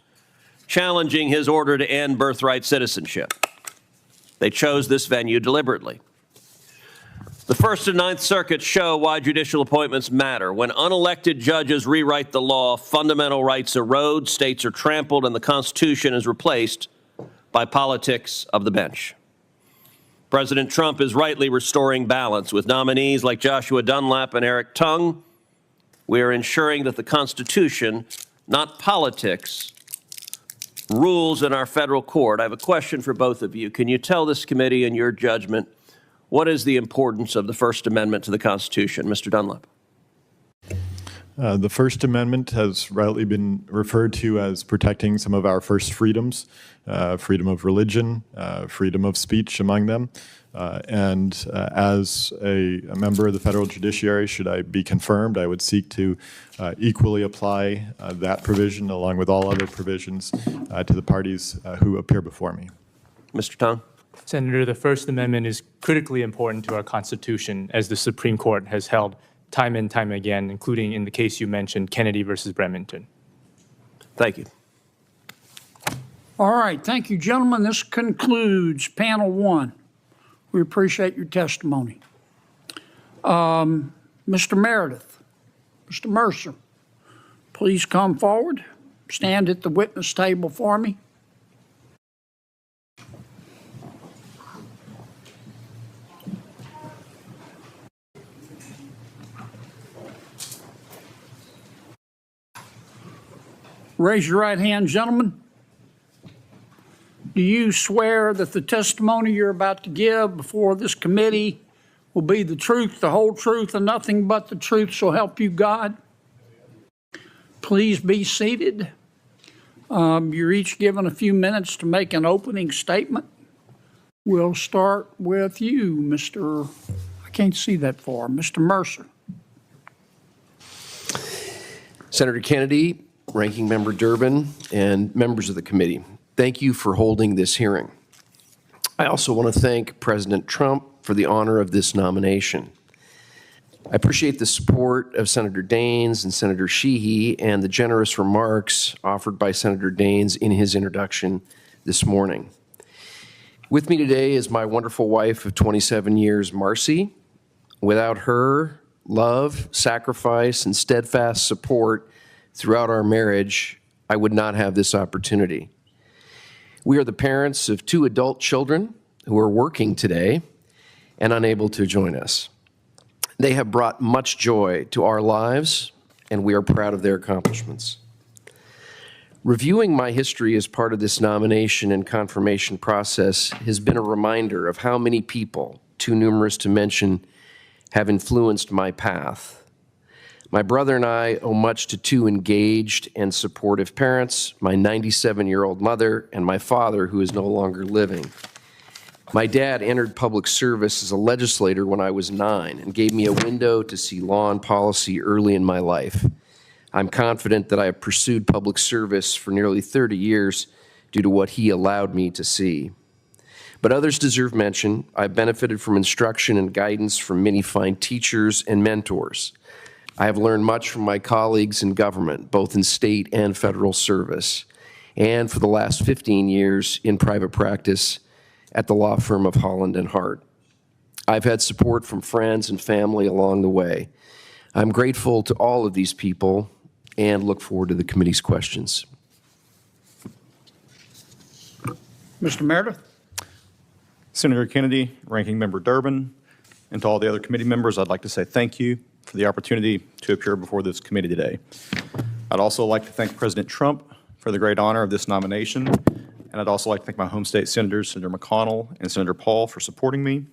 challenging his order to end birthright citizenship. They chose this venue deliberately. The First and Ninth Circuits show why judicial appointments matter. When unelected judges rewrite the law, fundamental rights erode, states are trampled, and the Constitution is replaced by politics of the bench. President Trump is rightly restoring balance. With nominees like Joshua Dunlap and Eric Tong, we are ensuring that the Constitution, not politics, rules in our federal court. I have a question for both of you. Can you tell this committee, in your judgment, what is the importance of the First Amendment to the Constitution? Mr. Dunlap. The First Amendment has rightly been referred to as protecting some of our first freedoms, freedom of religion, freedom of speech among them. As a member of the federal judiciary, should I be confirmed, I would seek to equally apply that provision along with all other provisions to the parties who appear before me. Mr. Tong. Senator, the First Amendment is critically important to our Constitution, as the Supreme Court has held time and time again, including in the case you mentioned, Kennedy versus Bremerton. Thank you. All right, thank you, gentlemen. This concludes panel 1. We appreciate your testimony. Mr. Meredith, Mr. Mercer, please come forward. Stand at the witness table for me. Raise your right hand, gentlemen. Do you swear that the testimony you're about to give before this committee will be the truth, the whole truth, and nothing but the truth, so help you God? Please be seated. You're each given a few minutes to make an opening statement. We'll start with you, Mr. I can't see that far, Mr. Mercer. Senator Kennedy, Ranking Member Durbin, and members of the committee, thank you for holding this hearing. I also want to thank President Trump for the honor of this nomination. I appreciate the support of Senator Daines and Senator Sheehy and the generous remarks offered by Senator Daines in his introduction this morning. With me today is my wonderful wife of 27 years, Marcy. Without her love, sacrifice, and steadfast support throughout our marriage, I would not have this opportunity. We are the parents of 2 adult children who are working today and unable to join us. They have brought much joy to our lives, and we are proud of their accomplishments. Reviewing my history as part of this nomination and confirmation process has been a reminder of how many people, too numerous to mention, have influenced my path. My brother and I owe much to 2 engaged and supportive parents, my 97-year-old mother and my father, who is no longer living. My dad entered public service as a legislator when I was 9 and gave me a window to see law and policy early in my life. I'm confident that I have pursued public service for nearly 30 years due to what he allowed me to see. But others deserve mention. I've benefited from instruction and guidance from many fine teachers and mentors. I have learned much from my colleagues in government, both in state and federal service, and for the last 15 years in private practice at the law firm of Holland and Hart. I've had support from friends and family along the way. I'm grateful to all of these people and look forward to the committee's questions. Mr. Meredith. Senator Kennedy, Ranking Member Durbin, and to all the other committee members, I'd like to say thank you for the opportunity to appear before this committee today. I'd also like to thank President Trump for the great honor of this nomination, and I'd also like to thank my home state senators, Senator McConnell and Senator Paul, for supporting me.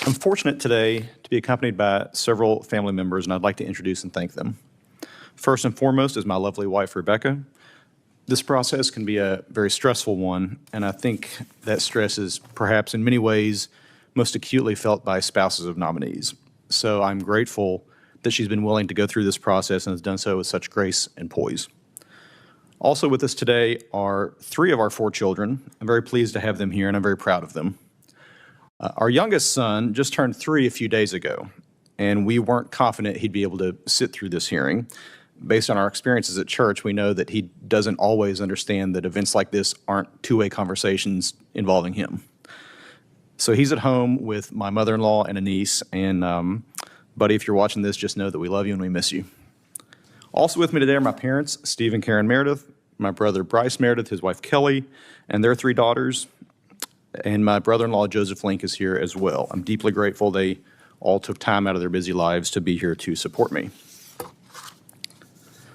I'm fortunate today to be accompanied by several family members, and I'd like to introduce and thank them. First and foremost is my lovely wife, Rebecca. This process can be a very stressful one, and I think that stress is perhaps in many ways most acutely felt by spouses of nominees. So I'm grateful that she's been willing to go through this process and has done so with such grace and poise. Also with us today are 3 of our 4 children. I'm very pleased to have them here, and I'm very proud of them. Our youngest son just turned 3 a few days ago, and we weren't confident he'd be able to sit through this hearing. Based on our experiences at church, we know that he doesn't always understand that events like this aren't two-way conversations involving him. So he's at home with my mother-in-law and a niece, and buddy, if you're watching this, just know that we love you and we miss you. Also with me today are my parents, Steve and Karen Meredith, my brother Bryce Meredith, his wife Kelly, and their 3 daughters, and my brother-in-law Joseph Link is here as well. I'm deeply grateful they all took time out of their busy lives to be here to support me.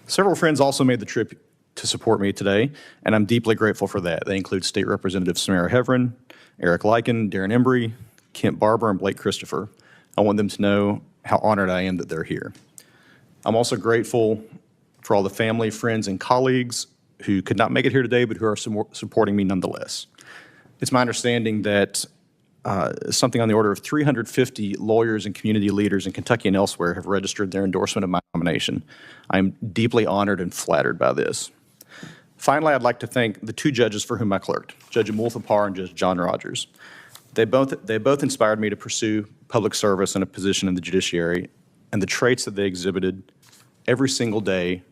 Several friends also made the trip to support me today, and I'm deeply grateful for that. They include State Representative Samara Heverin, Eric Lyken, Darren Embry, Kent Barber, and Blake Christopher. I want them to know how honored I am that they're here. I'm also grateful for all the family, friends, and colleagues who could not make it here today, but who are supporting me nonetheless. It's my understanding that something on the order of 350 lawyers and community leaders in Kentucky and elsewhere have registered their endorsement of my nomination. I'm deeply honored and flattered by this. Finally, I'd like to thank the 2 judges for whom I clerked, Judge Amultha Parr and Judge John Rogers. They both inspired me to pursue public service and a position in the judiciary, and the traits that they exhibited every single day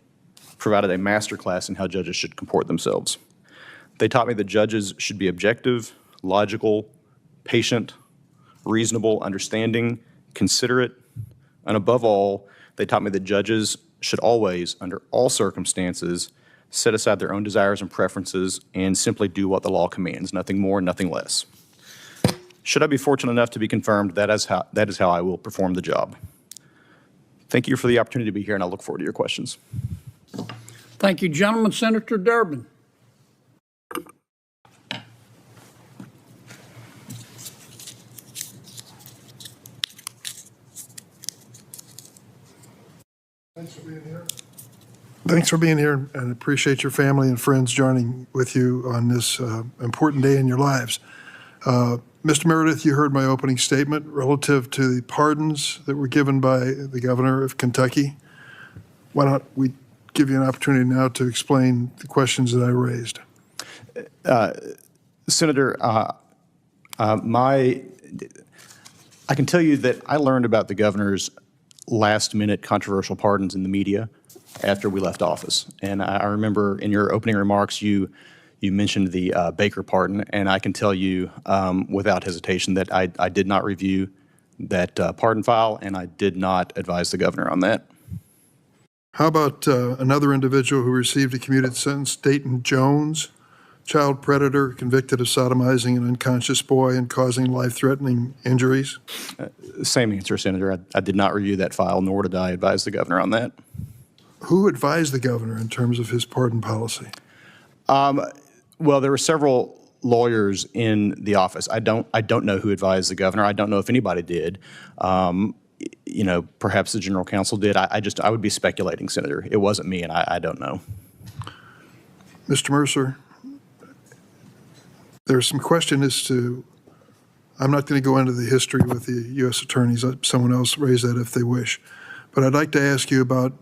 provided a masterclass in how judges should comport themselves. They taught me that judges should be objective, logical, patient, reasonable, understanding, considerate, and above all, they taught me that judges should always, under all circumstances, set aside their own desires and preferences and simply do what the law commands, nothing more, nothing less. Should I be fortunate enough to be confirmed, that is how I will perform the job. Thank you for the opportunity to be here, and I look forward to your questions. Thank you, gentlemen. Senator Durbin. Thanks for being here, and appreciate your family and friends joining with you on this important day in your lives. Mr. Meredith, you heard my opening statement relative to the pardons that were given by the governor of Kentucky. Why don't we give you an opportunity now to explain the questions that I raised? Senator, I can tell you that I learned about the governor's last-minute controversial pardons in the media after we left office. And I remember in your opening remarks, you mentioned the Baker pardon, and I can tell you without hesitation that I did not review that pardon file, and I did not advise the governor on that. How about another individual who received a commuted sentence, Dayton Jones, child predator convicted of sodomizing an unconscious boy and causing life-threatening injuries? Same answer, Senator. I did not review that file, nor did I advise the governor on that. Who advised the governor in terms of his pardon policy? Well, there were several lawyers in the office. I don't know who advised the governor. I don't know if anybody did. Perhaps the general counsel did. I would be speculating, Senator. It wasn't me, and I don't know. Mr. Mercer, there's some question as to, I'm not going to go into the history with the U.S. attorneys. Let someone else raise that if they wish. But I'd like to ask you about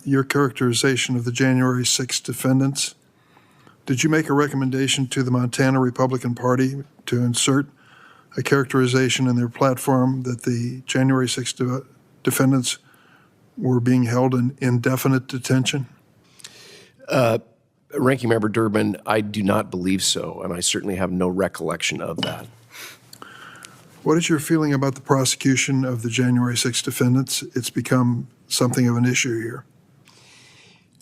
your characterization of the January 6th defendants. Did you make a recommendation to the Montana Republican Party to insert a characterization in their platform that the January 6th defendants were being held in indefinite detention? Ranking Member Durbin, I do not believe so, and I certainly have no recollection of that. What is your feeling about the prosecution of the January 6th defendants? It's become something of an issue here.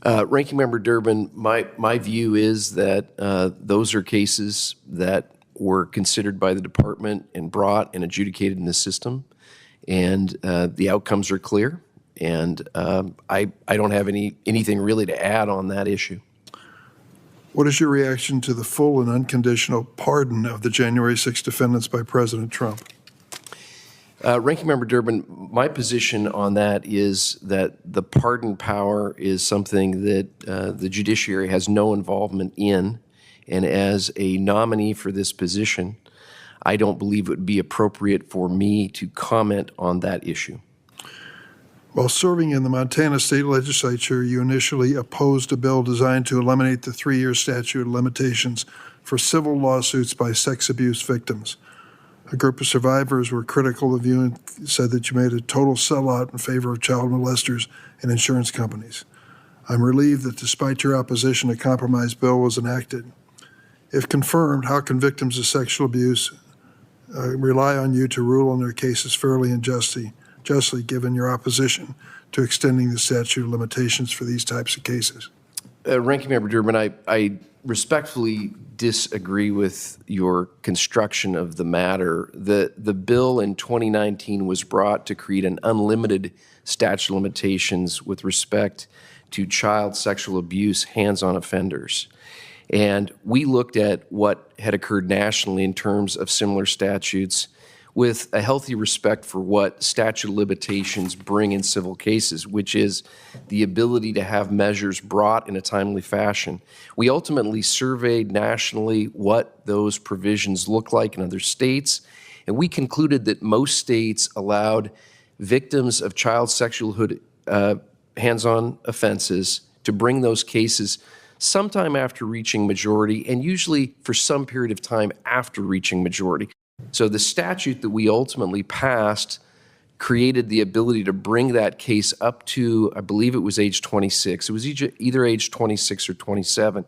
Ranking Member Durbin, my view is that those are cases that were considered by the department and brought and adjudicated in the system, and the outcomes are clear, and I don't have anything really to add on that issue. What is your reaction to the full and unconditional pardon of the January 6th defendants by President Trump? Ranking Member Durbin, my position on that is that the pardon power is something that the judiciary has no involvement in, and as a nominee for this position, I don't believe it would be appropriate for me to comment on that issue. While serving in the Montana State Legislature, you initially opposed a bill designed to eliminate the 3-year statute of limitations for civil lawsuits by sex abuse victims. A group of survivors were critical of you and said that you made a total sellout in favor of child molesters and insurance companies. I'm relieved that despite your opposition, a compromise bill was enacted. If confirmed, how can victims of sexual abuse rely on you to rule on their cases fairly and justly given your opposition to extending the statute of limitations for these types of cases? Ranking Member Durbin, I respectfully disagree with your construction of the matter. The bill in 2019 was brought to create an unlimited statute of limitations with respect to child sexual abuse hands-on offenders. And we looked at what had occurred nationally in terms of similar statutes with a healthy respect for what statute of limitations bring in civil cases, which is the ability to have measures brought in a timely fashion. We ultimately surveyed nationally what those provisions look like in other states, and we concluded that most states allowed victims of child sexual hands-on offenses to bring those cases sometime after reaching majority, and usually for some period of time after reaching majority. So the statute that we ultimately passed created the ability to bring that case up to, I believe it was age 26. It was either age 26 or 27.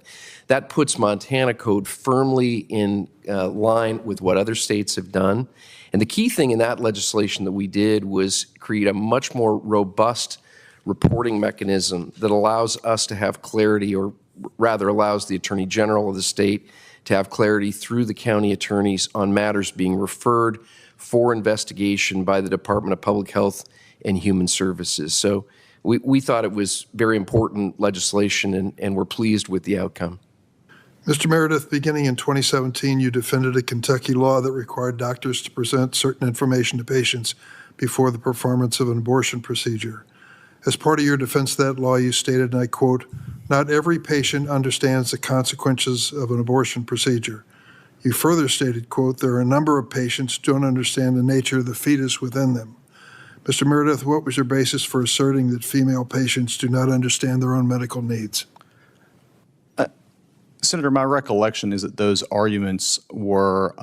That puts Montana code firmly in line with what other states have done. And the key thing in that legislation that we did was create a much more robust reporting mechanism that allows us to have clarity, or rather allows the Attorney General of the state to have clarity through the county attorneys on matters being referred for investigation by the Department of Public Health and Human Services. So we thought it was very important legislation, and we're pleased with the outcome. Mr. Meredith, beginning in 2017, you defended a Kentucky law that required doctors to present certain information to patients before the performance of an abortion procedure. As part of your defense of that law, you stated, and I quote, "Not every patient understands the consequences of an abortion procedure." You further stated, quote, "There are a number of patients who don't understand the nature of the fetus within them." Mr. Meredith, what was your basis for asserting that female patients do not understand their own medical needs? Senator, my recollection is that those arguments were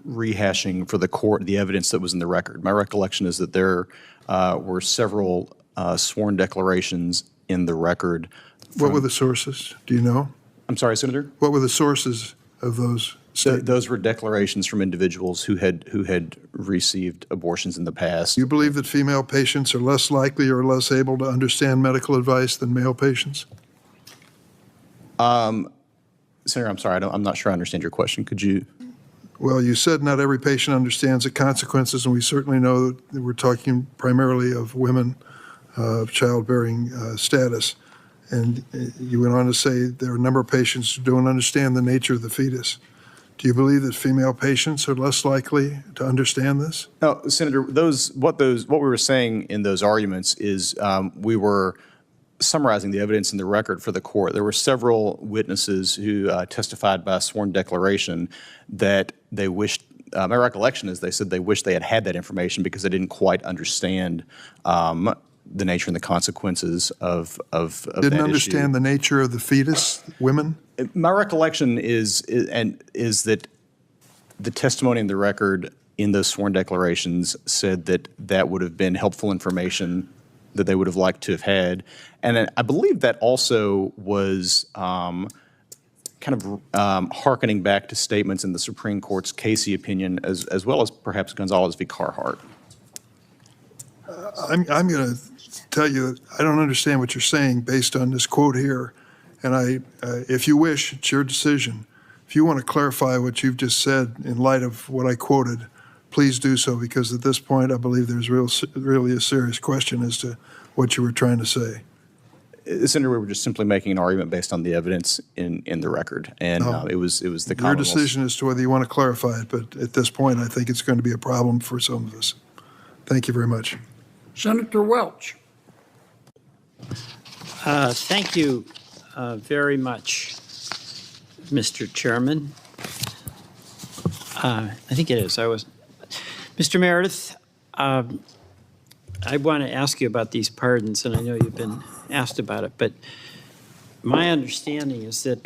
rehashing for the court the evidence that was in the record. My recollection is that there were several sworn declarations in the record. What were the sources? Do you know? I'm sorry, Senator? What were the sources of those statements? Those were declarations from individuals who had received abortions in the past. You believe that female patients are less likely or less able to understand medical advice than male patients? Senator, I'm sorry, I'm not sure I understand your question. Could you? Well, you said not every patient understands the consequences, and we certainly know that we're talking primarily of women of childbearing status. And you went on to say there are a number of patients who don't understand the nature of the fetus. Do you believe that female patients are less likely to understand this? No, Senator, what we were saying in those arguments is we were summarizing the evidence in the record for the court. There were several witnesses who testified by sworn declaration that they wished, my recollection is they said they wished they had that information because they didn't quite understand the nature and the consequences of Didn't understand the nature of the fetus, women? My recollection is that the testimony in the record in those sworn declarations said that would have been helpful information that they would have liked to have had. And I believe that also was kind of hearkening back to statements in the Supreme Court's Casey opinion, as well as perhaps Gonzalez v. Carhart. I'm going to tell you that I don't understand what you're saying based on this quote here. And if you wish, it's your decision. If you want to clarify what you've just said in light of what I quoted, please do so, because at this point I believe there's really a serious question as to what you were trying to say. Senator, we were just simply making an argument based on the evidence in the record, and it was the Your decision as to whether you want to clarify it, but at this point I think it's going to be a problem for some of us. Thank you very much. Senator Welch. Thank you very much, Mr. Chairman. I think it is. Mr. Meredith, I want to ask you about these pardons, and I know you've been asked about it, but my understanding is that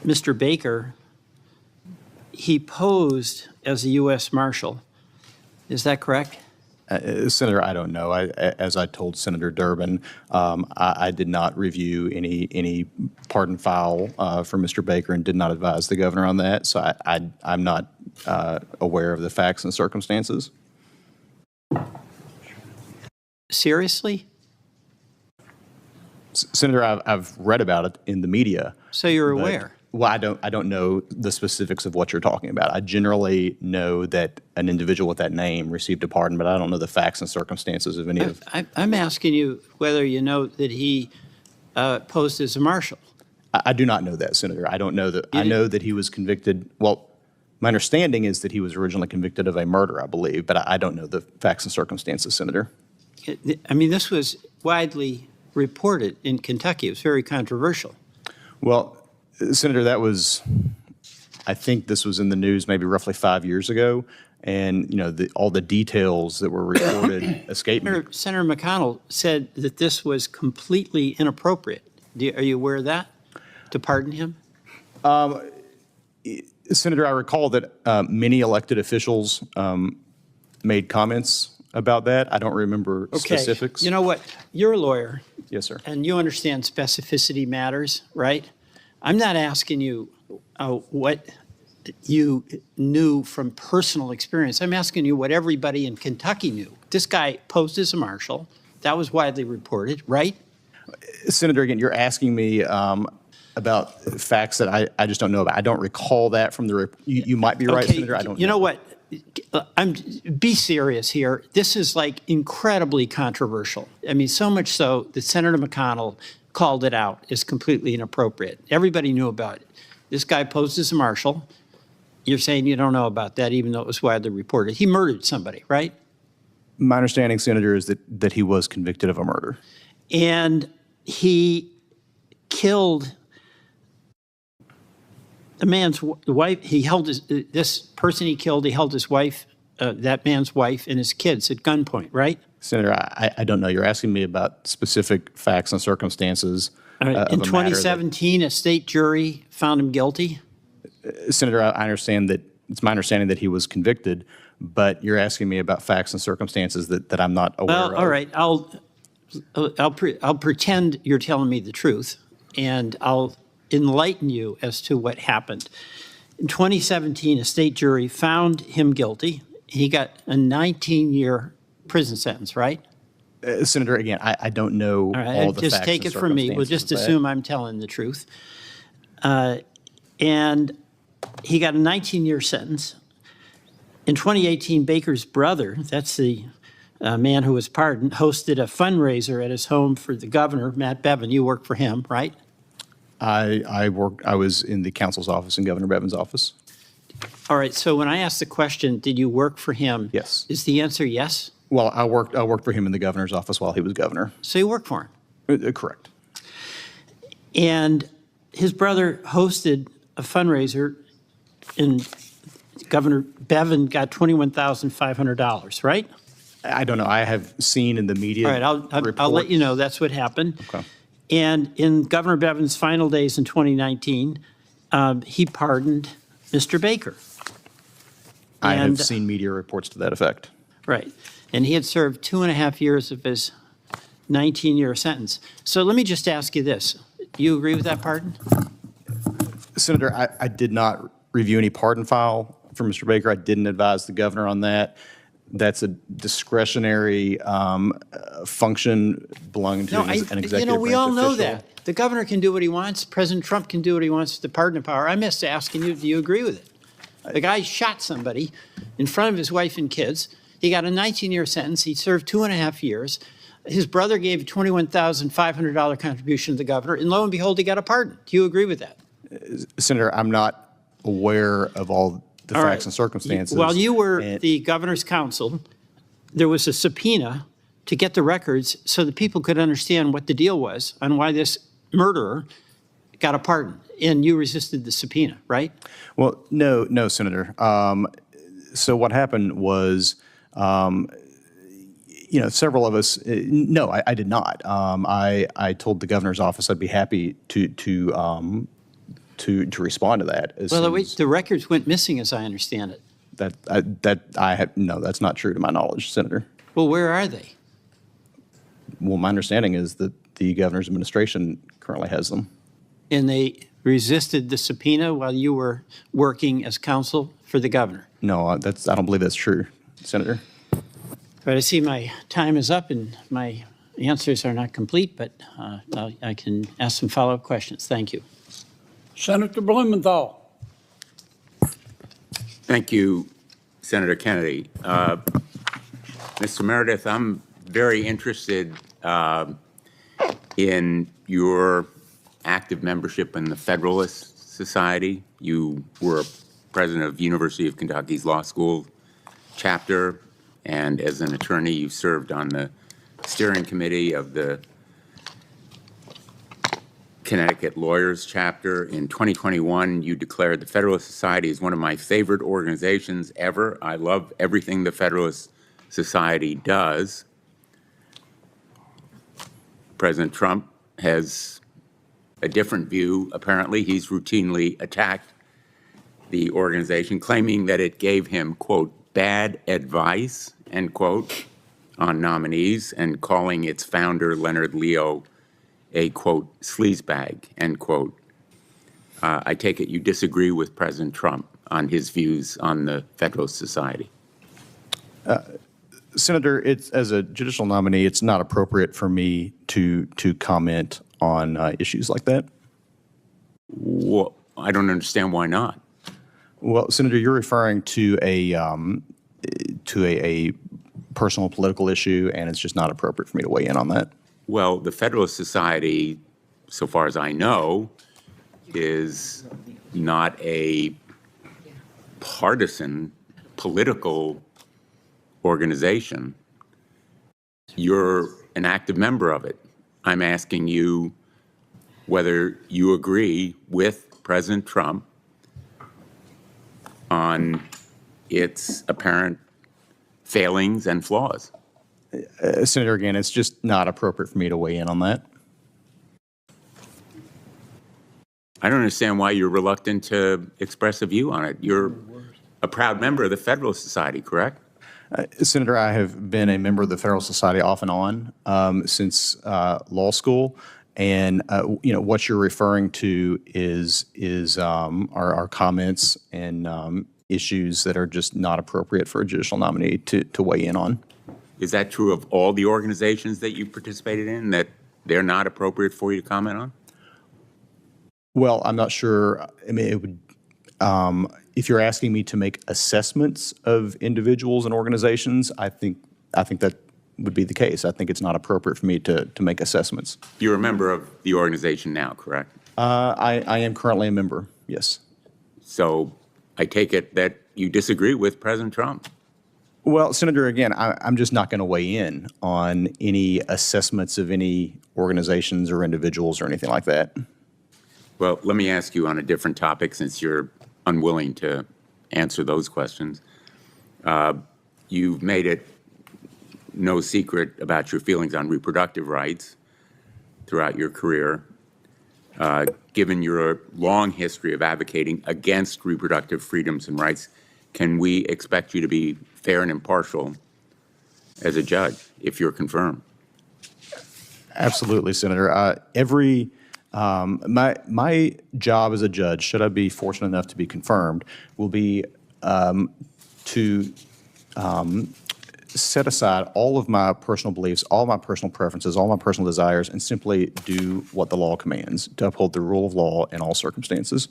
Mr. Baker, he posed as a U.S. Marshal. Is that correct? Senator, I don't know. As I told Senator Durbin, I did not review any pardon file for Mr. Baker and did not advise the governor on that. So I'm not aware of the facts and circumstances. Seriously? Senator, I've read about it in the media. So you're aware? Well, I don't know the specifics of what you're talking about. I generally know that an individual with that name received a pardon, but I don't know the facts and circumstances of any of. I'm asking you whether you know that he posed as a marshal. I do not know that, Senator. I don't know that. I know that he was convicted. Well, my understanding is that he was originally convicted of a murder, I believe, but I don't know the facts and circumstances, Senator. I mean, this was widely reported in Kentucky. It was very controversial. Well, Senator, I think this was in the news maybe roughly 5 years ago, and all the details that were reported escaped me. Senator McConnell said that this was completely inappropriate. Are you aware of that? To pardon him? Senator, I recall that many elected officials made comments about that. I don't remember specifics. You know what? You're a lawyer. Yes, sir. And you understand specificity matters, right? I'm not asking you what you knew from personal experience. I'm asking you what everybody in Kentucky knew. This guy posed as a marshal. That was widely reported, right? Senator, again, you're asking me about facts that I just don't know about. I don't recall that from the report. You might be right, Senator. I don't know. You know what? Be serious here. This is like incredibly controversial. I mean, so much so that Senator McConnell called it out as completely inappropriate. Everybody knew about it. This guy posed as a marshal. You're saying you don't know about that, even though it was widely reported. He murdered somebody, right? My understanding, Senator, is that he was convicted of a murder. And he killed the man's wife. He held this person he killed, he held his wife, that man's wife and his kids at gunpoint, right? Senator, I don't know. You're asking me about specific facts and circumstances. In 2017, a state jury found him guilty. Senator, I understand that it's my understanding that he was convicted, but you're asking me about facts and circumstances that I'm not aware of. Well, all right. I'll pretend you're telling me the truth, and I'll enlighten you as to what happened. In 2017, a state jury found him guilty. He got a 19-year prison sentence, right? Senator, again, I don't know all the facts and circumstances. Just take it from me. We'll just assume I'm telling the truth. And he got a 19-year sentence. In 2018, Baker's brother, that's the man who was pardoned, hosted a fundraiser at his home for the governor, Matt Bevin. You worked for him, right? I was in the counsel's office in Governor Bevin's office. All right. So when I asked the question, did you work for him? Yes. Is the answer yes? Well, I worked for him in the governor's office while he was governor. So you worked for him? Correct. And his brother hosted a fundraiser, and Governor Bevin got $21,500, right? I don't know. I have seen in the media. All right, I'll let you know that's what happened. Okay. And in Governor Bevin's final days in 2019, he pardoned Mr. Baker. I have seen media reports to that effect. Right. And he had served 2.5 years of his 19-year sentence. So let me just ask you this. Do you agree with that pardon? Senator, I did not review any pardon file for Mr. Baker. I didn't advise the governor on that. That's a discretionary function belonging to an executive branch official. We all know that. The governor can do what he wants. President Trump can do what he wants with the pardon power. I'm just asking you, do you agree with it? The guy shot somebody in front of his wife and kids. He got a 19-year sentence. He served 2.5 years. His brother gave a $21,500 contribution to the governor, and lo and behold, he got a pardon. Do you agree with that? Senator, I'm not aware of all the All facts right. and circumstances. While you were And- the governor's counsel, there was a subpoena to get the records so that people could understand what the deal was on why this murderer got a pardon. And you resisted the subpoena, right? Well, no, Senator. So what happened was, several of us. No, I did not. I told the governor's office I'd be happy to respond to that. Well, the records went missing, as I understand it. That's not true to my knowledge, Senator. Well, where are they? Well, my understanding is that the governor's administration currently has them. And they resisted the subpoena while you were working as counsel for the governor. No, I don't believe that's true, Senator. But I see my time is up and my answers are not complete, but I can ask some follow-up questions. Thank you. Senator Blumenthal. Thank you, Senator Kennedy. Mr. Meredith, I'm very interested in your active membership in the Federalist Society. You were president of University of Kentucky's Law School chapter, and as an attorney, you served on the steering committee of the Connecticut Lawyers chapter. In 2021, you declared the Federalist Society is one of my favorite organizations ever. I love everything the Federalist Society does. President Trump has a different view. Apparently, he's routinely attacked the organization, claiming that it gave him, quote, bad advice, end quote, on nominees, and calling its founder, Leonard Leo, a, quote, sleazebag, end quote. I take it you disagree with President Trump on his views on the Federalist Society. Senator, as a judicial nominee, it's not appropriate for me to comment on issues like that. Well, I don't understand why not. Well, Senator, you're referring to a personal political issue, and it's just not appropriate for me to weigh in on that. Well, the Federalist Society, so far as I know, is not a partisan political organization. You're an active member of it. I'm asking you whether you agree with President Trump on its apparent failings and flaws. Senator, again, it's just not appropriate for me to weigh in on that. I don't understand why you're reluctant to express a view on it. You're a proud member of the Federalist Society, correct? Senator, I have been a member of the Federalist Society off and on since law school, and what you're referring to is our comments and issues that are just not appropriate for a judicial nominee to weigh in on. Is that true of all the organizations that you participated in, that they're not appropriate for you to comment on? Well, I'm not sure. I mean, it would. If you're asking me to make assessments of individuals and organizations, I think that would be the case. I think it's not appropriate for me to make assessments. You're a member of the organization now, correct? I am currently a member, yes. So I take it that you disagree with President Trump. Well, Senator, again, I'm just not going to weigh in on any assessments of any organizations or individuals or anything like that. Well, let me ask you on a different topic, since you're unwilling to answer those questions. You've made it no secret about your feelings on reproductive rights throughout your career. Given your long history of advocating against reproductive freedoms and rights, can we expect you to be fair and impartial as a judge if you're confirmed? Absolutely, Senator. My job as a judge, should I be fortunate enough to be confirmed, will be to set aside all of my personal beliefs, all my personal preferences, all my personal desires, and simply do what the law commands, to uphold the rule of law in all circumstances.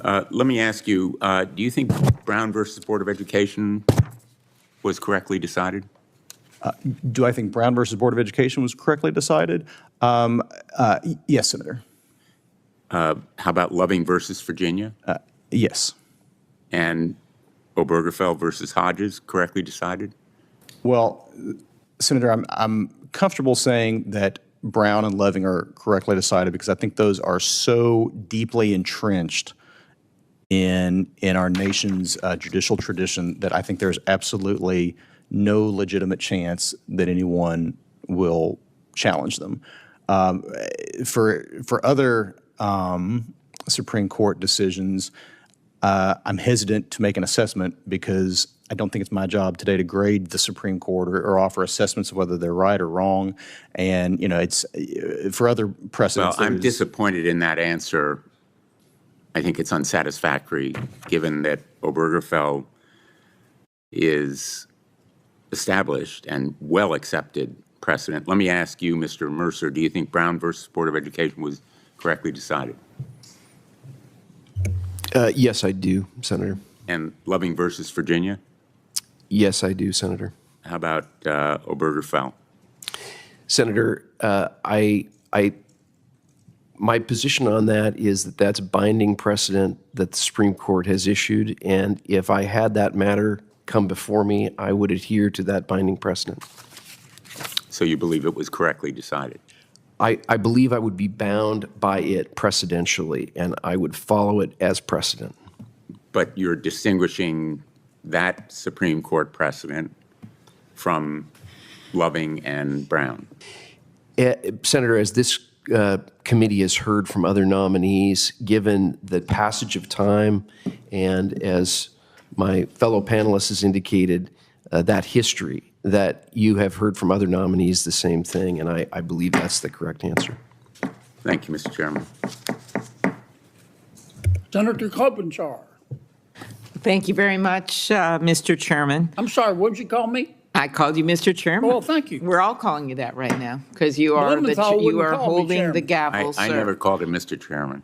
Let me ask you, do you think Brown versus Board of Education was correctly decided? Do I think Brown versus Board of Education was correctly decided? Yes, Senator. How about Loving versus Virginia? Yes. and Obergefell versus Hodges correctly decided? Well, Senator, I'm comfortable saying that Brown and Loving are correctly decided because I think those are so deeply entrenched in our nation's judicial tradition that I think there's absolutely no legitimate chance that anyone will challenge them. For other Supreme Court decisions, I'm hesitant to make an assessment because I don't think it's my job today to grade the Supreme Court or offer assessments of whether they're right or wrong. And, you know, it's for other precedents. Well, I'm disappointed in that answer. I think it's unsatisfactory given that Obergefell is established and well accepted precedent. Let me ask you, Mr. Mercer, do you think Brown versus Board of Education was correctly decided? Yes, I do, Senator. And Loving versus Virginia? Yes, I do, Senator. How about Obergefell? Senator, my position on that is that that's binding precedent that the Supreme Court has issued, and if I had that matter come before me, I would adhere to that binding precedent. So you believe it was correctly decided? I believe I would be bound by it precedentially, and I would follow it as precedent. But you're distinguishing that Supreme Court precedent from Loving and Brown? Senator, as this committee has heard from other nominees, given the passage of time and as my fellow panelists has indicated, that history, that you have heard from other nominees the same thing, and I believe that's the correct answer. Thank you, Mr. Chairman. Senator Klobuchar. Thank you very much, Mr. Chairman. I'm sorry, what did you call me? I called you Mr. Chairman. Well, thank you. We're all calling you that right now because you are holding the gavel, I sir. never called him Mr. Chairman.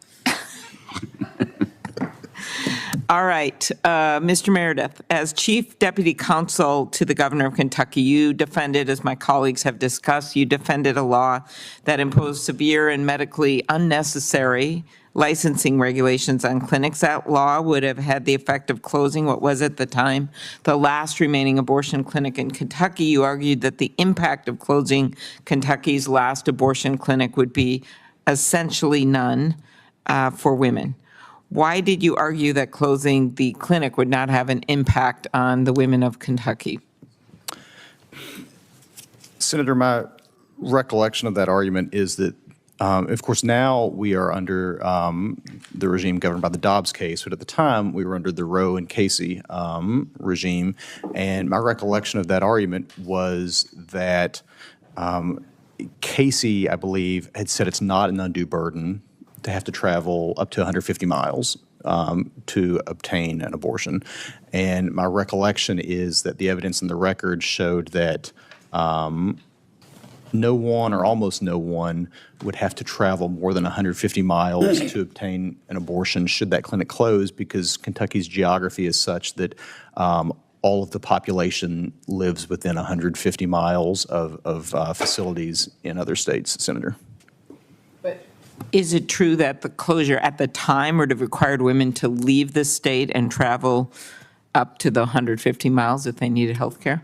All right, Mr. Meredith, as Chief Deputy Counsel to the Governor of Kentucky, you defended, as my colleagues have discussed, you defended a law that imposed severe and medically unnecessary licensing regulations on clinics. That law would have had the effect of closing what was at the time the last remaining abortion clinic in Kentucky. You argued that the impact of closing Kentucky's last abortion clinic would be essentially none for women. Why did you argue that closing the clinic would not have an impact on the women of Kentucky? Senator, my recollection of that argument is that, of course, now we are under the regime governed by the Dobbs case, but at the time we were under the Roe and Casey regime. And my recollection of that argument was that Casey, I believe, had said it's not an undue burden to have to travel up to 150 miles to obtain an abortion. And my recollection is that the evidence in the record showed that no one or almost no one would have to travel more than 150 miles to obtain an abortion should that clinic close, because Kentucky's geography is such that all of the population lives within 150 miles of facilities in other states, Senator. Is it true that the closure at the time would have required women to leave the state and travel up to the 150 miles if they needed health care?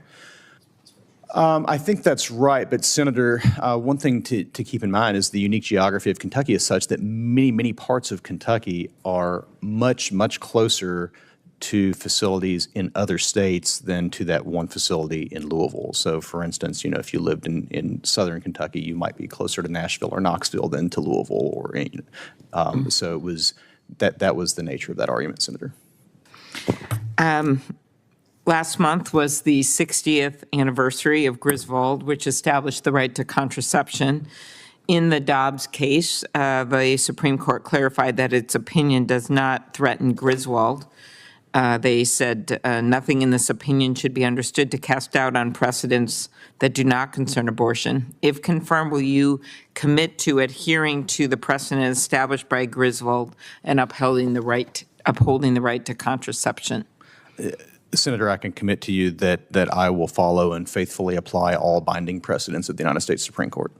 I think that's right, but Senator, one thing to keep in mind is the unique geography of Kentucky is such that many parts of Kentucky are much closer to facilities in other states than to that one facility in Louisville. So, for instance, you know, if you lived in southern Kentucky, you might be closer to Nashville or Knoxville than to Louisville. Or so it was that was the nature of that argument, Senator. Last month was the 60th anniversary of Griswold, which established the right to contraception. In the Dobbs case, the Supreme Court clarified that its opinion does not threaten Griswold. They said nothing in this opinion should be understood to cast doubt on precedents that do not concern abortion. If confirmed, will you commit to adhering to the precedent established by Griswold and upholding the right to contraception? Senator, I can commit to you that I will follow and faithfully apply all binding precedents of the United States Supreme Court.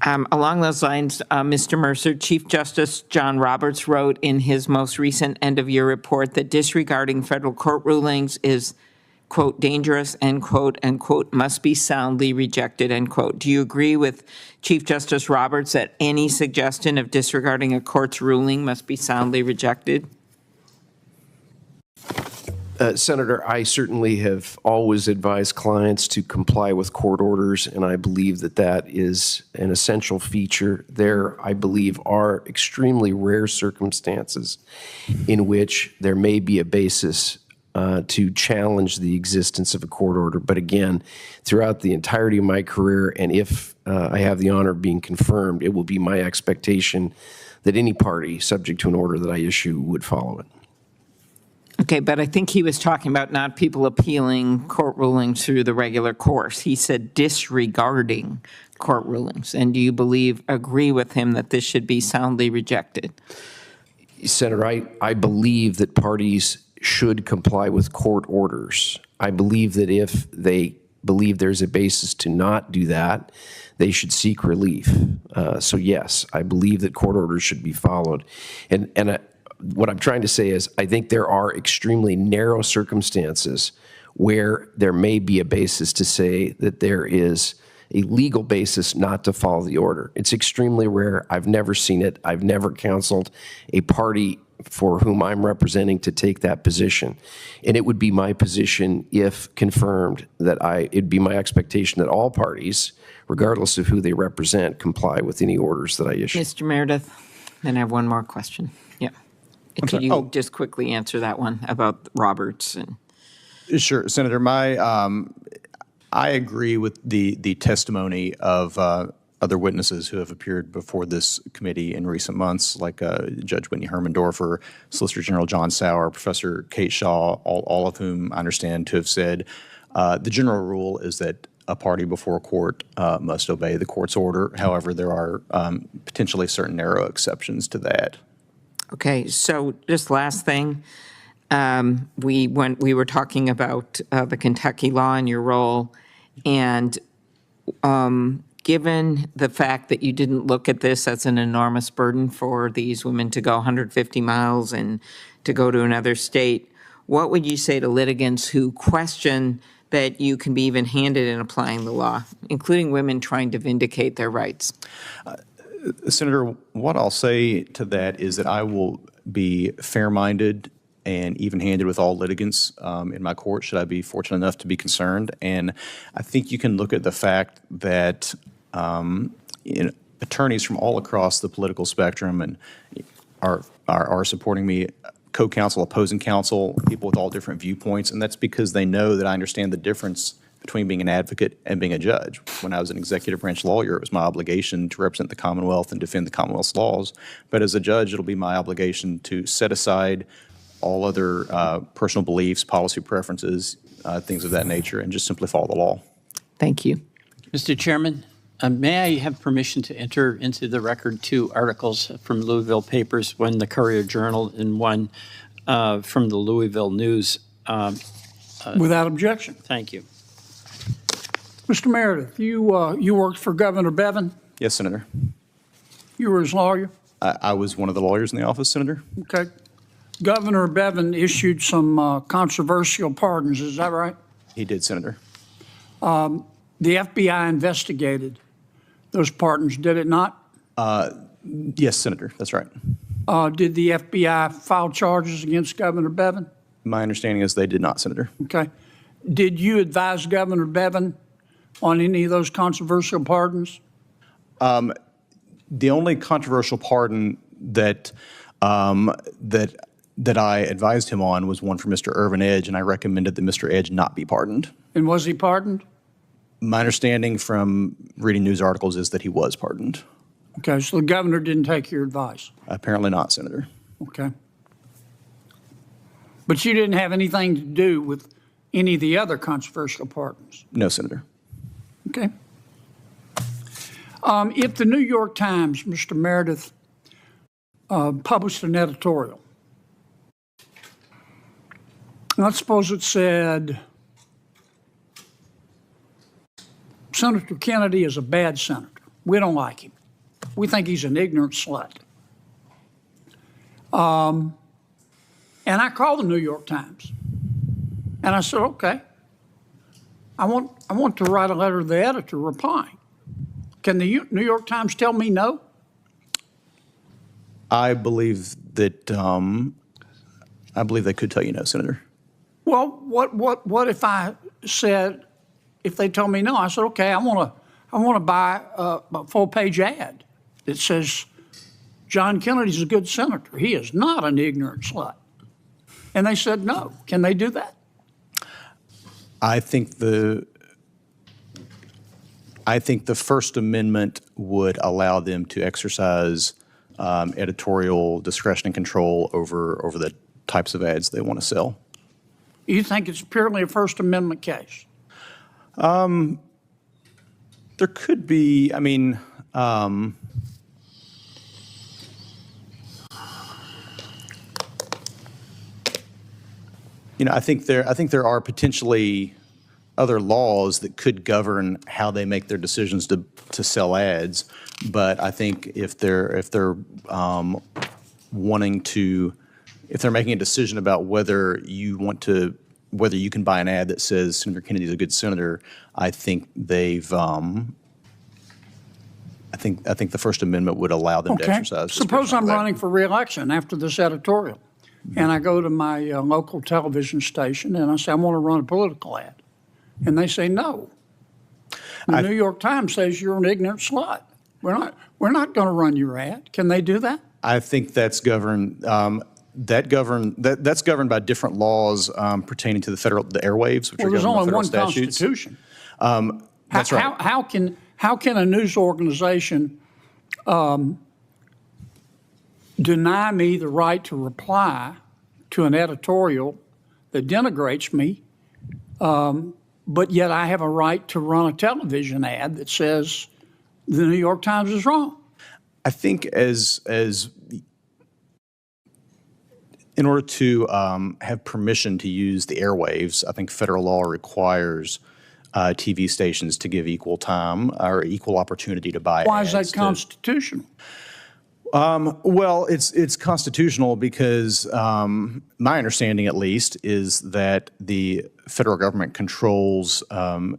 Along those lines, Mr. Mercer, Chief Justice John Roberts wrote in his most recent end-of-year report that disregarding federal court rulings is, quote, dangerous, end quote, and, quote, must be soundly rejected, end quote. Do you agree with Chief Justice Roberts that any suggestion of disregarding a court's ruling must be soundly rejected? Senator, I certainly have always advised clients to comply with court orders, and I believe that that is an essential feature. There, I believe, are extremely rare circumstances in which there may be a basis to challenge the existence of a court order. But again, throughout the entirety of my career, and if I have the honor of being confirmed, it will be my expectation that any party subject to an order that I issue would follow it. Okay, but I think he was talking about not people appealing court rulings through the regular course. He said disregarding court rulings. And do you agree with him that this should be soundly rejected? Senator, I believe that parties should comply with court orders. I believe that if they believe there's a basis to not do that, they should seek relief. So yes, I believe that court orders should be followed. And what I'm trying to say is I think there are extremely narrow circumstances where there may be a basis to say that there is a legal basis not to follow the order. It's extremely rare. I've never seen it. I've never counseled a party for whom I'm representing to take that position. And it would be my position, if confirmed, that it'd be my expectation that all parties, regardless of who they represent, comply with any orders that I issue. Mr. Meredith, then I have one more question. Yeah. Could you just quickly answer that one about Roberts? Sure, Senator. I agree with the testimony of other witnesses who have appeared before this committee in recent months, like Judge Whitney Hermendorfer, Solicitor General John Sauer, Professor Kate Shaw, all of whom I understand to have said the general rule is that a party before a court must obey the court's order. However, there are potentially certain narrow exceptions to that. Okay, so just last thing, we were talking about the Kentucky law and your role, and given the fact that you didn't look at this as an enormous burden for these women to go 150 miles and to go to another state, what would you say to litigants who question that you can be even-handed in applying the law, including women trying to vindicate their rights? Senator, what I'll say to that is that I will be fair-minded and even-handed with all litigants in my court, should I be fortunate enough to be concerned. And I think you can look at the fact that attorneys from all across the political spectrum and are supporting me, co-counsel, opposing counsel, people with all different viewpoints, and that's because they know that I understand the difference between being an advocate and being a judge. When I was an executive branch lawyer, it was my obligation to represent the Commonwealth and defend the Commonwealth's laws. But as a judge, it'll be my obligation to set aside all other personal beliefs, policy preferences, things of that nature, and just simply follow the law. Thank you. Mr. Chairman, may I have permission to enter into the record 2 articles from Louisville papers, one the Courier-Journal and one from the Louisville News? Without objection. Thank you. Mr. Meredith, you worked for Governor Bevin? Yes, Senator. You were his lawyer? I was one of the lawyers in the office, Senator. Okay. Governor Bevin issued some controversial pardons, is that right? He did, Senator. The FBI investigated those pardons, did it not? Yes, Senator, that's right. Did the FBI file charges against Governor Bevin? My understanding is they did not, Senator. Okay. Did you advise Governor Bevin on any of those controversial pardons? The only controversial pardon that I advised him on was one for Mr. Irvin Edge, and I recommended that Mr. Edge not be pardoned. And was he pardoned? My understanding from reading news articles is that he was pardoned. Okay, so the governor didn't take your advice? Apparently not, Senator. Okay. But you didn't have anything to do with any of the other controversial pardons? No, Senator. Okay. If the New York Times, Mr. Meredith, published an editorial, let's suppose it said, Senator Kennedy is a bad senator. We don't like him. We think he's an ignorant slut. And I called the New York Times, and I said, okay, I want to write a letter to the editor replying. Can the New York Times tell me no? I believe that they could tell you no, Senator. Well, what if I said, if they told me no, I said, okay, I want to buy a full-page ad that says John Kennedy's a good senator. He is not an ignorant slut. And they said no. Can they do that? I think the First Amendment would allow them to exercise editorial discretion and control over the types of ads they want to sell. You think it's purely a First Amendment case? There could be. I mean, I think there are potentially other laws that could govern how they make their decisions to sell ads. But I think if they're making a decision about whether you can buy an ad that says Senator Kennedy's a good senator, I think they've I think the First Amendment would allow them to exercise. Suppose I'm running for re-election after this editorial, and I go to my local television station and I say I want to run a political ad, and they say no. The New York Times says you're an ignorant slut. We're not going to run your ad. Can they do that? I think that's governed. That's governed by different laws pertaining to the airwaves, which are governed by federal statutes. There's only one Constitution. That's right. How can a news organization deny me the right to reply to an editorial that denigrates me, but yet I have a right to run a television ad that says the New York Times is wrong? I think as in order to have permission to use the airwaves, I think federal law requires TV stations to give equal time or equal opportunity to buy ads. Why is that constitutional? Well, it's constitutional because my understanding, at least, is that the federal government controls the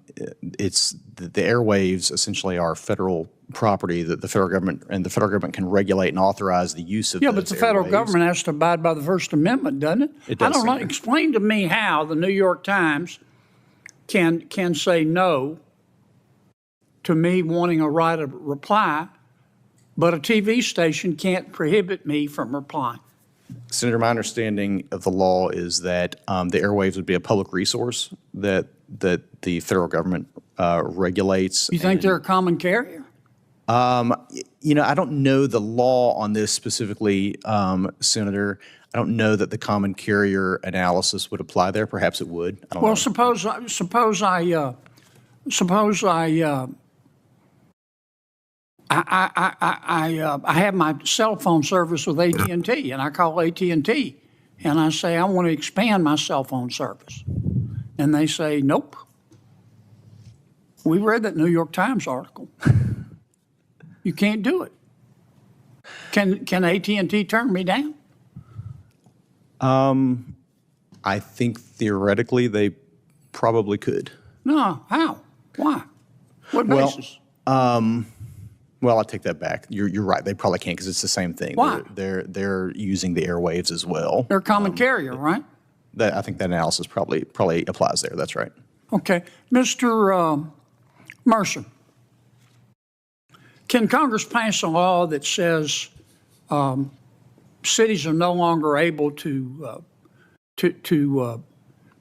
airwaves. Essentially, are federal property that the federal government can regulate and authorize the use of. Yeah, but the federal government has to abide by the First Amendment, doesn't it? It does. I don't know. Explain to me how the New York Times can say no to me wanting a right of reply, but a TV station can't prohibit me from replying. Senator, my understanding of the law is that the airwaves would be a public resource that the federal government regulates. You think they're a common carrier? I don't know the law on this specifically, Senator. I don't know that the common carrier analysis would apply there. Perhaps it would. I don't know. Well, suppose I have my cell phone service with AT&T, and I call AT&T, and I say I want to expand my cell phone service, and they say nope. We read that New York Times article. You can't do it. Can AT&T turn me down? I think theoretically they probably could. No, how? Why? What basis? Well, I take that back. You're right. They probably can't because it's the same thing. Why? They're using the airwaves as well. They're a common carrier, right? I think that analysis probably applies there. That's right. Okay. Mr. Mercer, can Congress pass a law that says cities are no longer able to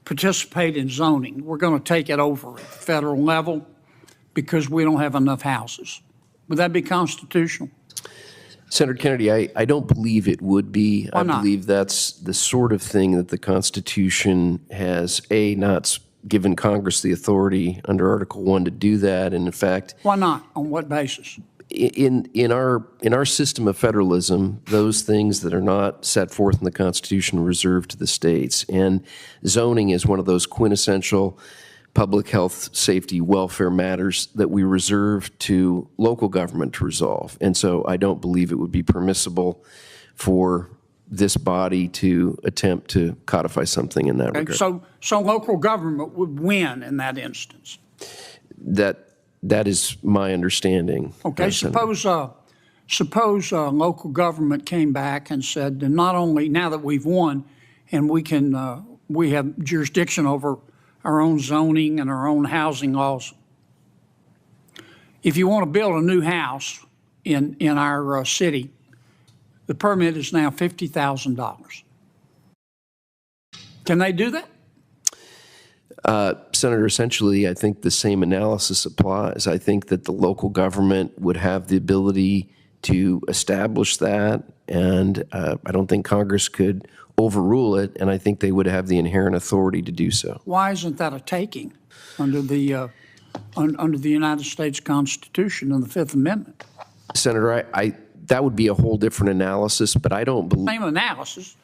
participate in zoning? We're going to take it over at the federal level because we don't have enough houses. Would that be constitutional? Senator Kennedy, I don't believe it would be. Why not? I believe that's the sort of thing that the Constitution has, not given Congress the authority under Article 1 to do that. And in fact, why not? On what basis? In our system of federalism, those things that are not set forth in the Constitution are reserved to the states. And zoning is one of those quintessential public health, safety, welfare matters that we reserve to local government to resolve. And so I don't believe it would be permissible for this body to attempt to codify something in that regard. So local government would win in that instance. That is my understanding. Okay, suppose local government came back and said, that not only now that we've won and we have jurisdiction over our own zoning and our own housing laws, if you want to build a new house in our city, the permit is now $50,000. Can they do that? Senator, essentially, I think the same analysis applies. I think that the local government would have the ability to establish that, and I don't think Congress could overrule it, and I think they would have the inherent authority to do so. Why isn't that a taking under the United States Constitution and the Fifth Amendment? Senator, that would be a whole different analysis, but I don't believe... Same analysis.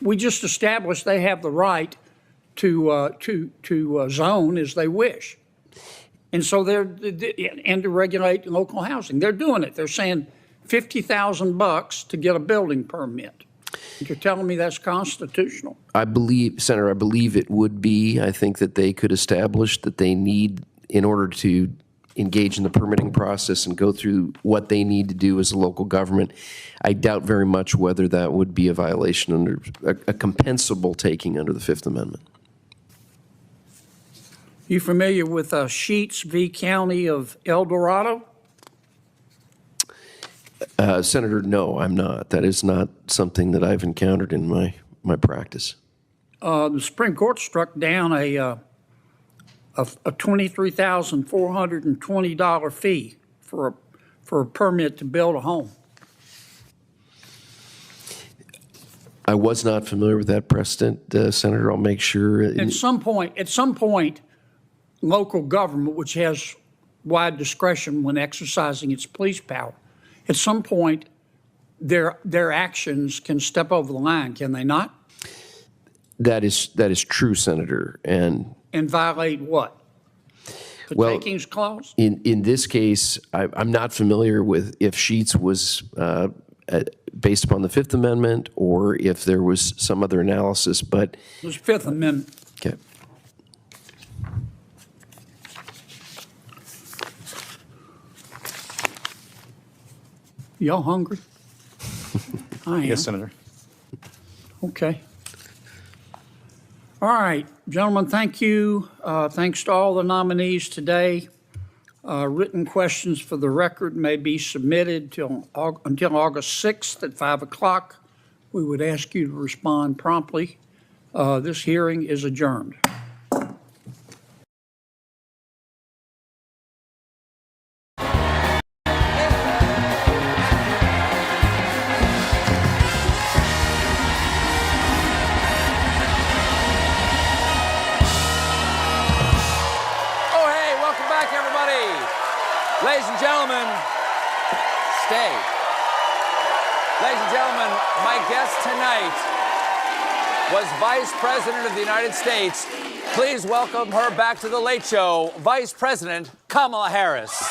We just established they have the right to zone as they wish. And so and to regulate local housing. They're doing it. They're saying $50,000 to get a building permit. You're telling me that's constitutional? Senator, I believe it would be. I think that they could establish that they need, in order to engage in the permitting process and go through what they need to do as a local government. I doubt very much whether that would be a violation under a compensable taking under the Fifth Amendment. You familiar with Sheets v. County of El Dorado? Senator, no, I'm not. That is not something that I've encountered in my practice. The Supreme Court struck down a $23,420 fee for a permit to build a home. I was not familiar with that precedent, Senator. I'll make sure. At some point, local government, which has wide discretion when exercising its police power, at some point, their actions can step over the line, can they not? That is true, Senator. And violate what? The takings clause? In this case, I'm not familiar with if Sheets was based upon the Fifth Amendment or if there was some other analysis, but... It was Fifth Amendment. Okay. Y'all hungry? I am. Yes, Senator. Okay. All right, gentlemen, thank you. Thanks to all the nominees today. Written questions for the record may be submitted until August 6th at 5 o'clock. We would ask you to respond promptly. This hearing is adjourned. Ladies and gentlemen, stay. Ladies and gentlemen, my guest tonight was Vice President of the United States. Please welcome her back to The Late Show, Vice President Kamala Harris.